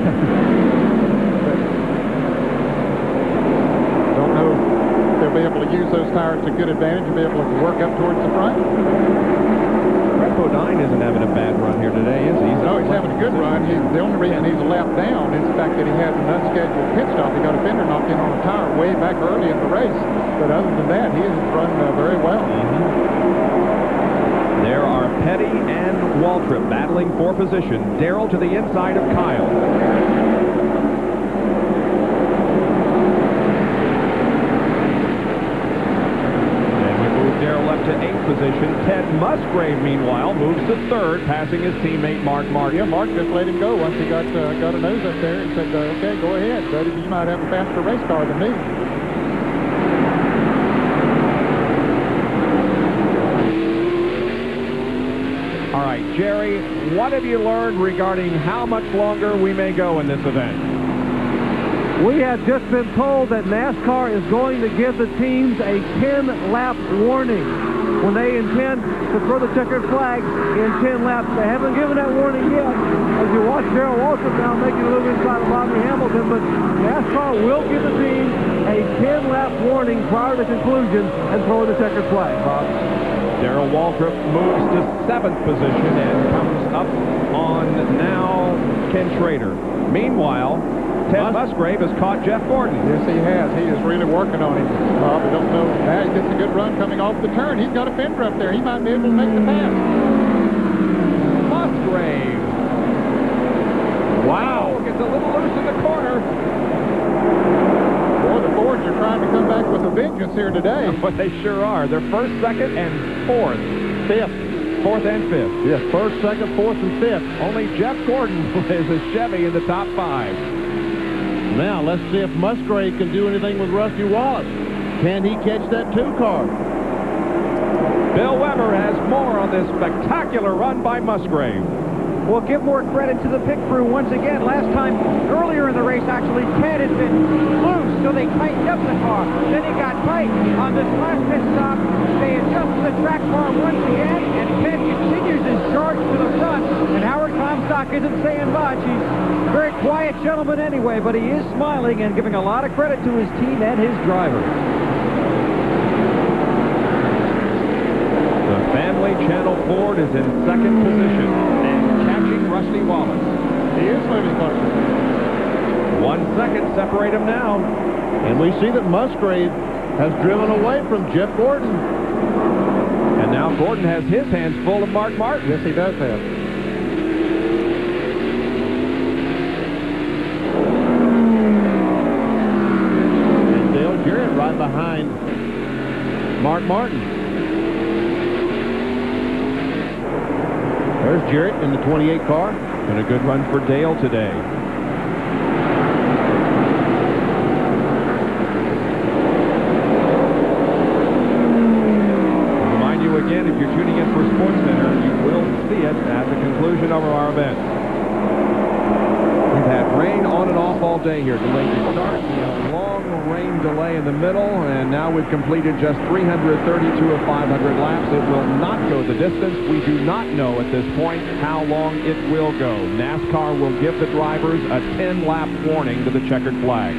Speaker 4: Don't know if they'll be able to use those tires to good advantage and be able to work up towards the front.
Speaker 1: Repo 9 isn't having a bad run here today, is he?
Speaker 4: No, he's having a good run. The only reason he's a lap down is the fact that he had an unscheduled pit stop. He got a fender knocked in on a tire way back early in the race. But other than that, he has run very well.
Speaker 1: There are Petty and Waltrip battling for position. Darrell to the inside of Kyle. Darrell up to 8th position. Ted Musgrave, meanwhile, moves to 3rd, passing his teammate Mark Martin.
Speaker 4: Yeah, Mark just let him go once he got a nose up there and said, okay, go ahead, buddy. You might have a faster race car than me.
Speaker 1: All right, Jerry, what have you learned regarding how much longer we may go in this event?
Speaker 8: We have just been told that NASCAR is going to give the teams a 10-lap warning when they intend to throw the checkered flag in 10 laps. They haven't given that warning yet. As you watch Darrell Waltrip now making a move inside of Bobby Hamilton, but NASCAR will give the team a 10-lap warning prior to conclusion and throw the checkered flag, Bob.
Speaker 1: Darrell Waltrip moves to 7th position and comes up on now Ken Schrader. Meanwhile, Ted Musgrave has caught Jeff Gordon.
Speaker 4: Yes, he has. He is really working on him. Bob, I don't know. Now he gets a good run coming off the turn. He's got a fender up there. He might be able to make the pass.
Speaker 1: Musgrave. Wow. Gets a little loose in the corner.
Speaker 4: Boy, the Fords are trying to come back with a vengeance here today.
Speaker 1: But they sure are. They're 1st, 2nd, and 4th. 5th. 4th and 5th.
Speaker 2: Yes, 1st, 2nd, 4th, and 5th.
Speaker 1: Only Jeff Gordon is a Chevy in the top 5.
Speaker 2: Now, let's see if Musgrave can do anything with Rusty Wallace. Can he catch that 2 car?
Speaker 1: Bill Weber has more on this spectacular run by Musgrave.
Speaker 12: We'll give more credit to the pit crew once again. Last time, earlier in the race, actually, Ted had been loose, so they tightened up the car. Then it got tight. On this last pit stop, they adjusted the track bar once again, and Ted continues his charge to the front. And Howard Comstock isn't saying much. He's a very quiet gentleman anyway, but he is smiling and giving a lot of credit to his team and his driver.
Speaker 1: The Family Channel Ford is in 2nd position and catching Rusty Wallace.
Speaker 4: He is moving closer.
Speaker 1: 1 second separate him now.
Speaker 2: And we see that Musgrave has driven away from Jeff Gordon.
Speaker 1: And now Gordon has his hands full of Mark Martin.
Speaker 4: Yes, he does have.
Speaker 2: And Dale Jarrett right behind Mark Martin. There's Jarrett in the 28 car.
Speaker 1: Been a good run for Dale today. Remind you again, if you're tuning in for Sports Center, you will see it at the conclusion of our event. We've had rain on and off all day here. Delayed the start, a long rain delay in the middle, and now we've completed just 332 of 500 laps. It will not go the distance. We do not know at this point how long it will go. NASCAR will give the drivers a 10-lap warning to the checkered flag.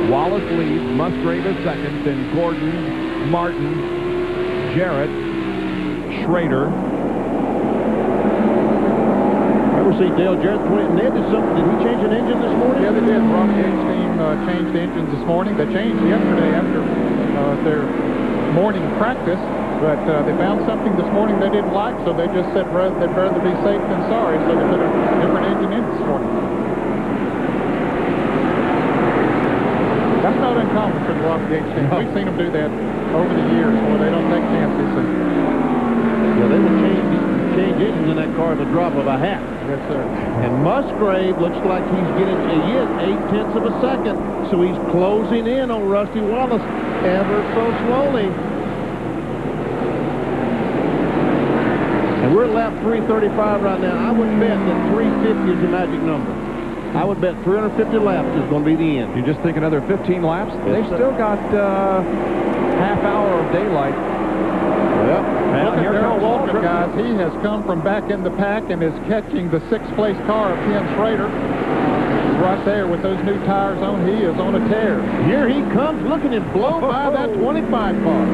Speaker 1: Wallace leads, Musgrave is 2nd, then Gordon, Martin, Jarrett, Schrader.
Speaker 2: See Dale Jarrett. Ned, did he change an engine this morning?
Speaker 4: Yeah, they did. Rob Yates' team changed the engines this morning. They changed yesterday after their morning practice, but they found something this morning they didn't like, so they just said they'd rather be safe than sorry, so they put a different engine in this morning. That's not uncommon for the Rob Yates team. We've seen them do that over the years where they don't take chances.
Speaker 2: Yeah, they will change. engines in that car at the drop of a hat.
Speaker 4: Yes, sir.
Speaker 2: And Musgrave looks like he's getting, he is 0.8 of a second, so he's closing in on Rusty Wallace ever so slowly. And we're at lap 335 right now. I would bet that 350 is the magic number. I would bet 350 laps is going to be the end.
Speaker 1: You just think another 15 laps?
Speaker 2: Yes,
Speaker 1: They've
Speaker 2: sir.
Speaker 1: still got half hour of daylight.
Speaker 2: Yep.
Speaker 4: Look at
Speaker 1: here
Speaker 4: Darrell
Speaker 1: comes
Speaker 4: Waltrip,
Speaker 1: Waltrip.
Speaker 4: guys. He has come from back in the pack and is catching the 6th-place car of Ken Schrader. He's right there with those new tires on. He is on a tear.
Speaker 2: Here he comes, looking and blown by that 25 car.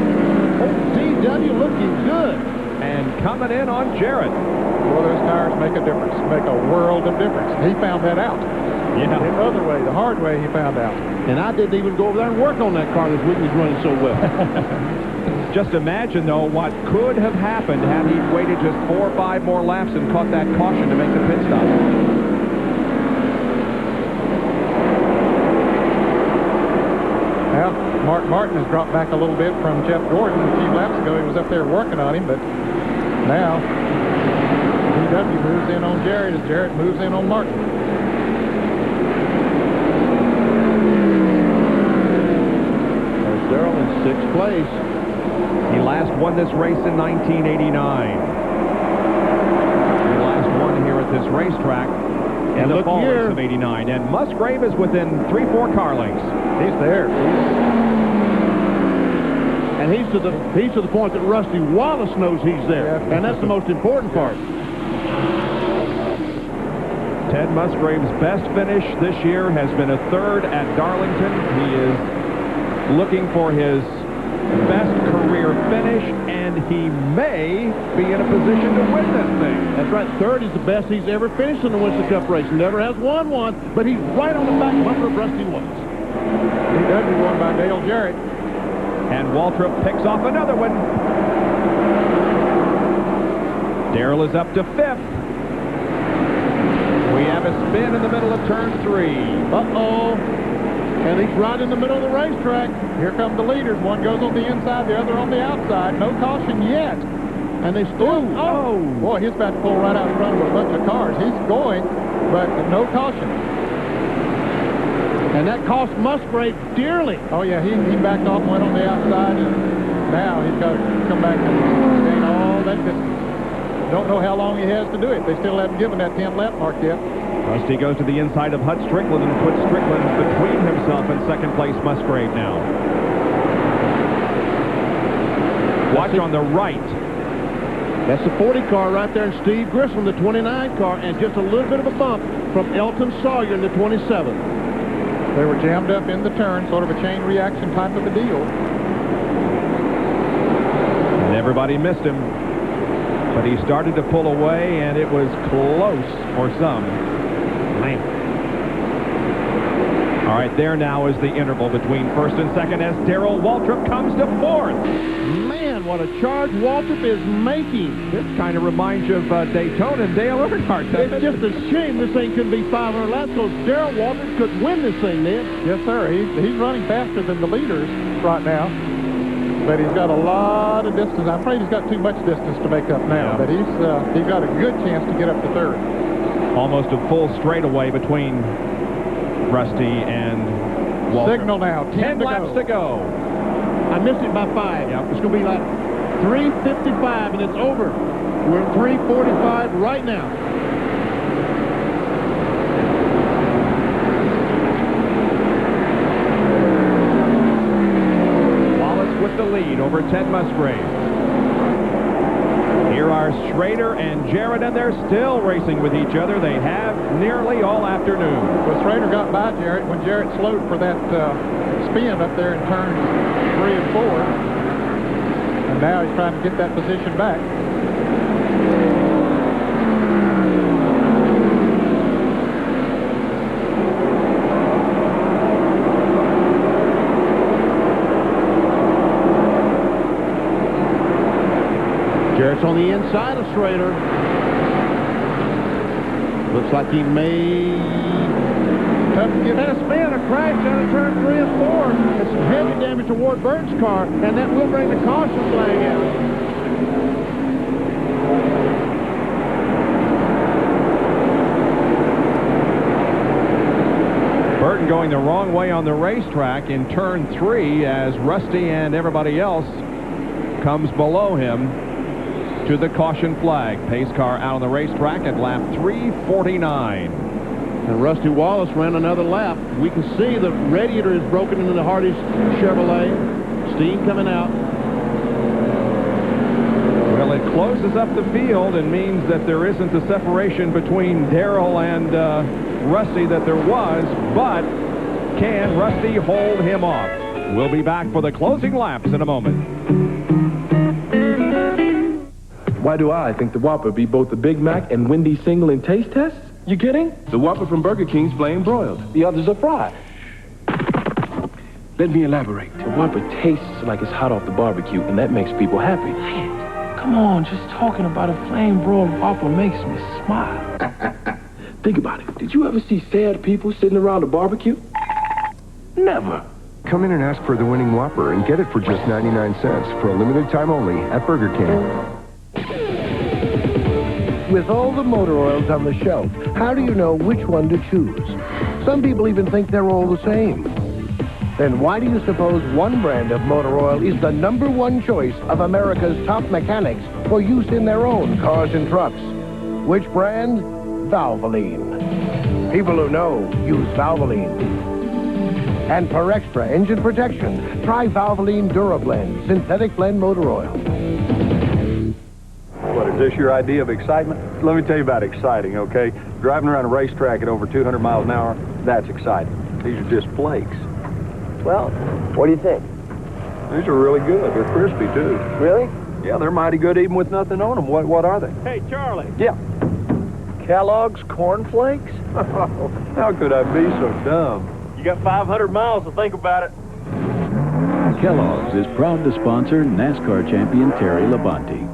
Speaker 2: Oh, DW looking good.
Speaker 1: And coming in on Jarrett.
Speaker 4: Well, those tires make a difference, make a world of difference. He found that out.
Speaker 1: Yeah.
Speaker 4: The other way, the hard way, he found out.
Speaker 2: And I didn't even go over there and work on that car this week. He's running so well.
Speaker 1: Just imagine, though, what could have happened had he waited just 4 or 5 more laps and caught that caution to make the pit stop.
Speaker 4: Well, Mark Martin has dropped back a little bit from Jeff Gordon. A few laps ago, he was up there working on him, but now DW moves in on Jarrett as Jarrett moves in on Martin.
Speaker 2: There's Darrell in 6th place.
Speaker 1: He last won this race in 1989. He last won here at this racetrack in the fall race of 89. And Musgrave is within 3-4 car lengths.
Speaker 4: He's there.
Speaker 2: And he's to the point that Rusty Wallace knows he's there.
Speaker 4: Yeah.
Speaker 2: And that's the most important part.
Speaker 1: Ted Musgrave's best finish this year has been a 3rd at Darlington. He is looking for his best career finish, and he may be in a position to win this thing.
Speaker 2: That's right. 3rd is the best he's ever finished in the Winston Cup race. Never has won one, but he's right on the back bumper of Rusty Wallace.
Speaker 4: DW won by Dale Jarrett.
Speaker 1: And Waltrip picks off another one. Darrell is up to 5th. We have a spin in the middle of turn 3.
Speaker 2: Uh-oh. And he's right in the middle of the racetrack.
Speaker 4: Here come the leaders. One goes on the inside, the other on the outside. No caution yet.
Speaker 2: And they still...
Speaker 4: Oh! Boy, he's about to pull right out in front of a bunch of cars. He's going, but no caution.
Speaker 2: And that cost Musgrave dearly.
Speaker 4: Oh, yeah, he backed off, went on the outside, and now he's got to come back and gain all that distance. Don't know how long he has to do it. They still haven't given that 10-lap mark yet.
Speaker 1: Rusty goes to the inside of Hut Strickland and puts Strickland between himself and 2nd place Musgrave now. Watch on the right.
Speaker 2: That's the 40 car right there, and Steve Grissom, the 29 car, and just a little bit of a bump from Elton Sawyer in the 27.
Speaker 4: They were jammed up in the turn, sort of a chain reaction type of a deal.
Speaker 1: And everybody missed him. But he started to pull away, and it was close for some. Man. All right, there now is the interval between 1st and 2nd as Darrell Waltrip comes to 4th.
Speaker 2: Man, what a charge Waltrip is making.
Speaker 1: This kind of reminds you of Daytona and Dale Earnhardt.
Speaker 2: It's just a shame this thing couldn't be 500 laps because Darrell Waltrip could win this thing, then.
Speaker 4: Yes, sir. He's running faster than the leaders right now. But he's got a lot of distance. I'm afraid he's got too much distance to make up now. Yeah. But he's got a good chance to get up to 3rd.
Speaker 1: Almost a full straightaway between Rusty and Waltrip.
Speaker 4: Signal now.
Speaker 1: 10 laps to go.
Speaker 2: I missed it by 5. Yep. It's going to be like 3:55, and it's over. We're at 3:45 right now.
Speaker 1: With the lead over Ted Musgrave. Here are Schrader and Jarrett, and they're still racing with each other. They have nearly all afternoon.
Speaker 4: Well, Schrader got by Jarrett when Jarrett slowed for that spin up there in turns 3 and 4. And now he's trying to get that position back.
Speaker 2: Jarrett's on the inside of Schrader. Looks like he may...
Speaker 4: Tough to get that spin, a crash down at turn 3 and 4.
Speaker 2: It's some heavy damage to Ward Burton's car, and that will bring the caution flag out.
Speaker 1: going the wrong way on the racetrack in turn 3 as Rusty and everybody else comes below him to the caution flag. Pace car out on the racetrack at lap 349.
Speaker 2: And Rusty Wallace ran another lap. We can see the radiator is broken into the Hardy's Chevrolet. Steam coming out.
Speaker 1: Well, it closes up the field and means that there isn't the separation between Darrell and Rusty that there was, but can Rusty hold him off? We'll be back for the closing laps in a moment.
Speaker 3: Why do I think the Whopper beat both the Big Mac and Wendy's single in taste tests? You kidding? The Whopper from Burger King's flame broiled. The others are fried. Let me elaborate. The Whopper tastes like it's hot off the barbecue, and that makes people happy. Come on, just talking about a flame broiled Whopper makes me smile. Think about it. Did you ever see sad people sitting around a barbecue? Never.
Speaker 11: Come in and ask for the winning Whopper and get it for just 99 cents for a limited time only at Burger King.
Speaker 24: With all the motor oils on the shelf, how do you know which one to choose? Some people even think they're all the same. Then why do you suppose one brand of motor oil is the #1 choice of America's top mechanics for use in their own cars and trucks? Which brand? Valvoline. People who know use Valvoline. And for extra engine protection, try Valvoline DuraBlend Synthetic Blend Motor Oil.
Speaker 13: What, is this your idea of excitement? Let me tell you about exciting, okay? Driving around a racetrack at over 200 miles an hour, that's exciting. These are just flakes.
Speaker 19: Well, what do you think?
Speaker 13: These are really good. They're crispy, too.
Speaker 19: Really?
Speaker 13: Yeah, they're mighty good even with nothing on them. What are they?
Speaker 19: Hey, Charlie.
Speaker 13: Yeah.
Speaker 19: Kellogg's Corn Flakes?
Speaker 13: How could I be so dumb?
Speaker 19: You got 500 miles to think about it.
Speaker 22: Kellogg's is proud to sponsor NASCAR champion Terry Labonte.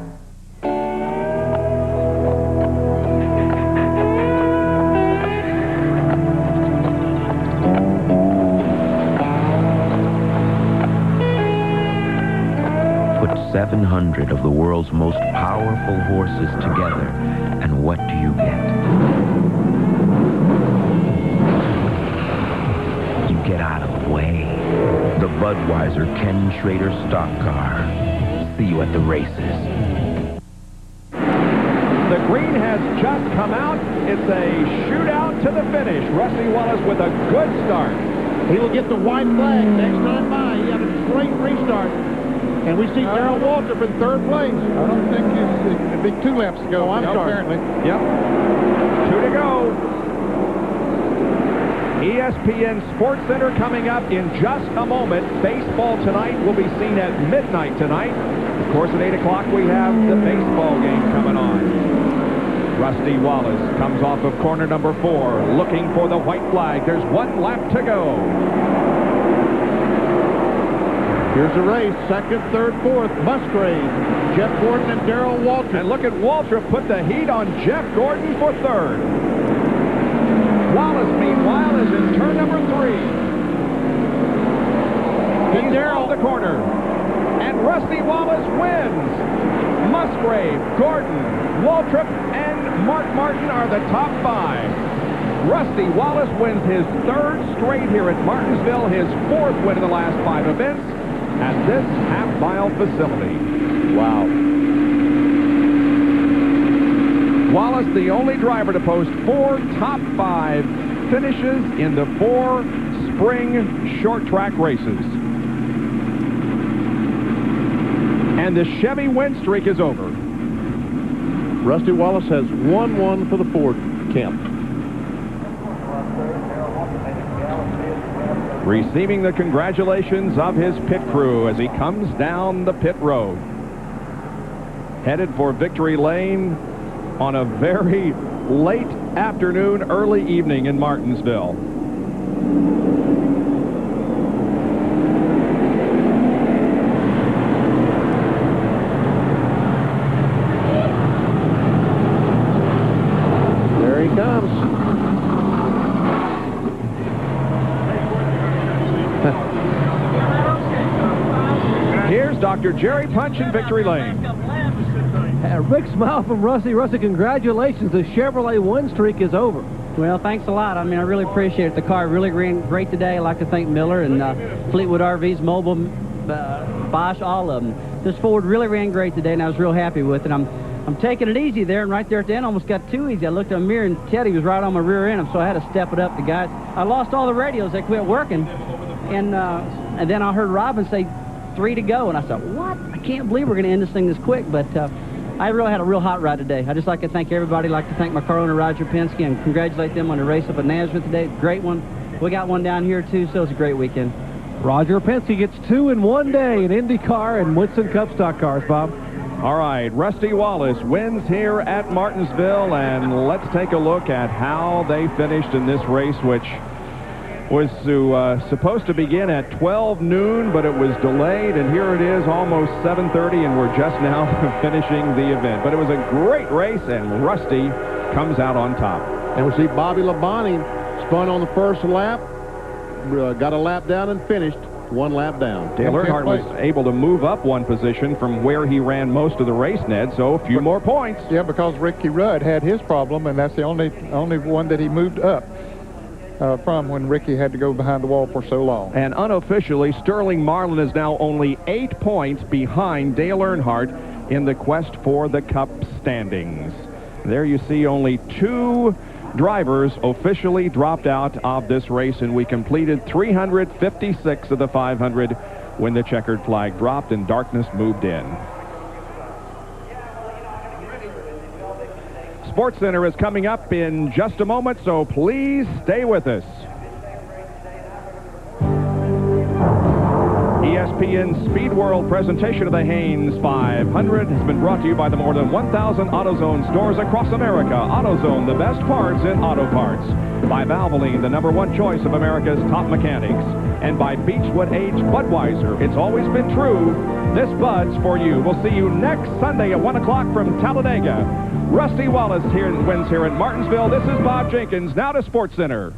Speaker 26: Put 700 of the world's most powerful horses together, and what do you get? You get out of the way. The Budweiser Ken Schrader stock car. See you at the races.
Speaker 1: The green has just come out. It's a shootout to the finish. Rusty Wallace with a good start.
Speaker 2: He will get the white flag next time by. He had a great restart. And we see Darrell Waltrip in third place.
Speaker 4: I don't think it'd be 2 laps to go.
Speaker 2: Oh, I'm sorry.
Speaker 4: Apparently.
Speaker 1: Yep. 2 to go. ESPN Sports Center coming up in just a moment. Baseball tonight will be seen at midnight tonight. Of course, at 8 o'clock, we have the baseball game coming on. Rusty Wallace comes off of corner number 4, looking for the white flag. There's 1 lap to go.
Speaker 2: Here's the race. 2nd, 3rd, 4th. Musgrave, Jeff Gordon, and Darrell Waltrip.
Speaker 1: And look at Waltrip put the heat on Jeff Gordon for 3rd. Wallace, meanwhile, is in turn number 3. He's Darrell the corner. And Rusty Wallace wins. Musgrave, Gordon, Waltrip, and Mark Martin are the top 5. Rusty Wallace wins his 3rd straight here at Martinsville, his 4th win in the last 5 events at this half-mile facility.
Speaker 2: Wow.
Speaker 1: Wallace, the only driver to post 4 top 5 finishes in the 4 spring short track races. And the Chevy win streak is over.
Speaker 2: Rusty Wallace has 1-1 for the Ford camp.
Speaker 1: Receiving the congratulations of his pit crew as he comes down the pit road. Headed for victory lane on a very late afternoon, early evening in Martinsville.
Speaker 2: There he comes.
Speaker 1: Here's Dr. Jerry Punch in victory lane.
Speaker 8: A big smile from Rusty. Rusty, congratulations. The Chevrolet win streak is over.
Speaker 5: Well, thanks a lot. I mean, I really appreciate it. The car really ran great today. I'd like to thank Miller and Fleetwood RVs, Mobile, Bosch, all of them. This Ford really ran great today, and I was real happy with it. I'm taking it easy there, and right there at the end, almost got too easy. I looked in the mirror, and Teddy was right on my rear end, so I had to step it up. The guys, I lost all the radios. They quit working, and then I heard Robin say 3 to go, and I thought, what? I can't believe we're going to end this thing this quick, but I really had a real hot ride today. I'd just like to thank everybody. I'd like to thank my car owner, Roger Penske, and congratulate them on the race up at Nashville today. Great one. We got one down here, too, so it's a great weekend.
Speaker 8: Roger Penske gets 2 in one day in IndyCar and Winston Cup stock cars, Bob.
Speaker 1: All right, Rusty Wallace wins here at Martinsville, and let's take a look at how they finished in this race, which was supposed to begin at 12 noon, but it was delayed, and here it is, almost 7:30, and we're just now finishing the event. But it was a great race, and Rusty comes out on top.
Speaker 2: And we see Bobby Labonte spun on the first lap, got a lap down and finished 1 lap down.
Speaker 1: Dale Earnhardt was able to move up 1 position from where he ran most of the race, Ned, so a few more points.
Speaker 4: Yeah, because Ricky Rudd had his problem, and that's the only one that he moved up from when Ricky had to go behind the wall for so long.
Speaker 1: And unofficially, Sterling Marlin is now only 8 points behind Dale Earnhardt in the quest for the Cup standings. There you see only 2 drivers officially dropped out of this race, and we completed 356 of the 500 when the checkered flag dropped and darkness moved in. Sports Center is coming up in just a moment, so please stay with us. ESPN Speed World presentation of the Haynes 500 has been brought to you by the more than 1,000 AutoZone stores across America. AutoZone, the best parts in auto parts. By Valvoline, the #1 choice of America's top mechanics. And by Beechwood Aged Budweiser. It's always been true. This Bud's for you. We'll see you next Sunday at 1 o'clock from Talladega. Rusty Wallace wins here at Martinsville. This is Bob Jenkins. Now to Sports Center.